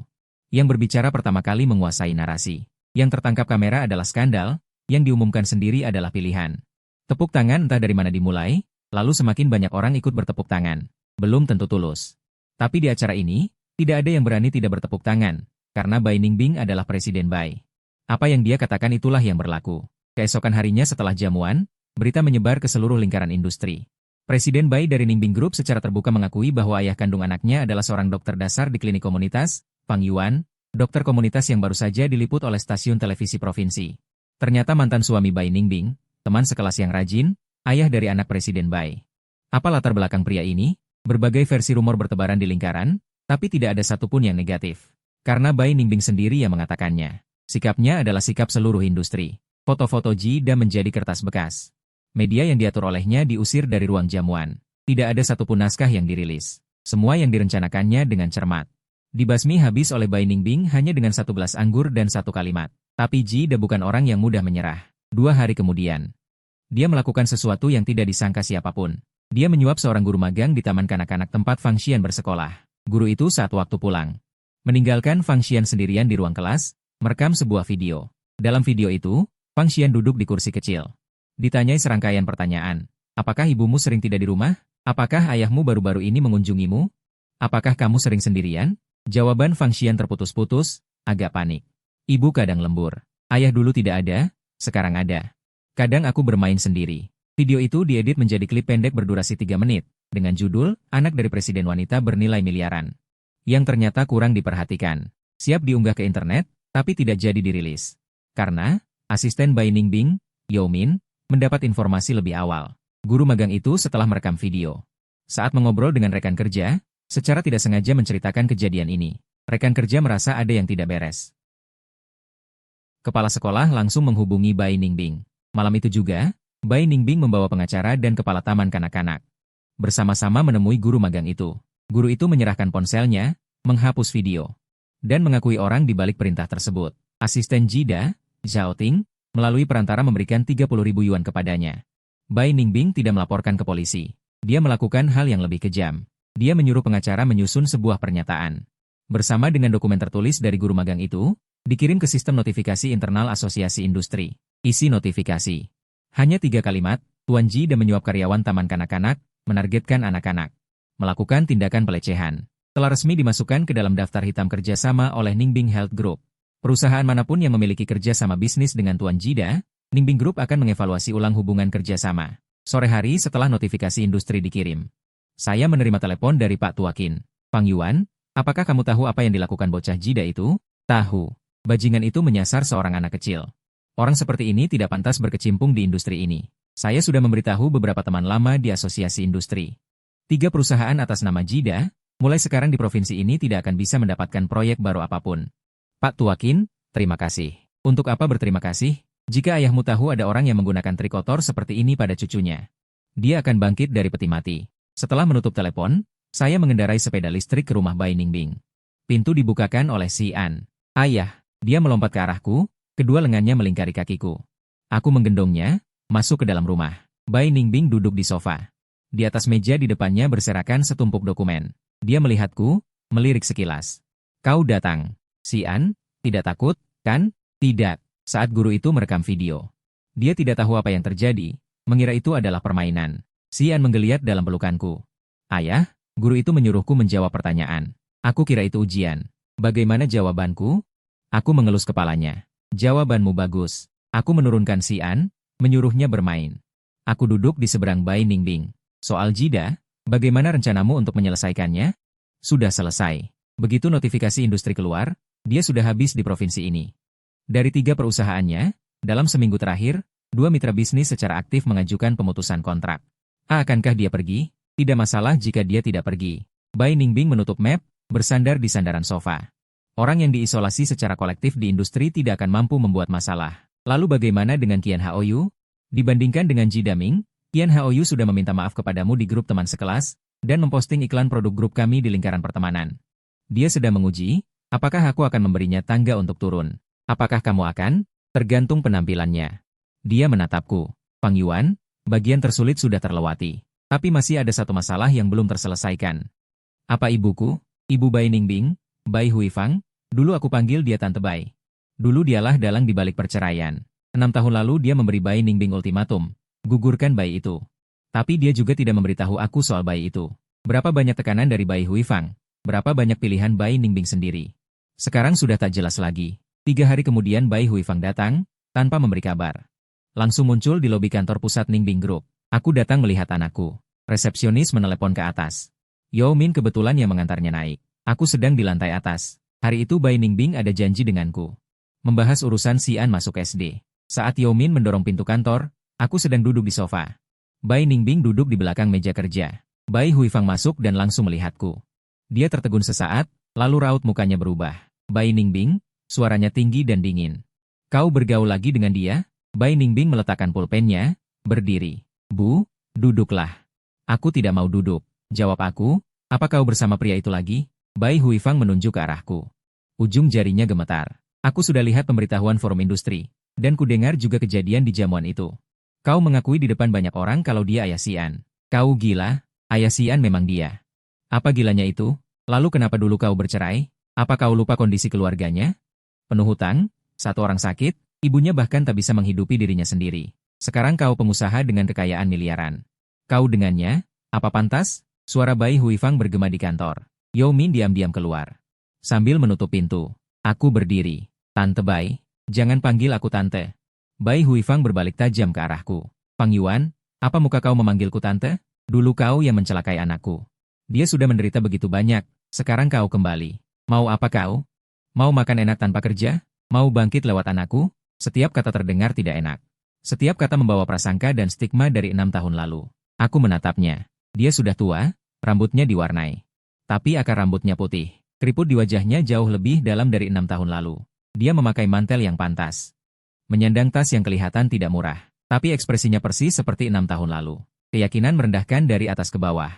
Yang berbicara pertama kali menguasai narasi. Yang tertangkap kamera adalah skandal, yang diumumkan sendiri adalah pilihan. Tepuk tangan entah dari mana dimulai, lalu semakin banyak orang ikut bertepuk tangan. Belum tentu tulus. Tapi di acara ini, tidak ada yang berani tidak bertepuk tangan, karena Bai Ningbing adalah Presiden Bai. Apa yang dia katakan itulah yang berlaku. Keesokan harinya setelah jamuan, berita menyebar ke seluruh lingkaran industri. Presiden Bai dari Ningbing Group secara terbuka mengakui bahwa ayah kandung anaknya adalah seorang dokter dasar di klinik komunitas, Fang Yuan, dokter komunitas yang baru saja diliput oleh stasiun televisi provinsi. Ternyata mantan suami Bai Ningbing, teman sekelas yang rajin, ayah dari anak Presiden Bai. Apa latar belakang pria ini? Berbagai versi rumor bertebaran di lingkaran, tapi tidak ada satupun yang negatif. Karena Bai Ningbing sendiri yang mengatakannya. Sikapnya adalah sikap seluruh industri. Foto-foto Jida menjadi kertas bekas. Media yang diatur olehnya diusir dari ruang jamuan. Tidak ada satupun naskah yang dirilis. Semua yang direncanakannya dengan cermat. Dibasmi habis oleh Bai Ningbing hanya dengan 1 gelas anggur dan 1 kalimat. Tapi Jida bukan orang yang mudah menyerah. 2 hari kemudian, dia melakukan sesuatu yang tidak disangka siapapun. Dia menyuap seorang guru magang di taman kanak-kanak tempat Fang Xian bersekolah. Guru itu saat waktu pulang meninggalkan Fang Xian sendirian di ruang kelas, merekam sebuah video. Dalam video itu, Fang Xian duduk di kursi kecil. Ditanyai serangkaian pertanyaan. Apakah ibumu sering tidak di rumah? Apakah ayahmu baru-baru ini mengunjungimu? Apakah kamu sering sendirian? Jawaban Fang Xian terputus-putus, agak panik. Ibu kadang lembur. Ayah dulu tidak ada, sekarang ada. Kadang aku bermain sendiri. Video itu diedit menjadi klip pendek berdurasi 3 menit, dengan judul, Anak dari Presiden Wanita Bernilai Miliaran. Yang ternyata kurang diperhatikan. Siap diunggah ke internet, tapi tidak jadi dirilis. Karena, Asisten Bai Ningbing, Yao Min, mendapat informasi lebih awal. Guru magang itu setelah merekam video. Saat mengobrol dengan rekan kerja, secara tidak sengaja menceritakan kejadian ini. Rekan kerja merasa ada yang tidak beres. Kepala sekolah langsung menghubungi Bai Ningbing. Malam itu juga, Bai Ningbing membawa pengacara dan kepala taman kanak-kanak. Bersama-sama menemui guru magang itu. Guru itu menyerahkan ponselnya, menghapus video, dan mengakui orang di balik perintah tersebut. Asisten Jida, Zhao Ting, melalui perantara memberikan 30.000 yuan kepadanya. Bai Ningbing tidak melaporkan ke polisi. Dia melakukan hal yang lebih kejam. Dia menyuruh pengacara menyusun sebuah pernyataan. Bersama dengan dokumen tertulis dari guru magang itu, dikirim ke sistem notifikasi internal Asosiasi Industri. Isi notifikasi. Hanya 3 kalimat, Tuan Jida menyuap karyawan taman kanak-kanak, menargetkan anak-anak. Melakukan tindakan pelecehan. Telah resmi dimasukkan ke dalam daftar hitam kerjasama oleh Ningbing Health Group. Perusahaan manapun yang memiliki kerjasama bisnis dengan Tuan Jida, Ningbing Group akan mengevaluasi ulang hubungan kerjasama. Sore hari setelah notifikasi industri dikirim, saya menerima telepon dari Pak Tuakin. Pang Yuan, apakah kamu tahu apa yang dilakukan bocah Jida itu? Tahu. Bajingan itu menyasar seorang anak kecil. Orang seperti ini tidak pantas berkecimpung di industri ini. Saya sudah memberitahu beberapa teman lama di asosiasi industri. 3 perusahaan atas nama Jida, mulai sekarang di provinsi ini tidak akan bisa mendapatkan proyek baru apapun. Pak Tuakin, terima kasih. Untuk apa berterima kasih? Jika ayahmu tahu ada orang yang menggunakan trik kotor seperti ini pada cucunya, dia akan bangkit dari peti mati. Setelah menutup telepon, saya mengendarai sepeda listrik ke rumah Bai Ningbing. Pintu dibukakan oleh Si An. Ayah, dia melompat ke arahku, kedua lengannya melingkari kakiku. Aku menggendongnya, masuk ke dalam rumah. Bai Ningbing duduk di sofa. Di atas meja di depannya berserakan setumpuk dokumen. Dia melihatku, melirik sekilas. Kau datang. Si An, tidak takut, kan? Tidak. Saat guru itu merekam video. Dia tidak tahu apa yang terjadi, mengira itu adalah permainan. Si An menggeliat dalam pelukanku. Ayah, guru itu menyuruhku menjawab pertanyaan. Aku kira itu ujian. Bagaimana jawabanku? Aku mengelus kepalanya. Jawabanmu bagus. Aku menurunkan Si An, menyuruhnya bermain. Aku duduk di seberang Bai Ningbing. Soal Jida, bagaimana rencanamu untuk menyelesaikannya? Sudah selesai. Begitu notifikasi industri keluar, dia sudah habis di provinsi ini. Dari 3 perusahaannya, dalam seminggu terakhir, 2 mitra bisnis secara aktif mengajukan pemutusan kontrak. Akankah dia pergi? Tidak masalah jika dia tidak pergi. Bai Ningbing menutup map, bersandar di sandaran sofa. Orang yang diisolasi secara kolektif di industri tidak akan mampu membuat masalah. Lalu bagaimana dengan Qian Haoyu? Dibandingkan dengan Ji Daming, Qian Haoyu sudah meminta maaf kepadamu di grup teman sekelas, dan memposting iklan produk grup kami di lingkaran pertemanan. Dia sedang menguji, apakah aku akan memberinya tangga untuk turun. Apakah kamu akan? Tergantung penampilannya. Dia menatapku. Pang Yuan, bagian tersulit sudah terlewati. Tapi masih ada satu masalah yang belum terselesaikan. Apa ibuku? Ibu Bai Ningbing? Bai Huifang? Dulu aku panggil dia Tante Bai. Dulu dialah dalang di balik perceraian. 6 tahun lalu dia memberi Bai Ningbing ultimatum. Gugurkan bayi itu. Tapi dia juga tidak memberitahu aku soal bayi itu. Berapa banyak tekanan dari Bai Huifang? Berapa banyak pilihan Bai Ningbing sendiri? Sekarang sudah tak jelas lagi. 3 hari kemudian Bai Huifang datang, tanpa memberi kabar. Langsung muncul di lobi kantor pusat Ningbing Group. Aku datang melihat anakku. Resepsionis menelepon ke atas. Yao Min kebetulan yang mengantarnya naik. Aku sedang di lantai atas. Hari itu Bai Ningbing ada janji denganku. Membahas urusan Si An masuk SD. Saat Yao Min mendorong pintu kantor, aku sedang duduk di sofa. Bai Ningbing duduk di belakang meja kerja. Bai Huifang masuk dan langsung melihatku. Dia tertegun sesaat, lalu raut mukanya berubah. Bai Ningbing, suaranya tinggi dan dingin. Kau bergaul lagi dengan dia? Bai Ningbing meletakkan pulpennya, berdiri. Bu, duduklah. Aku tidak mau duduk. Jawab aku, apa kau bersama pria itu lagi? Bai Huifang menunjuk ke arahku. Ujung jarinya gemetar. Aku sudah lihat pemberitahuan forum industri, dan kudengar juga kejadian di jamuan itu. Kau mengakui di depan banyak orang kalau dia ayah Si An. Kau gila? Ayah Si An memang dia. Apa gilanya itu? Lalu kenapa dulu kau bercerai? Apa kau lupa kondisi keluarganya? Penuh hutang, 1 orang sakit, ibunya bahkan tak bisa menghidupi dirinya sendiri. Sekarang kau pengusaha dengan kekayaan miliaran. Kau dengannya? Apa pantas? Suara Bai Huifang bergema di kantor. Yao Min diam-diam keluar. Sambil menutup pintu, aku berdiri. Tante Bai, jangan panggil aku tante. Bai Huifang berbalik tajam ke arahku. Pang Yuan, apa muka kau memanggilku tante? Dulu kau yang mencelakai anakku. Dia sudah menderita begitu banyak, sekarang kau kembali. Mau apa kau? Mau makan enak tanpa kerja? Mau bangkit lewat anakku? Setiap kata terdengar tidak enak. Setiap kata membawa prasangka dan stigma dari 6 tahun lalu. Aku menatapnya. Dia sudah tua, rambutnya diwarnai. Tapi akar rambutnya putih. Keriput di wajahnya jauh lebih dalam dari 6 tahun lalu. Dia memakai mantel yang pantas. Menyandang tas yang kelihatan tidak murah. Tapi ekspresinya persis seperti 6 tahun lalu. Keyakinan merendahkan dari atas ke bawah.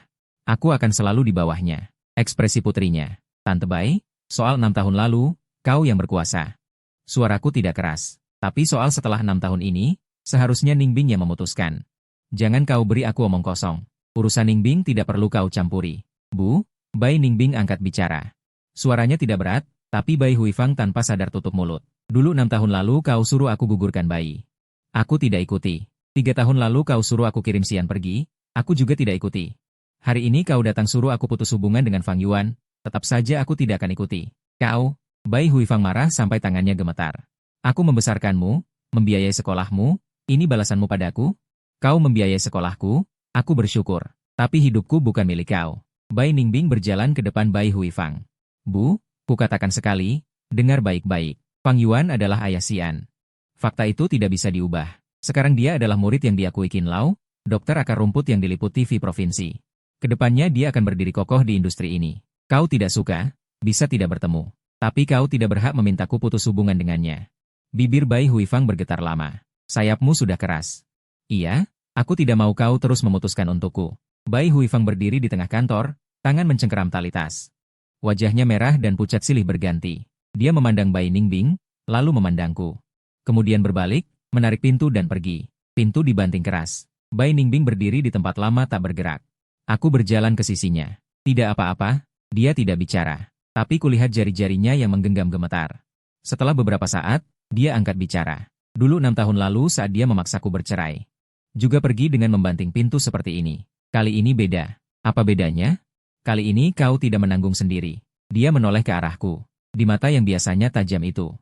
Aku akan selalu di bawahnya. Ekspresi putrinya. Tante Bai, soal 6 tahun lalu, kau yang berkuasa. Suaraku tidak keras. Tapi soal setelah 6 tahun ini, seharusnya Ningbing yang memutuskan. Jangan kau beri aku omong kosong. Urusan Ningbing tidak perlu kau campuri. Bu, Bai. Ningbing angkat bicara. Suaranya tidak berat, tapi Bai Huifang tanpa sadar tutup mulut. Dulu 6 tahun lalu kau suruh aku gugurkan bayi. Aku tidak ikuti. 3 tahun lalu kau suruh aku kirim Xian pergi, aku juga tidak ikuti. Hari ini kau datang suruh aku putus hubungan dengan Fang Yuan, tetap saja aku tidak akan ikuti. Kau, Bai Huifang marah sampai tangannya gemetar. Aku membesarkanmu, membiayai sekolahmu, ini balasanmu padaku? Kau membiayai sekolahku, aku bersyukur. Tapi hidupku bukan milik kau. Bai Ningbing berjalan ke depan Bai Huifang. Bu, kukatakan sekali, dengar baik-baik. Fang Yuan adalah ayah Xian. Fakta itu tidak bisa diubah. Sekarang dia adalah murid yang diakui Qin Lao, dokter akar rumput yang diliput TV provinsi. Kedepannya dia akan berdiri kokoh di industri ini. Kau tidak suka, bisa tidak bertemu. Tapi kau tidak berhak memintaku putus hubungan dengannya. Bibir Bai Huifang bergetar lama. Sayapmu sudah keras. Iya, aku tidak mau kau terus memutuskan untukku. Bai Huifang berdiri di tengah kantor, tangan mencengkeram tali tas. Wajahnya merah dan pucat silih berganti. Dia memandang Bai Ningbing, lalu memandangku. Kemudian berbalik, menarik pintu dan pergi. Pintu dibanting keras. Bai Ningbing berdiri di tempat lama tak bergerak. Aku berjalan ke sisinya. Tidak apa-apa, dia tidak bicara. Tapi kulihat jari-jarinya yang menggenggam gemetar. Setelah beberapa saat, dia angkat bicara. Dulu 6 tahun lalu saat dia memaksaku bercerai. Juga pergi dengan membanting pintu seperti ini. Kali ini beda. Apa bedanya? Kali ini kau tidak menanggung sendiri. Dia menoleh ke arahku. Di mata yang biasanya tajam itu.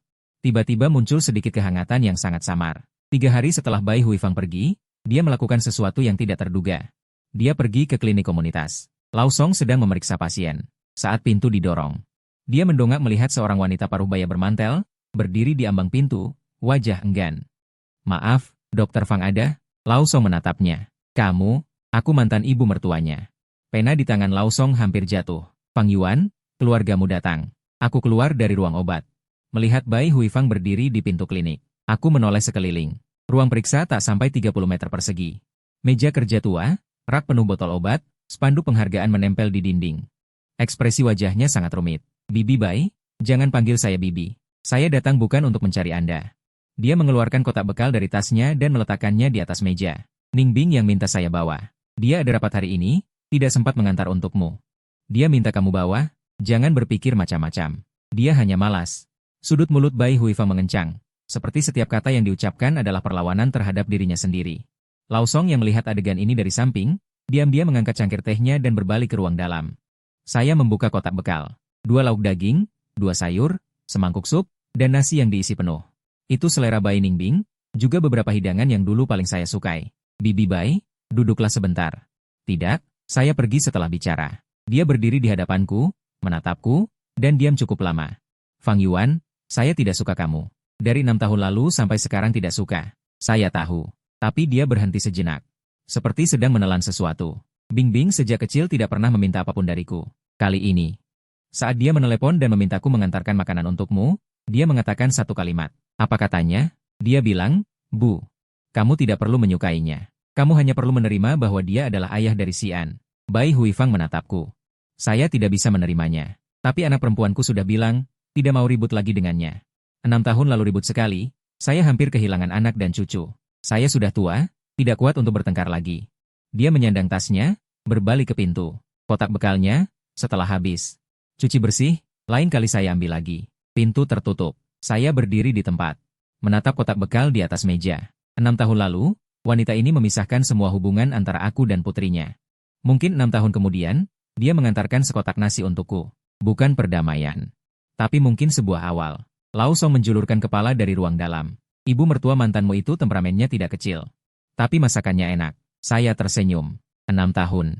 Tiba-tiba muncul sedikit kehangatan yang sangat samar. 3 hari setelah Bai Huifang pergi, dia melakukan sesuatu yang tidak terduga. Dia pergi ke klinik komunitas. Lao Song sedang memeriksa pasien. Saat pintu didorong. Dia mendongak melihat seorang wanita paruh baya bermantel, berdiri di ambang pintu, wajah enggan. Maaf, Dokter Fang ada? Lao Song menatapnya. Kamu, aku mantan ibu mertuanya. Pena di tangan Lao Song hampir jatuh. Fang Yuan, keluargamu datang. Aku keluar dari ruang obat. Melihat Bai Huifang berdiri di pintu klinik. Aku menoleh sekeliling. Ruang periksa tak sampai 30 meter persegi. Meja kerja tua, rak penuh botol obat, spanduk penghargaan menempel di dinding. Ekspresi wajahnya sangat rumit. Bibi Bai, jangan panggil saya Bibi. Saya datang bukan untuk mencari Anda. Dia mengeluarkan kotak bekal dari tasnya dan meletakkannya di atas meja. Ningbing yang minta saya bawa. Dia ada rapat hari ini, tidak sempat mengantar untukmu. Dia minta kamu bawa, jangan berpikir macam-macam. Dia hanya malas. Sudut mulut Bai Huifang mengencang. Seperti setiap kata yang diucapkan adalah perlawanan terhadap dirinya sendiri. Lao Song yang melihat adegan ini dari samping, diam-diam mengangkat cangkir tehnya dan berbalik ke ruang dalam. Saya membuka kotak bekal. 2 lauk daging, 2 sayur, semangkuk sup, dan nasi yang diisi penuh. Itu selera Bai Ningbing, juga beberapa hidangan yang dulu paling saya sukai. Bibi Bai, duduklah sebentar. Tidak, saya pergi setelah bicara. Dia berdiri di hadapanku, menatapku, dan diam cukup lama. Fang Yuan, saya tidak suka kamu. Dari 6 tahun lalu sampai sekarang tidak suka. Saya tahu. Tapi dia berhenti sejenak. Seperti sedang menelan sesuatu. Bingbing sejak kecil tidak pernah meminta apapun dariku. Kali ini. Saat dia menelepon dan memintaku mengantarkan makanan untukmu, dia mengatakan satu kalimat. Apa katanya? Dia bilang, Bu, kamu tidak perlu menyukainya. Kamu hanya perlu menerima bahwa dia adalah ayah dari Xian. Bai Huifang menatapku. Saya tidak bisa menerimanya. Tapi anak perempuanku sudah bilang, tidak mau ribut lagi dengannya. 6 tahun lalu ribut sekali, saya hampir kehilangan anak dan cucu. Saya sudah tua, tidak kuat untuk bertengkar lagi. Dia menyandang tasnya, berbalik ke pintu. Kotak bekalnya, setelah habis. Cuci bersih, lain kali saya ambil lagi. Pintu tertutup. Saya berdiri di tempat. Menatap kotak bekal di atas meja. 6 tahun lalu, wanita ini memisahkan semua hubungan antara aku dan putrinya. Mungkin 6 tahun kemudian, dia mengantarkan sekotak nasi untukku. Bukan perdamaian. Tapi mungkin sebuah awal. Lao Song menjulurkan kepala dari ruang dalam. Ibu mertua mantanmu itu temperamennya tidak kecil. Tapi masakannya enak. Saya tersenyum. 6 tahun.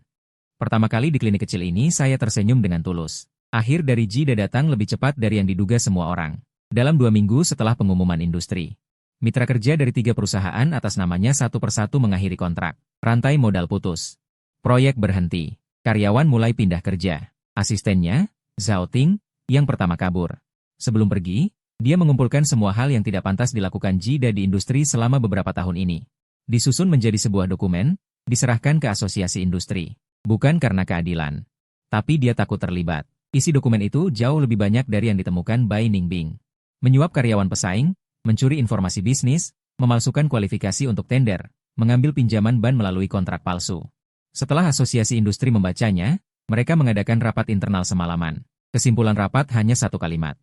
Pertama kali di klinik kecil ini saya tersenyum dengan tulus. Akhir dari Jida datang lebih cepat dari yang diduga semua orang. Dalam 2 minggu setelah pengumuman industri. Mitra kerja dari 3 perusahaan atas namanya satu persatu mengakhiri kontrak. Rantai modal putus. Proyek berhenti. Karyawan mulai pindah kerja. Asistennya, Zhao Ting, yang pertama kabur. Sebelum pergi, dia mengumpulkan semua hal yang tidak pantas dilakukan Jida di industri selama beberapa tahun ini. Disusun menjadi sebuah dokumen, diserahkan ke asosiasi industri. Bukan karena keadilan. Tapi dia takut terlibat. Isi dokumen itu jauh lebih banyak dari yang ditemukan Bai Ningbing. Menyuap karyawan pesaing, mencuri informasi bisnis, memalsukan kualifikasi untuk tender, mengambil pinjaman ban melalui kontrak palsu. Setelah asosiasi industri membacanya, mereka mengadakan rapat internal semalaman. Kesimpulan rapat hanya satu kalimat.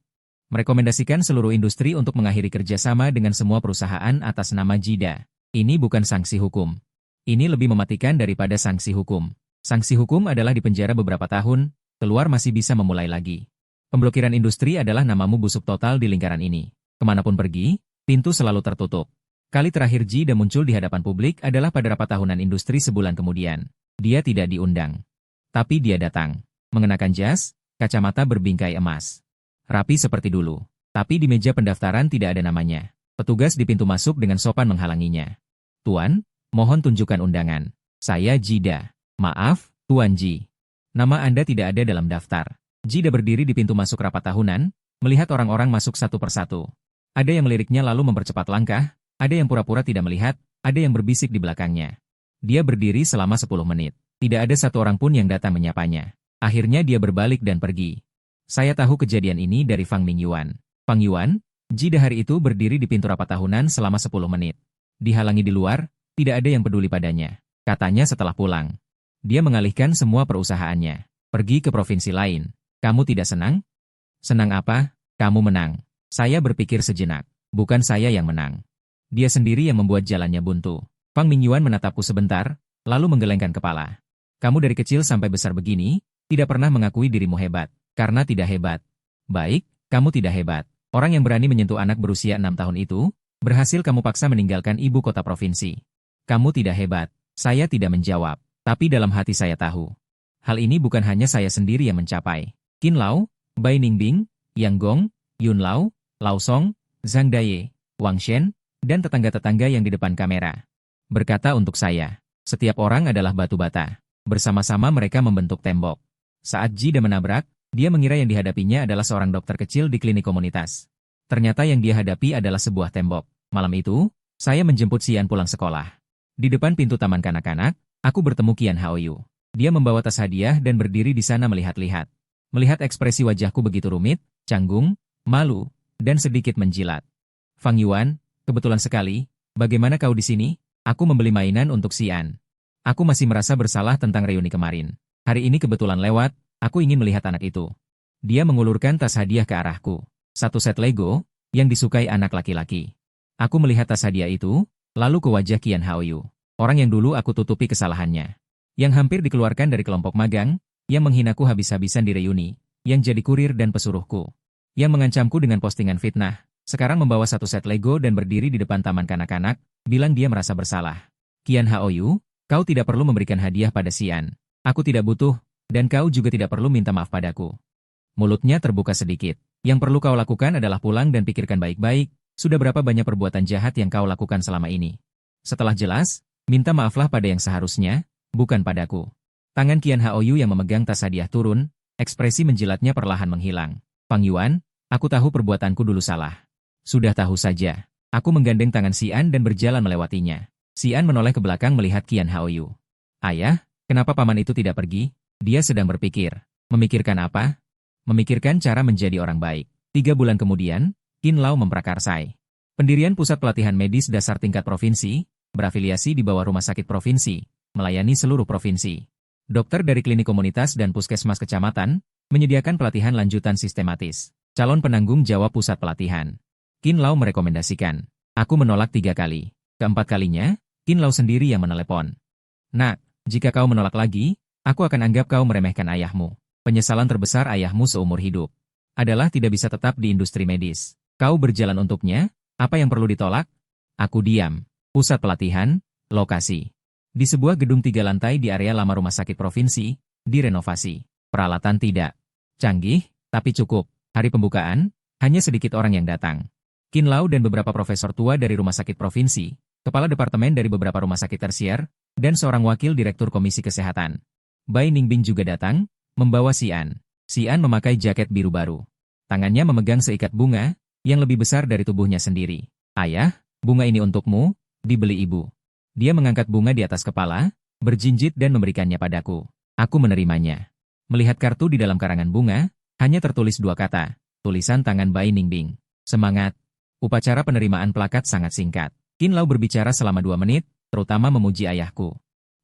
Merekomendasikan seluruh industri untuk mengakhiri kerjasama dengan semua perusahaan atas nama Jida. Ini bukan sanksi hukum. Ini lebih mematikan daripada sanksi hukum. Sanksi hukum adalah dipenjara beberapa tahun, keluar masih bisa memulai lagi. Pemblokiran industri adalah namamu busuk total di lingkaran ini. Kemanapun pergi, pintu selalu tertutup. Kali terakhir Jida muncul di hadapan publik adalah pada rapat tahunan industri sebulan kemudian. Dia tidak diundang. Tapi dia datang. Mengenakan jas, kacamata berbingkai emas. Rapi seperti dulu. Tapi di meja pendaftaran tidak ada namanya. Petugas di pintu masuk dengan sopan menghalanginya. Tuan, mohon tunjukkan undangan. Saya Jida. Maaf, Tuan Ji. Nama Anda tidak ada dalam daftar. Jida berdiri di pintu masuk rapat tahunan, melihat orang-orang masuk satu persatu. Ada yang meliriknya lalu mempercepat langkah, ada yang pura-pura tidak melihat, ada yang berbisik di belakangnya. Dia berdiri selama 10 menit. Tidak ada satu orang pun yang datang menyapanya. Akhirnya dia berbalik dan pergi. Saya tahu kejadian ini dari Fang Mingyuan. Fang Yuan, Jida hari itu berdiri di pintu rapat tahunan selama 10 menit. Dihalangi di luar, tidak ada yang peduli padanya. Katanya setelah pulang. Dia mengalihkan semua perusahaannya. Pergi ke provinsi lain. Kamu tidak senang? Senang apa? Kamu menang. Saya berpikir sejenak. Bukan saya yang menang. Dia sendiri yang membuat jalannya buntu. Fang Mingyuan menatapku sebentar, lalu menggelengkan kepala. Kamu dari kecil sampai besar begini, tidak pernah mengakui dirimu hebat. Karena tidak hebat. Baik, kamu tidak hebat. Orang yang berani menyentuh anak berusia 6 tahun itu, berhasil kamu paksa meninggalkan ibu kota provinsi. Kamu tidak hebat. Saya tidak menjawab. Tapi dalam hati saya tahu. Hal ini bukan hanya saya sendiri yang mencapai. Qin Lao, Bai Ningbing, Yang Gong, Yun Lao, Lao Song, Zhang Daye, Wang Shen, dan tetangga-tetangga yang di depan kamera. Berkata untuk saya, setiap orang adalah batu bata. Bersama-sama mereka membentuk tembok. Saat Jida menabrak, dia mengira yang dihadapinya adalah seorang dokter kecil di klinik komunitas. Ternyata yang dia hadapi adalah sebuah tembok. Malam itu, saya menjemput Xian pulang sekolah. Di depan pintu taman kanak-kanak, aku bertemu Qian Haoyu. Dia membawa tas hadiah dan berdiri di sana melihat-lihat. Melihat ekspresi wajahku begitu rumit, canggung, malu, dan sedikit menjilat. Fang Yuan, kebetulan sekali, bagaimana kau di sini? Aku membeli mainan untuk Xian. Aku masih merasa bersalah tentang reuni kemarin. Hari ini kebetulan lewat, aku ingin melihat anak itu. Dia mengulurkan tas hadiah ke arahku. Satu set Lego, yang disukai anak laki-laki. Aku melihat tas hadiah itu, lalu ke wajah Qian Haoyu. Orang yang dulu aku tutupi kesalahannya. Yang hampir dikeluarkan dari kelompok magang, yang menghinaku habis-habisan di reuni, yang jadi kurir dan pesuruhku. Yang mengancamku dengan postingan fitnah, sekarang membawa satu set Lego dan berdiri di depan taman kanak-kanak, bilang dia merasa bersalah. Qian Haoyu, kau tidak perlu memberikan hadiah pada Xian. Aku tidak butuh, dan kau juga tidak perlu minta maaf padaku. Mulutnya terbuka sedikit. Yang perlu kau lakukan adalah pulang dan pikirkan baik-baik, sudah berapa banyak perbuatan jahat yang kau lakukan selama ini. Setelah jelas, minta maaflah pada yang seharusnya, bukan padaku. Tangan Qian Haoyu yang memegang tas hadiah turun, ekspresi menjilatnya perlahan menghilang. Fang Yuan, aku tahu perbuatanku dulu salah. Sudah tahu saja. Aku menggandeng tangan Xian dan berjalan melewatinya. Xian menoleh ke belakang melihat Qian Haoyu. Ayah, kenapa paman itu tidak pergi? Dia sedang berpikir. Memikirkan apa? Memikirkan cara menjadi orang baik. 3 bulan kemudian, Qin Lao memprakarsai. Pendirian pusat pelatihan medis dasar tingkat provinsi, berafiliasi di bawah rumah sakit provinsi, melayani seluruh provinsi. Dokter dari klinik komunitas dan puskesmas kecamatan, menyediakan pelatihan lanjutan sistematis. Calon penanggung jawab pusat pelatihan. Qin Lao merekomendasikan. Aku menolak 3 kali. Keempat kalinya, Qin Lao sendiri yang menelepon. Nak, jika kau menolak lagi, aku akan anggap kau meremehkan ayahmu. Penyesalan terbesar ayahmu seumur hidup adalah tidak bisa tetap di industri medis. Kau berjalan untuknya, apa yang perlu ditolak? Aku diam. Pusat pelatihan, lokasi. Di sebuah gedung 3 lantai di area lama rumah sakit provinsi, direnovasi. Peralatan tidak canggih, tapi cukup. Hari pembukaan, hanya sedikit orang yang datang. Qin Lao dan beberapa profesor tua dari rumah sakit provinsi, kepala departemen dari beberapa rumah sakit tersier, dan seorang wakil direktur komisi kesehatan. Bai Ningbing juga datang, membawa Xian. Xian memakai jaket biru baru. Tangannya memegang seikat bunga, yang lebih besar dari tubuhnya sendiri. Ayah, bunga ini untukmu, dibeli ibu. Dia mengangkat bunga di atas kepala, berjinjit dan memberikannya padaku. Aku menerimanya. Melihat kartu di dalam karangan bunga, hanya tertulis 2 kata, tulisan tangan Bai Ningbing. Semangat. Upacara penerimaan plakat sangat singkat. Qin Lao berbicara selama 2 menit, terutama memuji ayahku.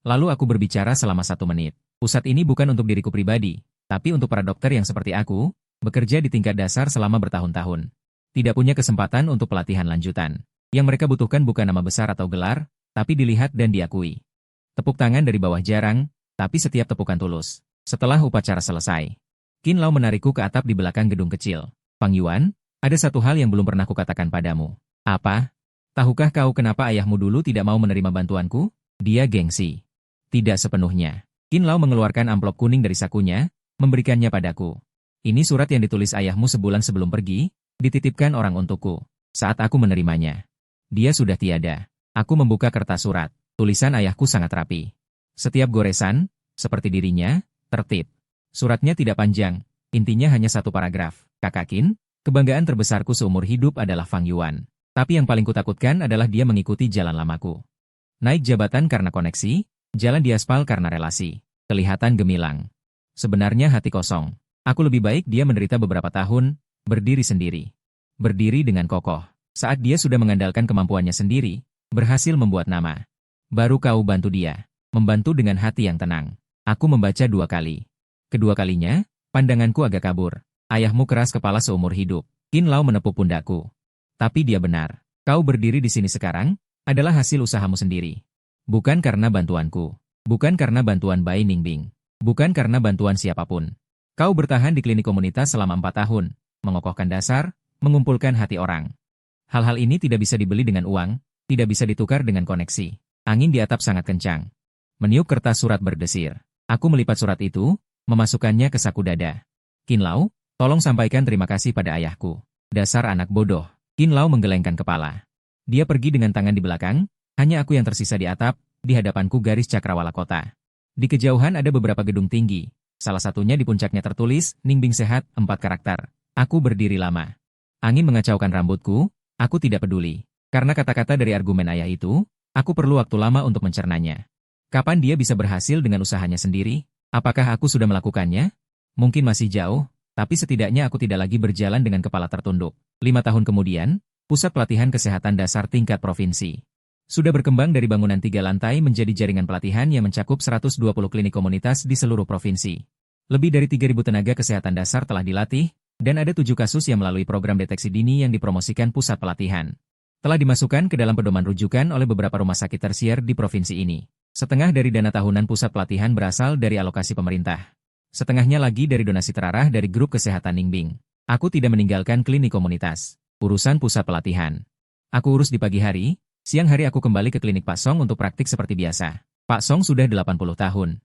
Lalu aku berbicara selama 1 menit. Pusat ini bukan untuk diriku pribadi, tapi untuk para dokter yang seperti aku, bekerja di tingkat dasar selama bertahun-tahun. Tidak punya kesempatan untuk pelatihan lanjutan. Yang mereka butuhkan bukan nama besar atau gelar, tapi dilihat dan diakui. Tepuk tangan dari bawah jarang, tapi setiap tepukan tulus. Setelah upacara selesai, Qin Lao menarikku ke atap di belakang gedung kecil. Fang Yuan, ada satu hal yang belum pernah kukatakan padamu. Apa? Tahukah kau kenapa ayahmu dulu tidak mau menerima bantuanku? Dia gengsi. Tidak sepenuhnya. Qin Lao mengeluarkan amplop kuning dari sakunya, memberikannya padaku. Ini surat yang ditulis ayahmu sebulan sebelum pergi, dititipkan orang untukku. Saat aku menerimanya, dia sudah tiada. Aku membuka kertas surat. Tulisan ayahku sangat rapi. Setiap goresan, seperti dirinya, tertib. Suratnya tidak panjang, intinya hanya 1 paragraf. Kakak Qin, kebanggaan terbesarku seumur hidup adalah Fang Yuan. Tapi yang paling kutakutkan adalah dia mengikuti jalan lamaku. Naik jabatan karena koneksi, jalan di aspal karena relasi. Kelihatan gemilang. Sebenarnya hati kosong. Aku lebih baik dia menderita beberapa tahun, berdiri sendiri. Berdiri dengan kokoh. Saat dia sudah mengandalkan kemampuannya sendiri, berhasil membuat nama. Baru kau bantu dia. Membantu dengan hati yang tenang. Aku membaca 2 kali. Kedua kalinya, pandanganku agak kabur. Ayahmu keras kepala seumur hidup. Qin Lao menepuk pundakku. Tapi dia benar. Kau berdiri di sini sekarang, adalah hasil usahamu sendiri. Bukan karena bantuanku. Bukan karena bantuan Bai Ningbing. Bukan karena bantuan siapapun. Kau bertahan di klinik komunitas selama 4 tahun, mengokohkan dasar, mengumpulkan hati orang. Hal-hal ini tidak bisa dibeli dengan uang, tidak bisa ditukar dengan koneksi. Angin di atap sangat kencang. Meniup kertas surat berdesir. Aku melipat surat itu, memasukkannya ke saku dada. Qin Lao, tolong sampaikan terima kasih pada ayahku. Dasar anak bodoh. Qin Lao menggelengkan kepala. Dia pergi dengan tangan di belakang, hanya aku yang tersisa di atap, di hadapanku garis cakrawala kota. Di kejauhan ada beberapa gedung tinggi. Salah satunya di puncaknya tertulis, Ningbing sehat, 4 karakter. Aku berdiri lama. Angin mengacaukan rambutku, aku tidak peduli. Karena kata-kata dari argumen ayah itu, aku perlu waktu lama untuk mencernanya. Kapan dia bisa berhasil dengan usahanya sendiri? Apakah aku sudah melakukannya? Mungkin masih jauh, tapi setidaknya aku tidak lagi berjalan dengan kepala tertunduk. 5 tahun kemudian, Pusat Pelatihan Kesehatan Dasar tingkat provinsi sudah berkembang dari bangunan 3 lantai menjadi jaringan pelatihan yang mencakup 120 klinik komunitas di seluruh provinsi. Lebih dari 3.000 tenaga kesehatan dasar telah dilatih, dan ada 7 kasus yang melalui program deteksi dini yang dipromosikan pusat pelatihan. Telah dimasukkan ke dalam pedoman rujukan oleh beberapa rumah sakit tersier di provinsi ini. Setengah dari dana tahunan pusat pelatihan berasal dari alokasi pemerintah. Setengahnya lagi dari donasi terarah dari grup kesehatan Ningbing. Aku tidak meninggalkan klinik komunitas. Urusan pusat pelatihan. Aku urus di pagi hari. Siang hari aku kembali ke klinik Pak Song untuk praktik seperti biasa. Pak Song sudah 80 tahun.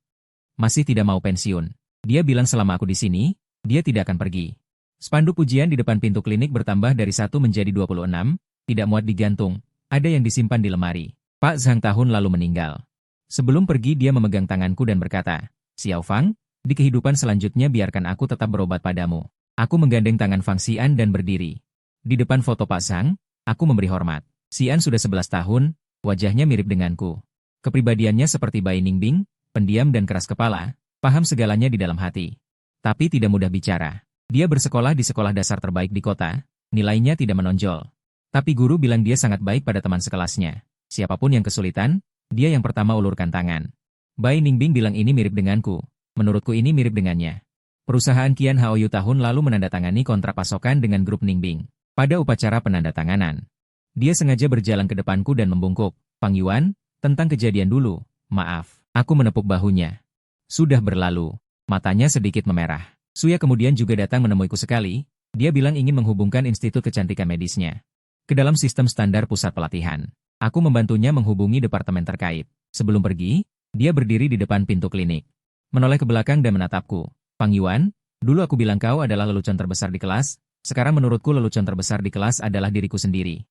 Masih tidak mau pensiun. Dia bilang selama aku di sini, dia tidak akan pergi. Spanduk pujian di depan pintu klinik bertambah dari 1 menjadi 26, tidak muat digantung, ada yang disimpan di lemari. Pak Zhang tahun lalu meninggal. Sebelum pergi dia memegang tanganku dan berkata, Xiao Fang, di kehidupan selanjutnya biarkan aku tetap berobat padamu. Aku menggandeng tangan Fang Xian dan berdiri. Di depan foto Pak Zhang, aku memberi hormat. Xian sudah 11 tahun, wajahnya mirip denganku. Kepribadiannya seperti Bai Ningbing, pendiam dan keras kepala, paham segalanya di dalam hati. Tapi tidak mudah bicara. Dia bersekolah di sekolah dasar terbaik di kota, nilainya tidak menonjol. Tapi guru bilang dia sangat baik pada teman sekelasnya. Siapapun yang kesulitan, dia yang pertama ulurkan tangan. Bai Ningbing bilang ini mirip denganku. Menurutku ini mirip dengannya. Perusahaan Qian Haoyu tahun lalu menandatangani kontrak pasokan dengan grup Ningbing. Pada upacara penandatanganan, dia sengaja berjalan ke depanku dan membungkuk. Fang Yuan, tentang kejadian dulu, maaf. Aku menepuk bahunya. Sudah berlalu. Matanya sedikit memerah. Suya kemudian juga datang menemuiku sekali. Dia bilang ingin menghubungkan institut kecantikan medisnya ke dalam sistem standar pusat pelatihan. Aku membantunya menghubungi departemen terkait. Sebelum pergi, dia berdiri di depan pintu klinik. Menoleh ke belakang dan menatapku. Fang Yuan, dulu aku bilang kau adalah lelucon terbesar di kelas, Sekarang menurutku lelucon terbesar di kelas adalah diriku sendiri.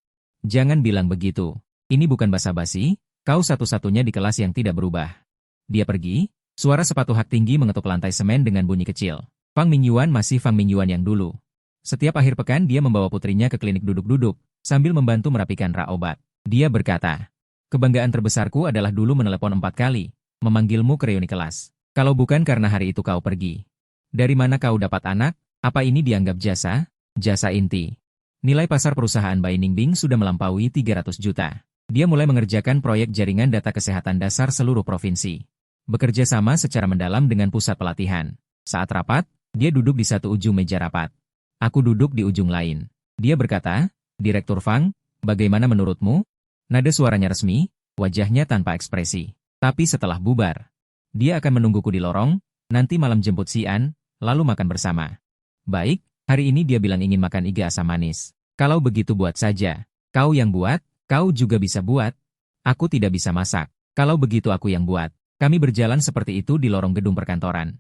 Jangan bilang begitu. Ini bukan basa-basi, kau satu-satunya di kelas yang tidak berubah. Dia pergi, suara sepatu hak tinggi mengetuk lantai semen dengan bunyi kecil. Fang Mingyuan masih Fang Mingyuan yang dulu. Setiap akhir pekan dia membawa putrinya ke klinik duduk-duduk, sambil membantu merapikan rak obat. Dia berkata, kebanggaan terbesarku adalah dulu menelepon 4 kali, memanggilmu ke reuni kelas. Kalau bukan karena hari itu kau pergi. Dari mana kau dapat anak? Apa ini dianggap jasa? Jasa inti. Nilai pasar perusahaan Bai Ningbing sudah melampaui 300 juta. Dia mulai mengerjakan proyek jaringan data kesehatan dasar seluruh provinsi. Bekerja sama secara mendalam dengan pusat pelatihan. Saat rapat, dia duduk di satu ujung meja rapat. Aku duduk di ujung lain. Dia berkata, Direktur Fang, bagaimana menurutmu? Nada suaranya resmi, wajahnya tanpa ekspresi. Tapi setelah bubar, dia akan menungguku di lorong, nanti malam jemput Xian, lalu makan bersama. Baik, hari ini dia bilang ingin makan iga asam manis. Kalau begitu buat saja. Kau yang buat, kau juga bisa buat. Aku tidak bisa masak. Kalau begitu aku yang buat. Kami berjalan seperti itu di lorong gedung perkantoran.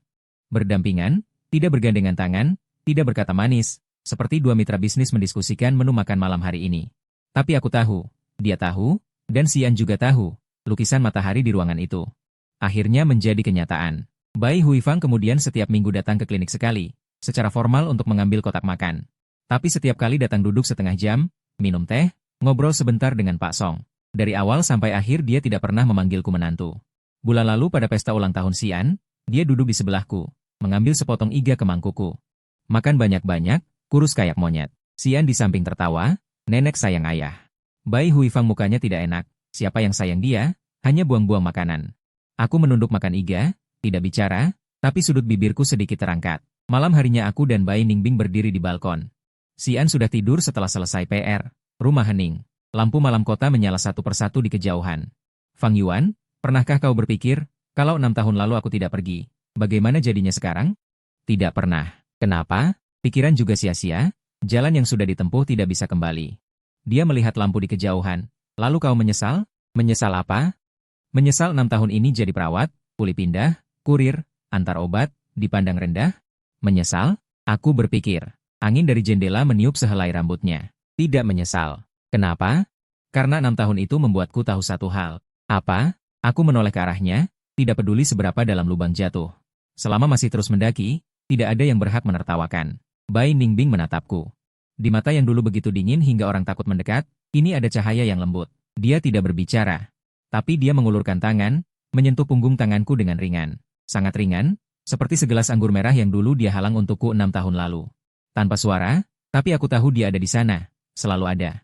Berdampingan, tidak bergandengan tangan, tidak berkata manis, seperti dua mitra bisnis mendiskusikan menu makan malam hari ini. Tapi aku tahu, dia tahu, dan Xian juga tahu, lukisan matahari di ruangan itu. Akhirnya menjadi kenyataan. Bai Huifang kemudian setiap minggu datang ke klinik sekali, secara formal untuk mengambil kotak makan. Tapi setiap kali datang duduk setengah jam, minum teh, ngobrol sebentar dengan Pak Song. Dari awal sampai akhir dia tidak pernah memanggilku menantu. Bulan lalu pada pesta ulang tahun Xian, dia duduk di sebelahku, mengambil sepotong iga ke mangkuku. Makan banyak-banyak, kurus kayak monyet. Xian di samping tertawa, nenek sayang ayah. Bai Huifang mukanya tidak enak, siapa yang sayang dia, hanya buang-buang makanan. Aku menunduk makan iga, tidak bicara, tapi sudut bibirku sedikit terangkat. Malam harinya aku dan Bai Ningbing berdiri di balkon. Xian sudah tidur setelah selesai PR, rumah hening. Lampu malam kota menyala satu persatu di kejauhan. Fang Yuan, pernahkah kau berpikir, kalau 6 tahun lalu aku tidak pergi, bagaimana jadinya sekarang? Tidak pernah. Kenapa? Pikiran juga sia-sia, jalan yang sudah ditempuh tidak bisa kembali. Dia melihat lampu di kejauhan. Lalu kau menyesal? Menyesal apa? Menyesal 6 tahun ini jadi perawat, kuli pindah, kurir, antar obat, dipandang rendah? Menyesal? Aku berpikir. Angin dari jendela meniup sehelai rambutnya. Tidak menyesal. Kenapa? Karena 6 tahun itu membuatku tahu satu hal. Apa? Aku menoleh ke arahnya, tidak peduli seberapa dalam lubang jatuh. Selama masih terus mendaki, tidak ada yang berhak menertawakan. Bai Ningbing menatapku. Di mata yang dulu begitu dingin hingga orang takut mendekat, kini ada cahaya yang lembut. Dia tidak berbicara. Tapi dia mengulurkan tangan, menyentuh punggung tanganku dengan ringan. Sangat ringan, seperti segelas anggur merah yang dulu dia halang untukku 6 tahun lalu. Tanpa suara, tapi aku tahu dia ada di sana, selalu ada.